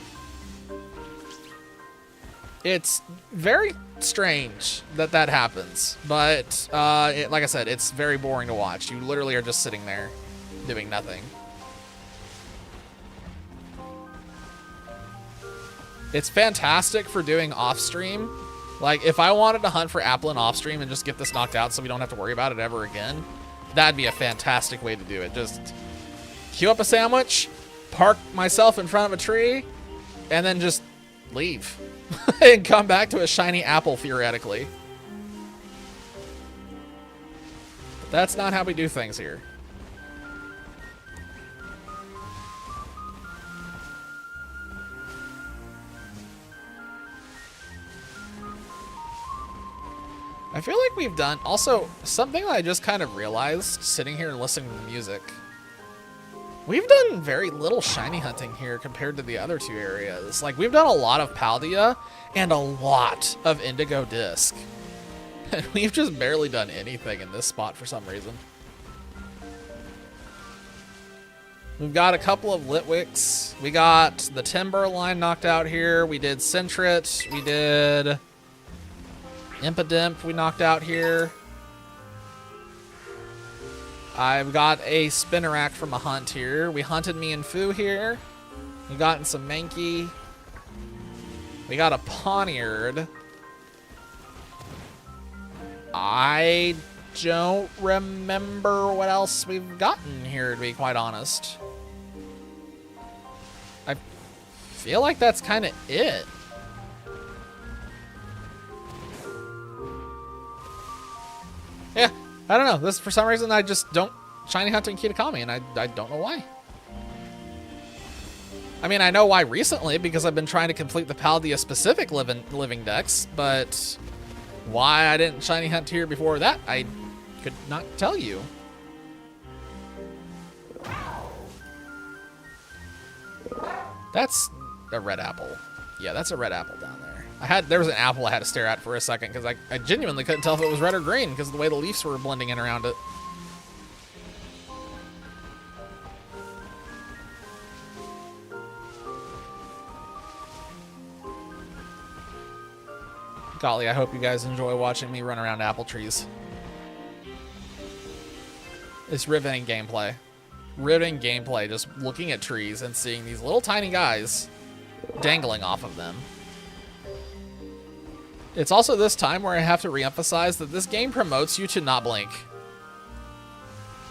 It's very strange that that happens, but like I said, it's very boring to watch. You literally are just sitting there doing nothing. It's fantastic for doing off stream. Like if I wanted to hunt for Applin off stream and just get this knocked out so we don't have to worry about it ever again, that'd be a fantastic way to do it. Just queue up a sandwich, park myself in front of a tree, and then just leave. And come back to a shiny apple, theoretically. But that's not how we do things here. think we've done... Also, something that I just kind of realized sitting here and listening to the music. We've done very little shiny hunting here compared to the other two areas. Like, we've done a lot of Paldea and a lot of Indigo Disc. And we've just barely done anything in this spot for some reason. We've got a couple of Litwicks. We got the Timber line knocked out here. We did Centret. We did Impidimp we knocked out here. I've got a Spinnerack from a hunt here. We hunted me and Fu here. We gotten some Mankey. We got a Pawniard. I don't remember what else we've gotten here, to be quite honest. I feel like that's kind of it. Yeah, I don't know. This, for some reason, I just don't shiny hunt in Kitakami, and I don't know why. I mean, I know why recently, because I've been trying to complete the Paldea-specific living decks, but why I didn't shiny hunt here before that, I could not tell you. That's a red apple. Yeah, that's a red apple down there. There was an apple I had to stare at for a second because I genuinely couldn't tell if it was red or green because of the way the leaves were blending in around it. Golly, I hope you guys enjoy watching me run around apple trees. It's riveting gameplay. Riveting gameplay, just looking at trees and seeing these little tiny guys dangling off of them. It's also this time where I have to reemphasize that this game promotes you to not blink.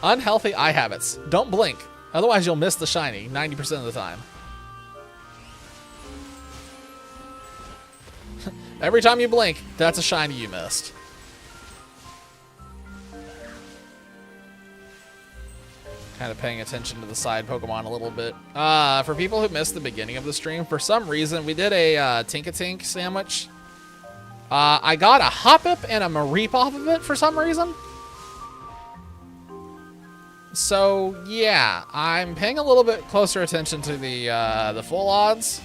Unhealthy eye habits. Don't blink. Otherwise you'll miss the shiny 90% of the time. Every time you blink, that's a shiny you missed. Kind of paying attention to the side Pokemon a little bit. For people who missed the beginning of the stream, for some reason, we did a Tink-a-Tink sandwich. I got a Hoppip and a Mareep off of it for some reason. So, yeah, I'm paying a little bit closer attention to the full odds.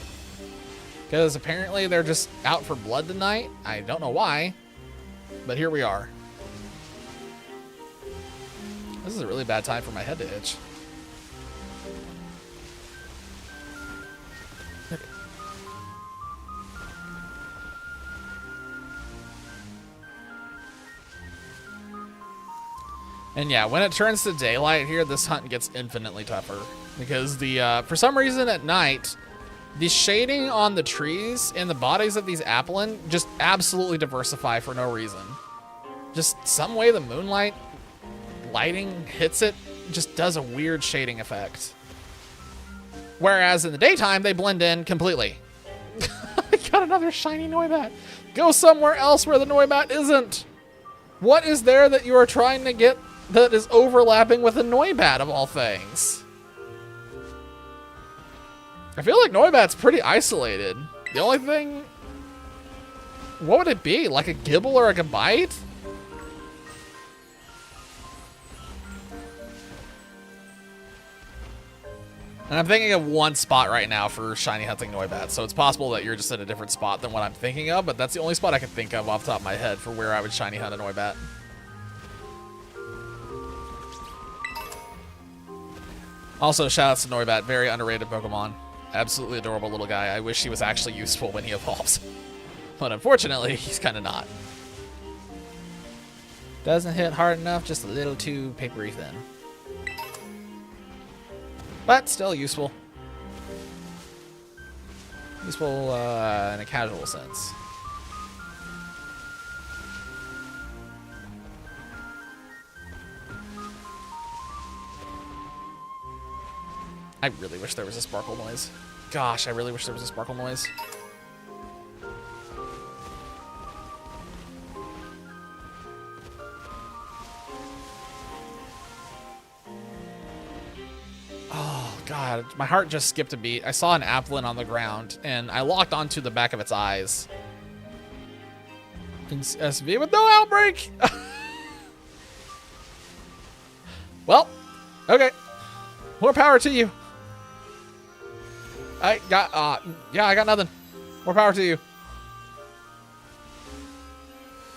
Because apparently they're just out for blood tonight. I don't know why, but here we are. This is a really bad time for my head to itch. And yeah, when it turns to daylight here, this hunt gets infinitely tougher. Because for some reason at night, the shading on the trees and the bodies of these Applin just absolutely diversify for no reason. Just some way the moonlight lighting hits it just does a weird shading effect. Whereas in the daytime, they blend in completely. I got another shiny Noibat. Go somewhere else where the Noibat isn't. What is there that you are trying to get that is overlapping with a Noibat of all things? I feel like Noibat's pretty isolated. The only thing... What would it be? Like a Gibble or a Gabite? And I'm thinking of one spot right now for shiny hunting Noibat, so it's possible that you're just in a different spot than what I'm thinking of, but that's the only spot I can think of off the top of my head for where I would shiny hunt a Noibat. Also, shoutouts to Noibat, very underrated Pokemon. Absolutely adorable little guy. I wish he was actually useful when he evolves. But unfortunately, he's kind of not. Doesn't hit hard enough, just a little too papery thin. But still useful. Useful in a casual sense. I really wish there was a sparkle noise. Gosh, I really wish there was a sparkle noise. Oh, God. My heart just skipped a beat. I saw an Applin on the ground, and I locked onto the back of its eyes. SV with no outbreak. Well, okay. More power to you. I got, yeah, I got nothing. More power to you.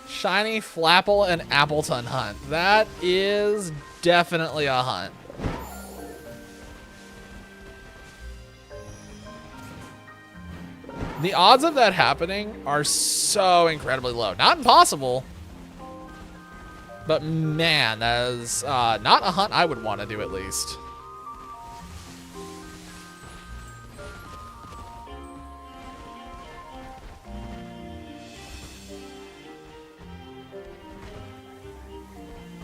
Shiny Flapple and Appleton hunt. That is definitely a hunt. The odds of that happening are so incredibly low. Not impossible. But man, that is not a hunt I would want to do at least.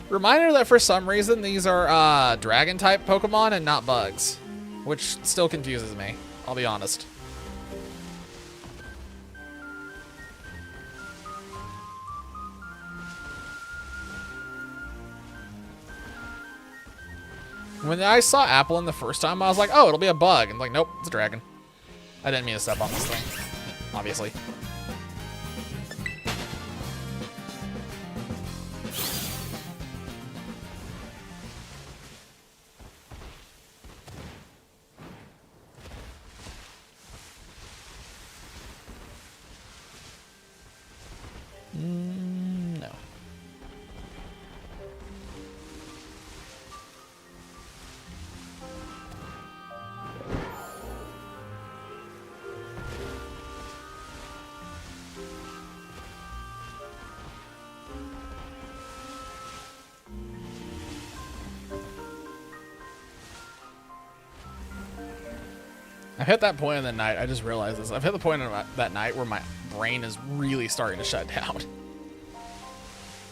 Reminder that for some reason these are dragon type Pokemon and not bugs, which still confuses me, I'll be honest. When I saw Applin the first time, I was like, oh, it'll be a bug. And like, nope, it's a dragon. I didn't mean to step on this thing, obviously. No. I've hit that point in the night, I just realized this. I've hit the point in that night where my brain is really starting to shut down.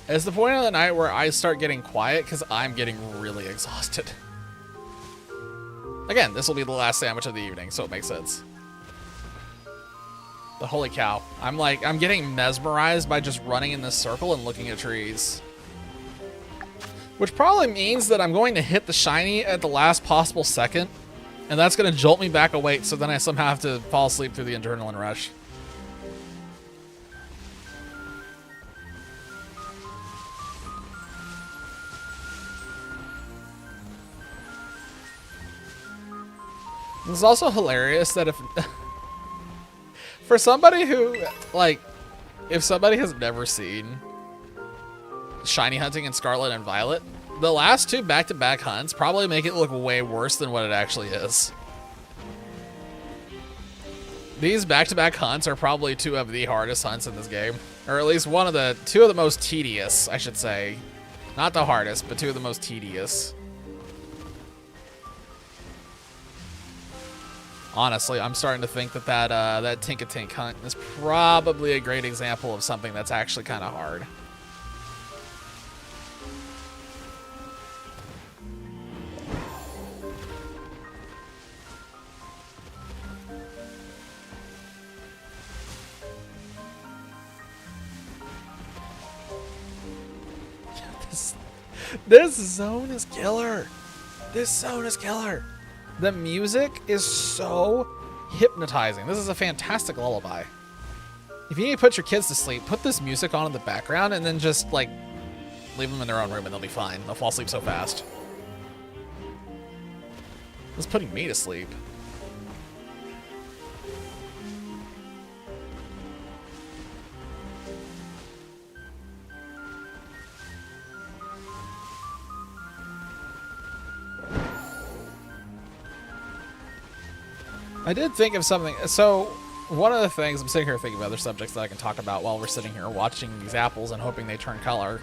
It's the point of the night where I start getting quiet because I'm getting really exhausted. Again, this will be the last sandwich of the evening, so it makes sense. But holy cow. I'm getting mesmerized by just running in this circle and looking at trees. Which probably means that I'm going to hit the shiny at the last possible second. And that's going to jolt me back awake, so then I somehow have to fall asleep through the adrenaline rush. It's also hilarious that if... for somebody who, like... If somebody has never seen shiny hunting in Scarlet and Violet, the last two back-to-back hunts probably make it look way worse than what it actually is. These back-to-back hunts are probably two of the hardest hunts in this game. Or at least two of the most tedious, I should say. Not the hardest, but two of the most tedious. Honestly, I'm starting to think that that Tink-a-Tink hunt is probably a great example of something that's actually kind of hard. This zone is killer. This zone is killer. The music is so hypnotizing. This is a fantastic lullaby. If you need to put your kids to sleep, put this music on in the background and then just, like, leave them in their own room and they'll be fine. They'll fall asleep so fast. It's putting me to sleep. I did think of something. So, one of the things, I'm sitting here thinking of other subjects that I can talk about while we're sitting here watching these apples and hoping they turn color.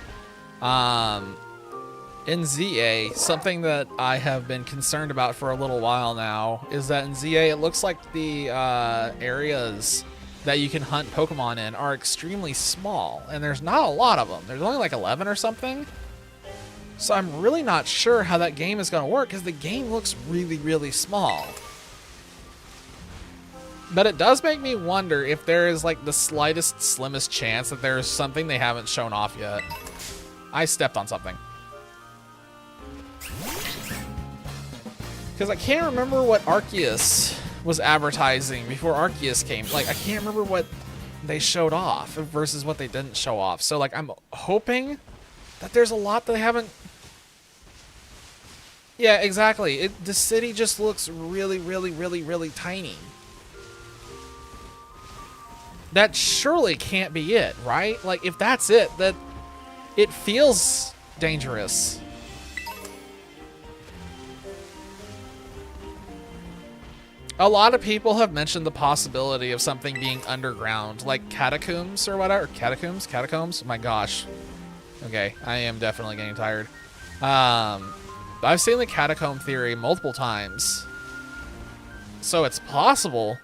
In ZA, something that I have been concerned about for a little while now is that in ZA, it looks like the areas that you can hunt Pokemon in are extremely small, and there's not a lot of them. There's only like 11 or something. So I'm really not sure how that game is going to work because the game looks really, really small. But it does make me wonder if there is like the slightest, slimmest chance that there is something they haven't shown off yet. I stepped on something. Because I can't remember what Arceus was advertising before Arceus came. Like, I can't remember what they showed off versus what they didn't show off. So like I'm hoping that there's a lot that they haven't. Yeah, exactly. The city just looks really, really, really, really tiny. That surely can't be it, right? Like if that's it, that it feels dangerous. A lot of people have mentioned the possibility of something being underground, like catacombs or whatever. Catacombs? Catacombs? Oh my gosh. Okay, I am definitely getting tired. I've seen the catacomb theory multiple times. So it's possible.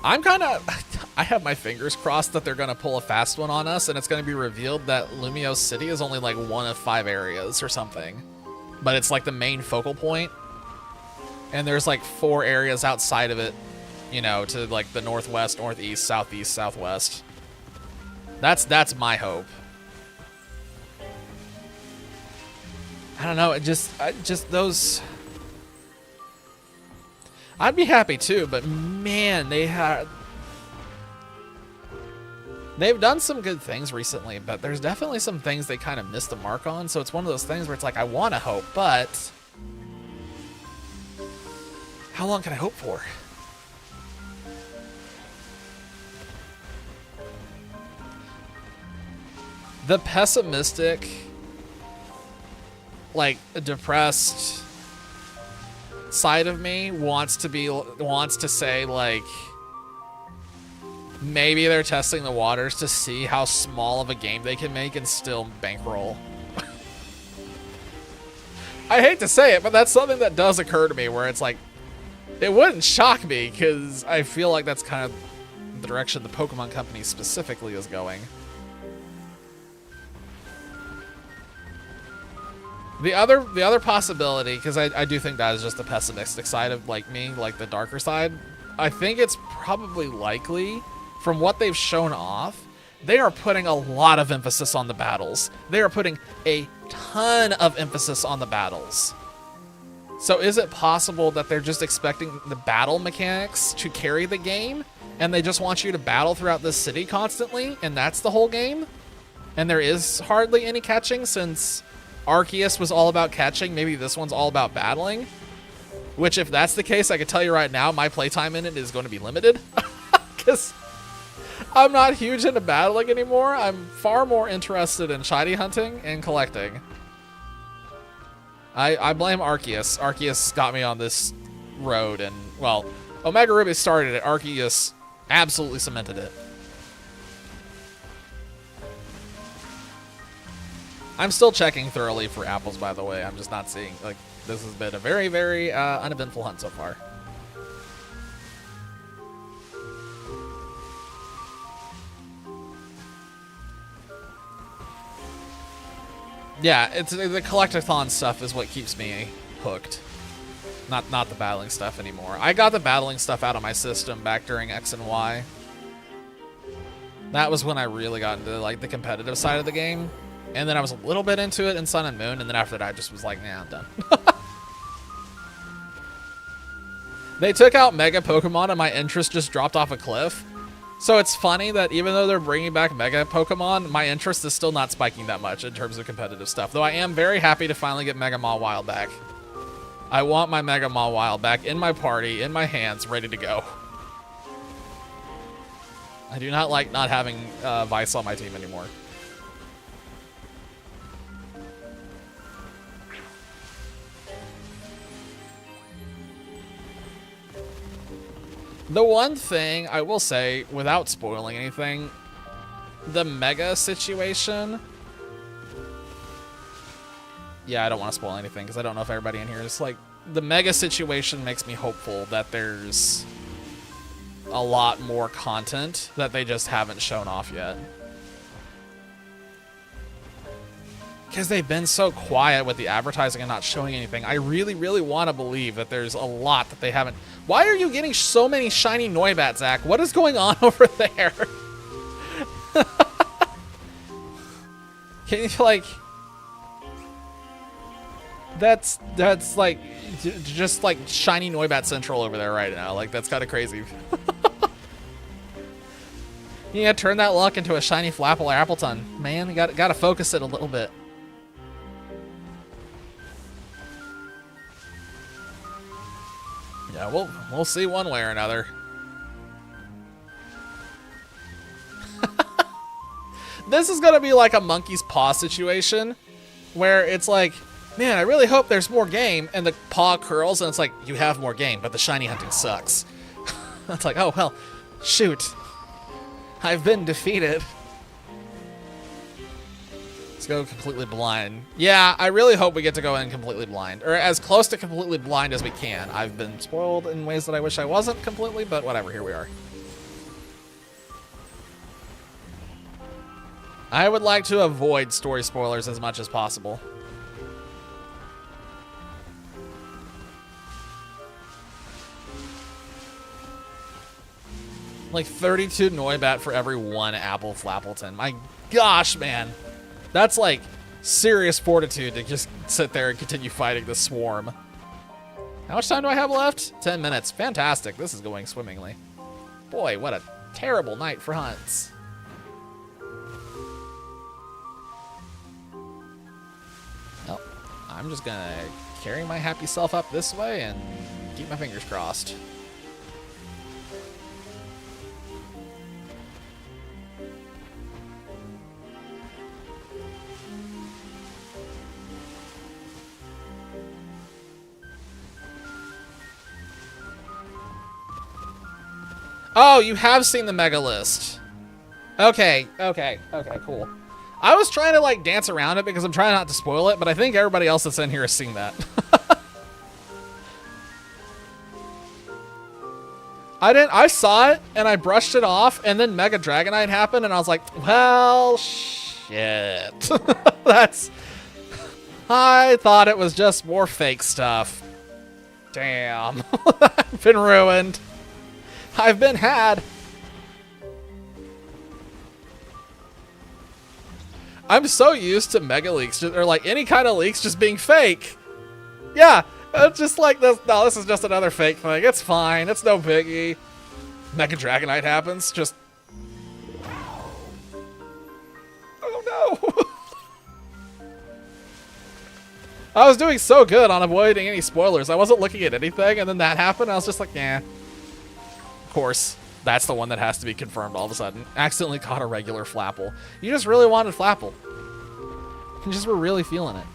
I'm kind of... I have my fingers crossed that they're going to pull a fast one on us, and it's going to be revealed that Lumiose City is only like one of 5 areas or something. But it's like the main focal point. And there's like 4 areas outside of it, you know, to like the northwest, northeast, southeast, southwest. That's my hope. I don't know, it just those... I'd be happy too, but man, they've done some good things recently, but there's definitely some things they kind of missed the mark on. So it's one of those things where it's like, I want to hope, but how long can I hope for? The pessimistic, like depressed side of me wants to say like maybe they're testing the waters to see how small of a game they can make and still bankroll. I hate to say it, but that's something that does occur to me where it's like, it wouldn't shock me because I feel like that's kind of the direction the Pokemon Company specifically is going. The other possibility, because I do think that is just the pessimistic side of like me, like the darker side. I think it's probably likely, from what they've shown off, they are putting a lot of emphasis on the battles. They are putting a ton of emphasis on the battles. So is it possible that they're just expecting the battle mechanics to carry the game, and they just want you to battle throughout this city constantly, and that's the whole game? And there is hardly any catching since Arceus was all about catching. Maybe this one's all about battling. Which, if that's the case, I can tell you right now, my playtime in it is going to be limited. Because I'm not huge into battling anymore. I'm far more interested in shiny hunting and collecting. I blame Arceus. Arceus got me on this road, and, well, Omega Ruby started it. Arceus absolutely cemented it. I'm still checking thoroughly for apples, by the way. I'm just not seeing, like, this has been a very, very uneventful hunt so far. Yeah, it's the collectathon stuff is what keeps me hooked. Not the battling stuff anymore. I got the battling stuff out of my system back during X and Y. That was when I really got into like the competitive side of the game. And then I was a little bit into it in Sun and Moon, and then after that I just was like, nah, I'm done. They took out Mega Pokemon and my interest just dropped off a cliff. So it's funny that even though they're bringing back Mega Pokemon, my interest is still not spiking that much in terms of competitive stuff. Though I am very happy to finally get Mega Mawile back. I want my Mega Mawile back in my party, in my hands, ready to go. I do not like not having Vice on my team anymore. The one thing I will say, without spoiling anything, the Mega situation... Yeah, I don't want to spoil anything because I don't know if everybody in here is like... The Mega situation makes me hopeful that there's a lot more content that they just haven't shown off yet. Because they've been so quiet with the advertising and not showing anything. I really, really want to believe that there's a lot that they haven't... Why are you getting so many shiny Noibat, Zach? What is going on over there? Can you, like... That's like just like shiny Noibat Central over there right now. Like that's kind of crazy. Yeah, turn that luck into a shiny Flapple or Appleton. Man, you gotta focus it a little bit. Yeah, we'll see one way or another. This is gonna be like a monkey's paw situation, where it's like, man, I really hope there's more game, and the paw curls, and it's like, you have more game, but the shiny hunting sucks. It's like, oh well, shoot. I've been defeated. Let's go completely blind. Yeah, I really hope we get to go in completely blind. Or as close to completely blind as we can. I've been spoiled in ways that I wish I wasn't completely, but whatever, here we are. I would like to avoid story spoilers as much as possible. Like 32 Noibat for every one Apple Flappleton. My gosh, man. That's like serious fortitude to just sit there and continue fighting the swarm. How much time do I have left? 10 minutes. Fantastic. This is going swimmingly. Boy, what a terrible night for hunts. Well, I'm just gonna carry my happy self up this way and keep my fingers crossed. Oh, you have seen the mega list. Okay, cool. I was trying to like dance around it because I'm trying not to spoil it, but I think everybody else that's in here has seen that. I saw it and I brushed it off, and then Mega Dragonite happened and I was like, well, shit. I thought it was just more fake stuff. Damn. I've been ruined. I've been had. I'm so used to mega leaks, or like any kind of leaks just being fake. Yeah, it's just like this. No, this is just another fake thing. It's fine. It's no biggie. Mega Dragonite happens. Just. Oh no. I was doing so good on avoiding any spoilers. I wasn't looking at anything, and then that happened. I was just like, yeah. Course, that's the one that has to be confirmed all of a sudden. Accidentally caught a regular Flapple. You just really wanted Flapple. You just were really feeling it.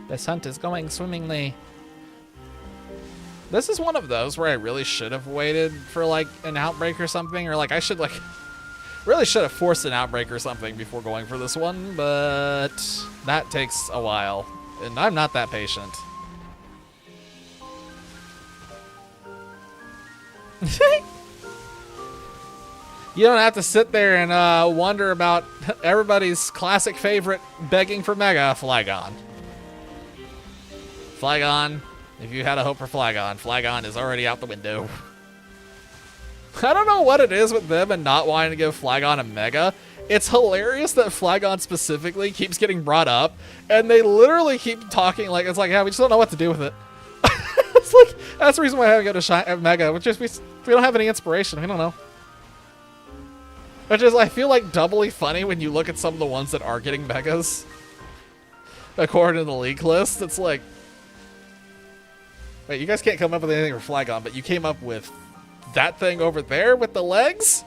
This hunt is going swimmingly. This is one of those where I really should have waited for like an outbreak or something, or like I should like really should have forced an outbreak or something before going for this one, but that takes a while, and I'm not that patient. You don't have to sit there and wonder about everybody's classic favorite begging for Mega, Flygon. Flygon. If you had a hope for Flygon, Flygon is already out the window. I don't know what it is with them and not wanting to give Flygon a Mega. It's hilarious that Flygon specifically keeps getting brought up, and they literally keep talking like, it's like, yeah, we just don't know what to do with it. It's like, that's the reason why I haven't got a Mega, which is we don't have any inspiration. We don't know. Which is, I feel like, doubly funny when you look at some of the ones that are getting Megas. According to the league list, it's like, wait, you guys can't come up with anything for Flygon, but you came up with that thing over there with the legs?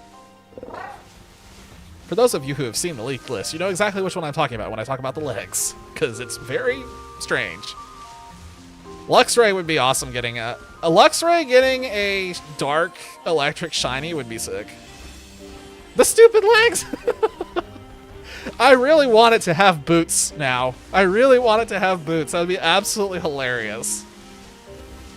For those of you who have seen the leak list, you know exactly which one I'm talking about when I talk about the legs, because it's very strange. Luxray would be awesome getting a Luxray getting a dark electric shiny would be sick. The stupid legs! I really want it to have boots now. I really want it to have boots. That would be absolutely hilarious.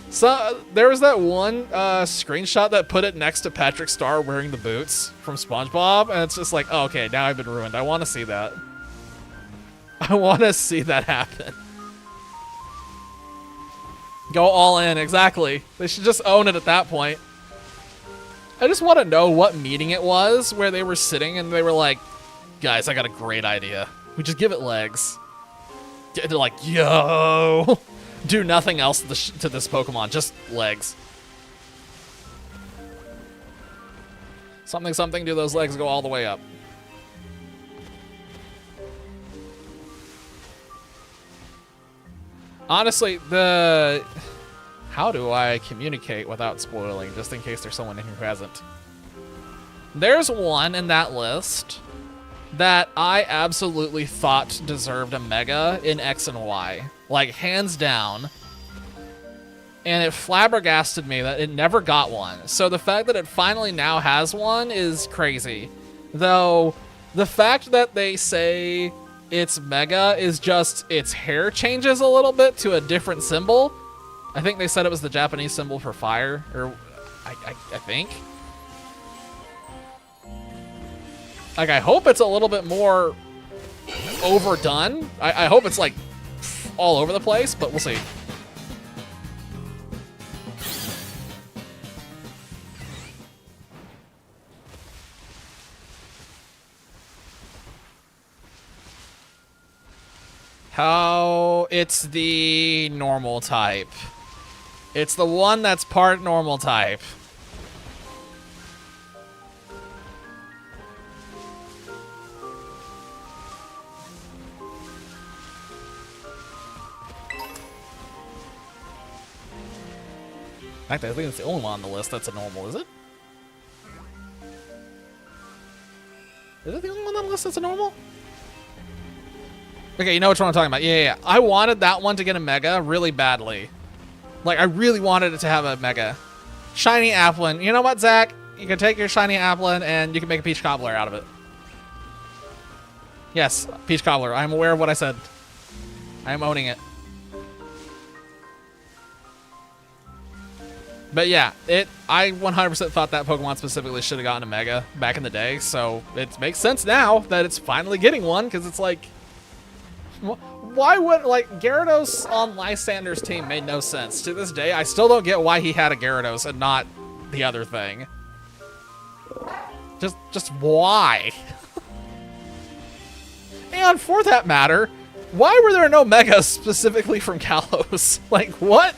So there was that one screenshot that put it next to Patrick Star wearing the boots from SpongeBob, and it's just like, oh, okay, now I've been ruined. I want to see that. I want to see that happen. Go all in, exactly. They should just own it at that point. I just want to know what meeting it was where they were sitting and they were like, guys, I got a great idea. We just give it legs. They're like, yo. Do nothing else to this Pokemon, just legs. Something, something, do those legs go all the way up. Honestly, how do I communicate without spoiling, just in case there's someone in here who hasn't? There's one in that list that I absolutely thought deserved a Mega in X and Y. Like, hands down. And it flabbergasted me that it never got one. So the fact that it finally now has one is crazy. Though, the fact that they say its Mega is just its hair changes a little bit to a different symbol. I think they said it was the Japanese symbol for fire, or I think. Like, I hope it's a little bit more overdone. I hope it's like all over the place, but we'll see. How it's the normal type. It's the one that's part normal type. In fact, I think it's the only one on the list that's a normal, is it? Is it the only one on the list that's a normal? Okay, you know which one I'm talking about. Yeah. I wanted that one to get a Mega really badly. Like, I really wanted it to have a Mega. Shiny Applin. You know what, Zach? You can take your Shiny Applin and you can make a Peach Cobbler out of it. Yes, Peach Cobbler. I'm aware of what I said. I am owning it. But yeah, I 100% thought that Pokemon specifically should have gotten a Mega back in the day, so it makes sense now that it's finally getting one, because it's like, why would, like, Gyarados on Lysander's team made no sense. To this day, I still don't get why he had a Gyarados and not the other thing. Just why? And for that matter, why were there no Megas specifically from Kalos? Like, what?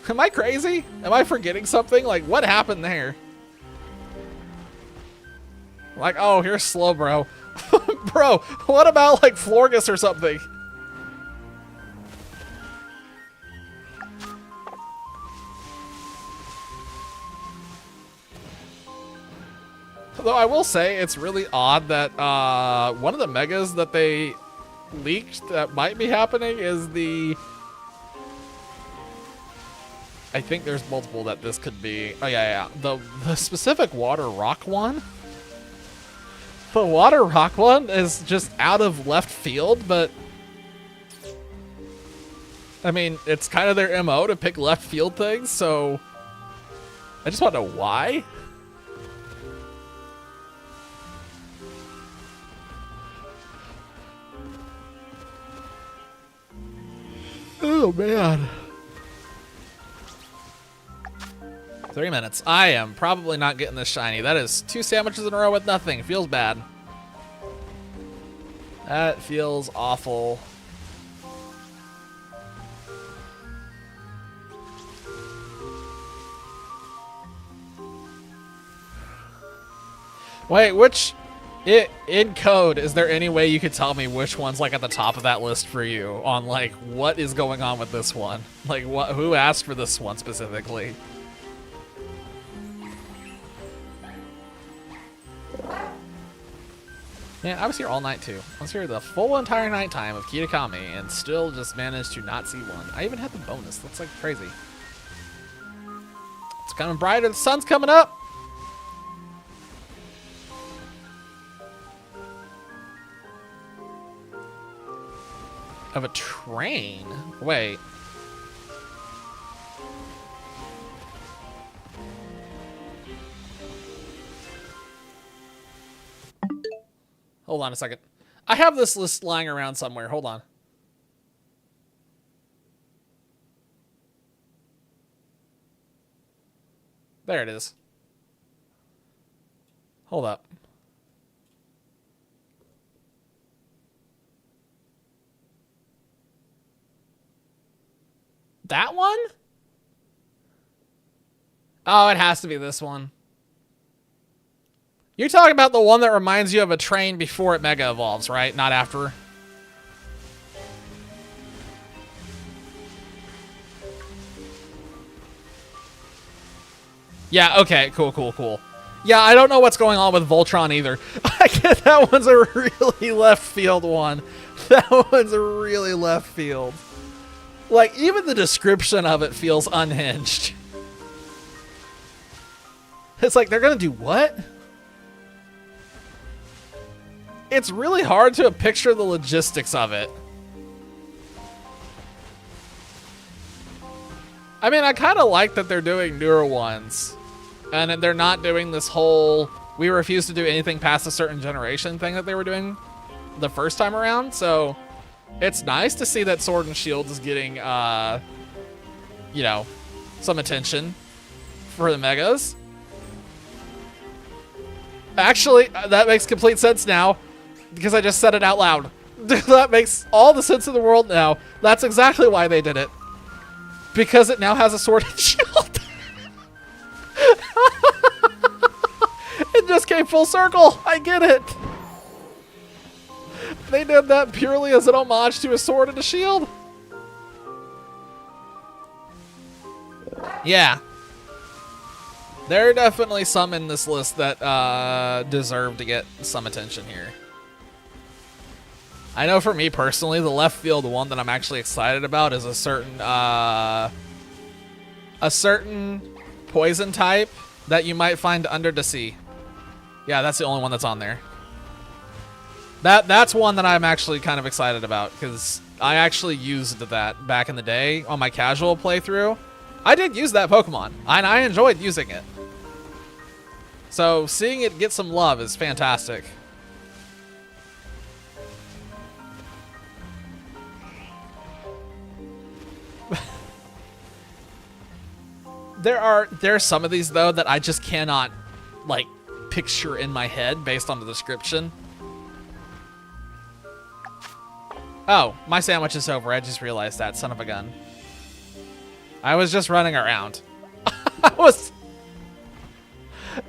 Am I crazy? Am I forgetting something? Like, what happened there? Like, oh, here's Slowbro. Bro, what about, like, Florges or something? Though I will say, it's really odd that one of the Megas that they leaked that might be happening is the... I think there's multiple that this could be. Oh, yeah. The specific Water Rock one? The Water Rock one is just out of left field, but... I mean, it's kind of their MO to pick left field things, so... I just want to know why? Oh, man. 3 minutes. I am probably not getting this shiny. That is 2 sandwiches in a row with nothing. Feels bad. That feels awful. Wait, which... in code, is there any way you could tell me which one's, like, at the top of that list for you? On, like, what is going on with this one? Like, who asked for this one specifically? Yeah, I was here all night too. I was here the full entire night time of Kitakami and still just managed to not see one. I even had the bonus. That's like crazy. It's coming brighter. The sun's coming up. Of a train? Wait. Hold on a second. I have this list lying around somewhere. Hold on. There it is. Hold up. That one? Oh, it has to be this one. You're talking about the one that reminds you of a train before it mega evolves, right? Not after. Yeah, okay, cool. Yeah, I don't know what's going on with Voltron either. I get that one's a really left field one. That one's a really left field. Like, even the description of it feels unhinged. It's like, they're gonna do what? It's really hard to picture the logistics of it. I mean, I kind of like that they're doing newer ones. And they're not doing this whole, we refuse to do anything past a certain generation thing that they were doing the first time around. So it's nice to see that Sword and Shield is getting, you know, some attention for the megas. Actually, that makes complete sense now because I just said it out loud. That makes all the sense in the world now. That's exactly why they did it. Because it now has a Sword and Shield. It just came full circle. I get it. They did that purely as an homage to a sword and a shield. Yeah. There are definitely some in this list that deserve to get some attention here. I know for me personally, the left field one that I'm actually excited about is a certain poison type that you might find under the sea. Yeah, that's the only one that's on there. That's one that I'm actually kind of excited about because I actually used that back in the day on my casual playthrough. I did use that Pokemon, and I enjoyed using it. So seeing it get some love is fantastic. There are some of these though that I just cannot like picture in my head based on the description. Oh, my sandwich is over. I just realized that, son of a gun. I was just running around. It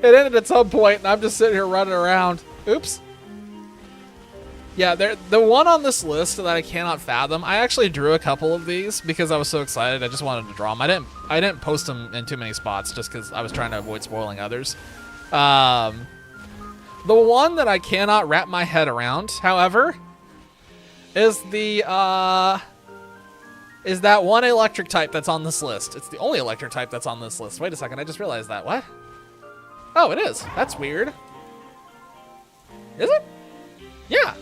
ended at some point, and I'm just sitting here running around. Oops. Yeah, the one on this list that I cannot fathom. I actually drew a couple of these because I was so excited. I just wanted to draw them. I didn't post them in too many spots just because I was trying to avoid spoiling others. The one that I cannot wrap my head around, however, is that one electric type that's on this list. It's the only electric type that's on this list. Wait a second, I just realized that. What? Oh, it is. That's weird. Is it? Yeah.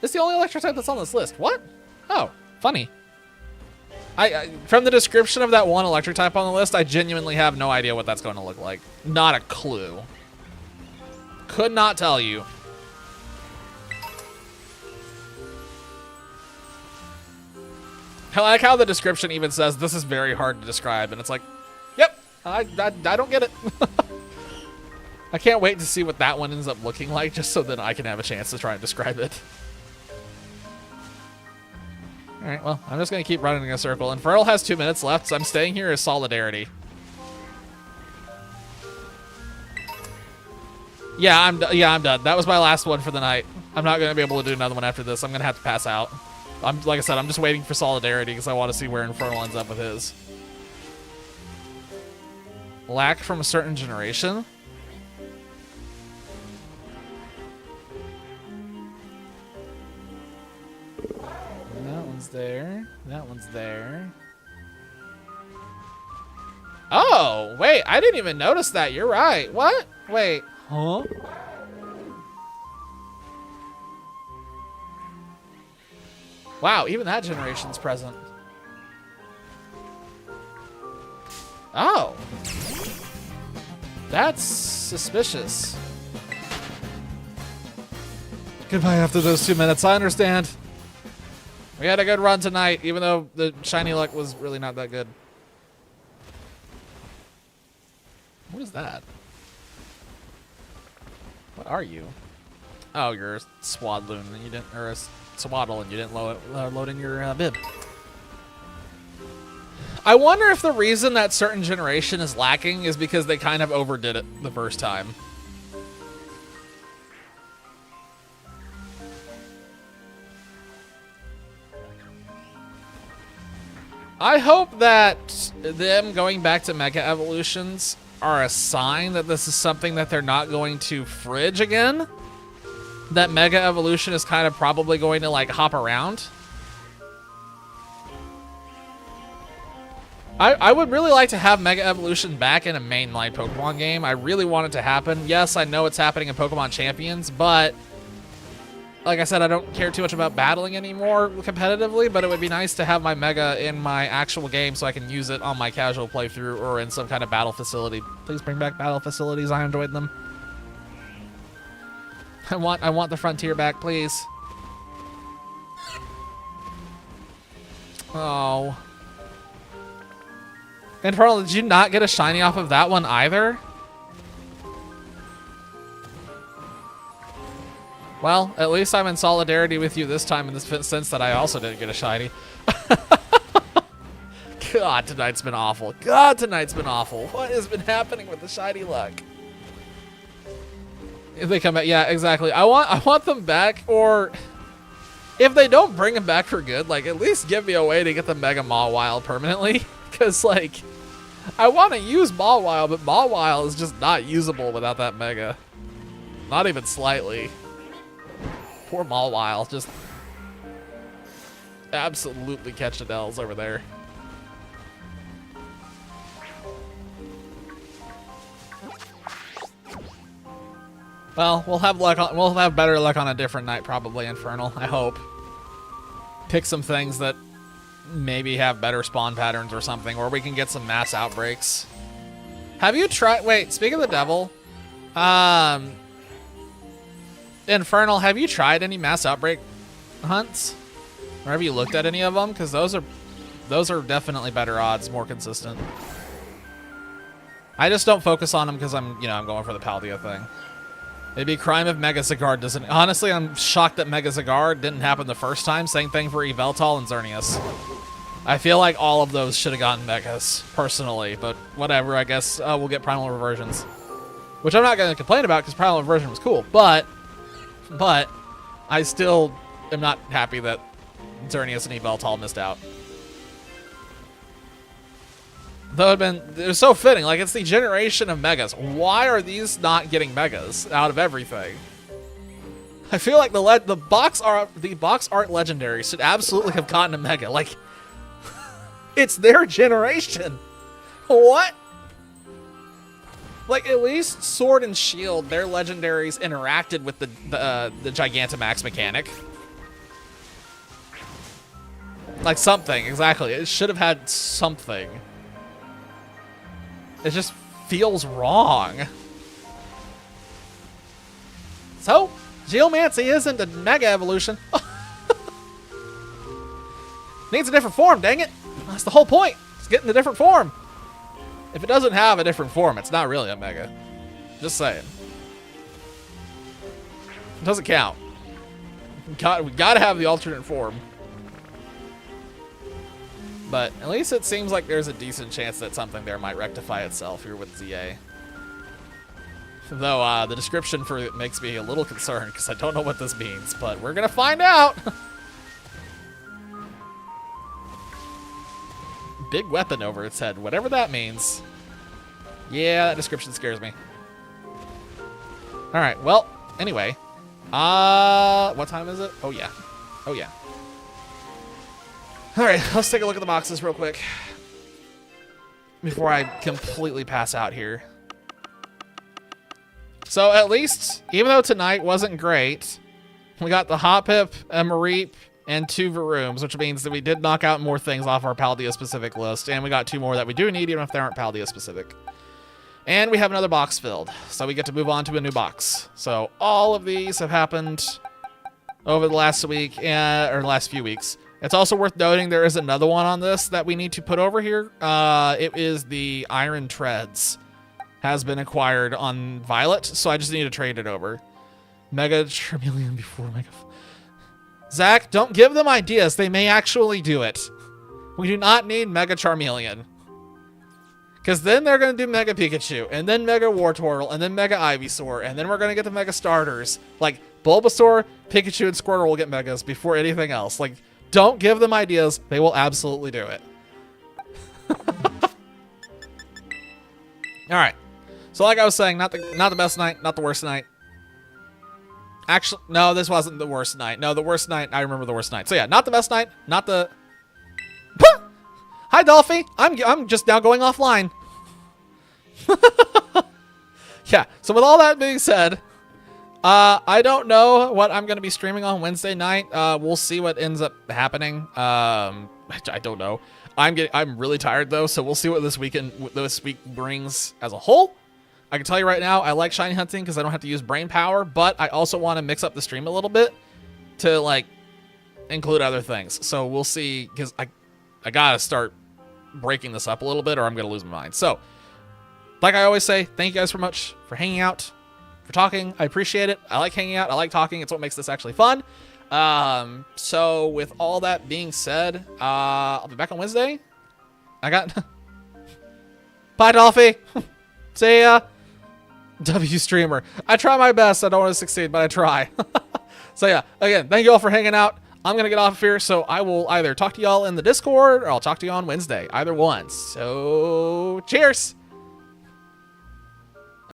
It's the only electric type that's on this list. What? Oh, funny. I from the description of that one electric type on the list, I genuinely have no idea what that's going to look like. Not a clue. Could not tell you. I like how the description even says this is very hard to describe, and it's like, yep, I don't get it. I can't wait to see what that one ends up looking like, just so that I can have a chance to try and describe it. All right, well, I'm just gonna keep running in a circle, and Fertile has 2 minutes left, so I'm staying here as solidarity. Yeah, I'm done. That was my last one for the night. I'm not gonna be able to do another one after this. I'm gonna have to pass out. Like I said, I'm just waiting for solidarity because I want to see where Infernal ends up with his. Lack from a certain generation? That one's there. That one's there. Oh, wait, I didn't even notice that. You're right. What? Wait. Huh? Wow, even that generation's present. Oh. That's suspicious. Goodbye after those 2 minutes. I understand. We had a good run tonight, even though the shiny luck was really not that good. What is that? What are you? Oh, you're a Swadloon and you didn't, or a Swaddle and you didn't load in your bib. I wonder if the reason that certain generation is lacking is because they kind of overdid it the first time. I hope that them going back to Mega Evolutions are a sign that this is something that they're not going to fridge again. That Mega Evolution is kind of probably going to like hop around. I would really like to have Mega Evolution back in a mainline Pokemon game. I really want it to happen. Yes, I know it's happening in Pokemon Champions, but like I said, I don't care too much about battling anymore competitively, but it would be nice to have my Mega in my actual game so I can use it on my casual playthrough or in some kind of battle facility. Please bring back battle facilities. I enjoyed them. I want the Frontier back, please. Oh. Infernal, did you not get a shiny off of that one either? Well, at least I'm in solidarity with you this time in the sense that I also didn't get a shiny. God, tonight's been awful. God, tonight's been awful. What has been happening with the shiny luck? If they come back, yeah, exactly. I want them back, or if they don't bring them back for good, like at least give me a way to get the Mega Mawile permanently. Because like, I want to use Mawile, but Mawile is just not usable without that Mega. Not even slightly. Poor Mawile, just absolutely catching L's over there. Well, we'll have better luck on a different night, probably, Infernal. I hope. Pick some things that maybe have better spawn patterns or something, or we can get some mass outbreaks. Have you tried? Wait, speaking of the devil, Infernal, have you tried any mass outbreak hunts? Or have you looked at any of them? Because those are definitely better odds, more consistent. I just don't focus on them because I'm going for the Paldea thing. It'd be a crime if Mega Zygarde doesn't. Honestly, I'm shocked that Mega Zygarde didn't happen the first time. Same thing for Yveltal and Xerneas. I feel like all of those should have gotten Megas, personally. But whatever, I guess we'll get Primal Reversions. Which I'm not going to complain about because Primal Reversion was cool. But I still am not happy that Xerneas and Yveltal missed out. Though it was so fitting. Like, it's the generation of Megas. Why are these not getting Megas out of everything? I feel like the box art legendaries should absolutely have gotten a Mega. Like, it's their generation. What? Like, at least Sword and Shield, their legendaries interacted with the Gigantamax mechanic. Like something, exactly. It should have had something. It just feels wrong. So, Geomancy isn't a Mega Evolution. Needs a different form, dang it. That's the whole point. It's getting a different form. If it doesn't have a different form, it's not really a Mega. Just saying. It doesn't count. We gotta have the alternate form. But at least it seems like there's a decent chance that something there might rectify itself here with ZA. Though the description for it makes me a little concerned because I don't know what this means, but we're gonna find out. Big weapon over its head, whatever that means. Yeah, that description scares me. All right, well, anyway. What time is it? Oh, yeah. Oh, yeah. All right, let's take a look at the boxes real quick before I completely pass out here. So at least, even though tonight wasn't great, we got the Hoppip, a Mareep, and 2 Varooms, which means that we did knock out more things off our Paldea-specific list, and we got 2 more that we do need, even if they aren't Paldea-specific. And we have another box filled, so we get to move on to a new box. So all of these have happened over the last week, or the last few weeks. It's also worth noting there is another one on this that we need to put over here. It is the Iron Treads. has been acquired on Violet, so I just need to trade it over. Mega Charmeleon before Mega... Zach, don't give them ideas. They may actually do it. We do not need Mega Charmeleon. Because then they're going to do Mega Pikachu, and then Mega Wartortle, and then Mega Ivysaur, and then we're going to get the Mega Starters. Like, Bulbasaur, Pikachu, and Squirtle will get Megas before anything else. Like, don't give them ideas. They will absolutely do it. Alright. So like I was saying, not the best night, not the worst night. Actually, no, this wasn't the worst night. No, the worst night, I remember the worst night. So yeah, not the best night, not the... Hi, Dolphy. I'm just now going offline. Yeah, so with all that being said, I don't know what I'm going to be streaming on Wednesday night. We'll see what ends up happening. I don't know. I'm really tired though, so we'll see what this week brings as a whole. I can tell you right now, I like shiny hunting because I don't have to use brain power, but I also want to mix up the stream a little bit to like include other things. So we'll see, because I gotta start breaking this up a little bit or I'm gonna lose my mind. So like I always say, thank you guys so much for hanging out, for talking. I appreciate it. I like hanging out. I like talking. It's what makes this actually fun. So with all that being said, I'll be back on Wednesday. I got bye, Dolphy. See ya. W streamer. I try my best. I don't want to succeed, but I try. So yeah, again, thank you all for hanging out. I'm gonna get off of here, so I will either talk to y'all in the Discord or I'll talk to you on Wednesday. Either one. So cheers.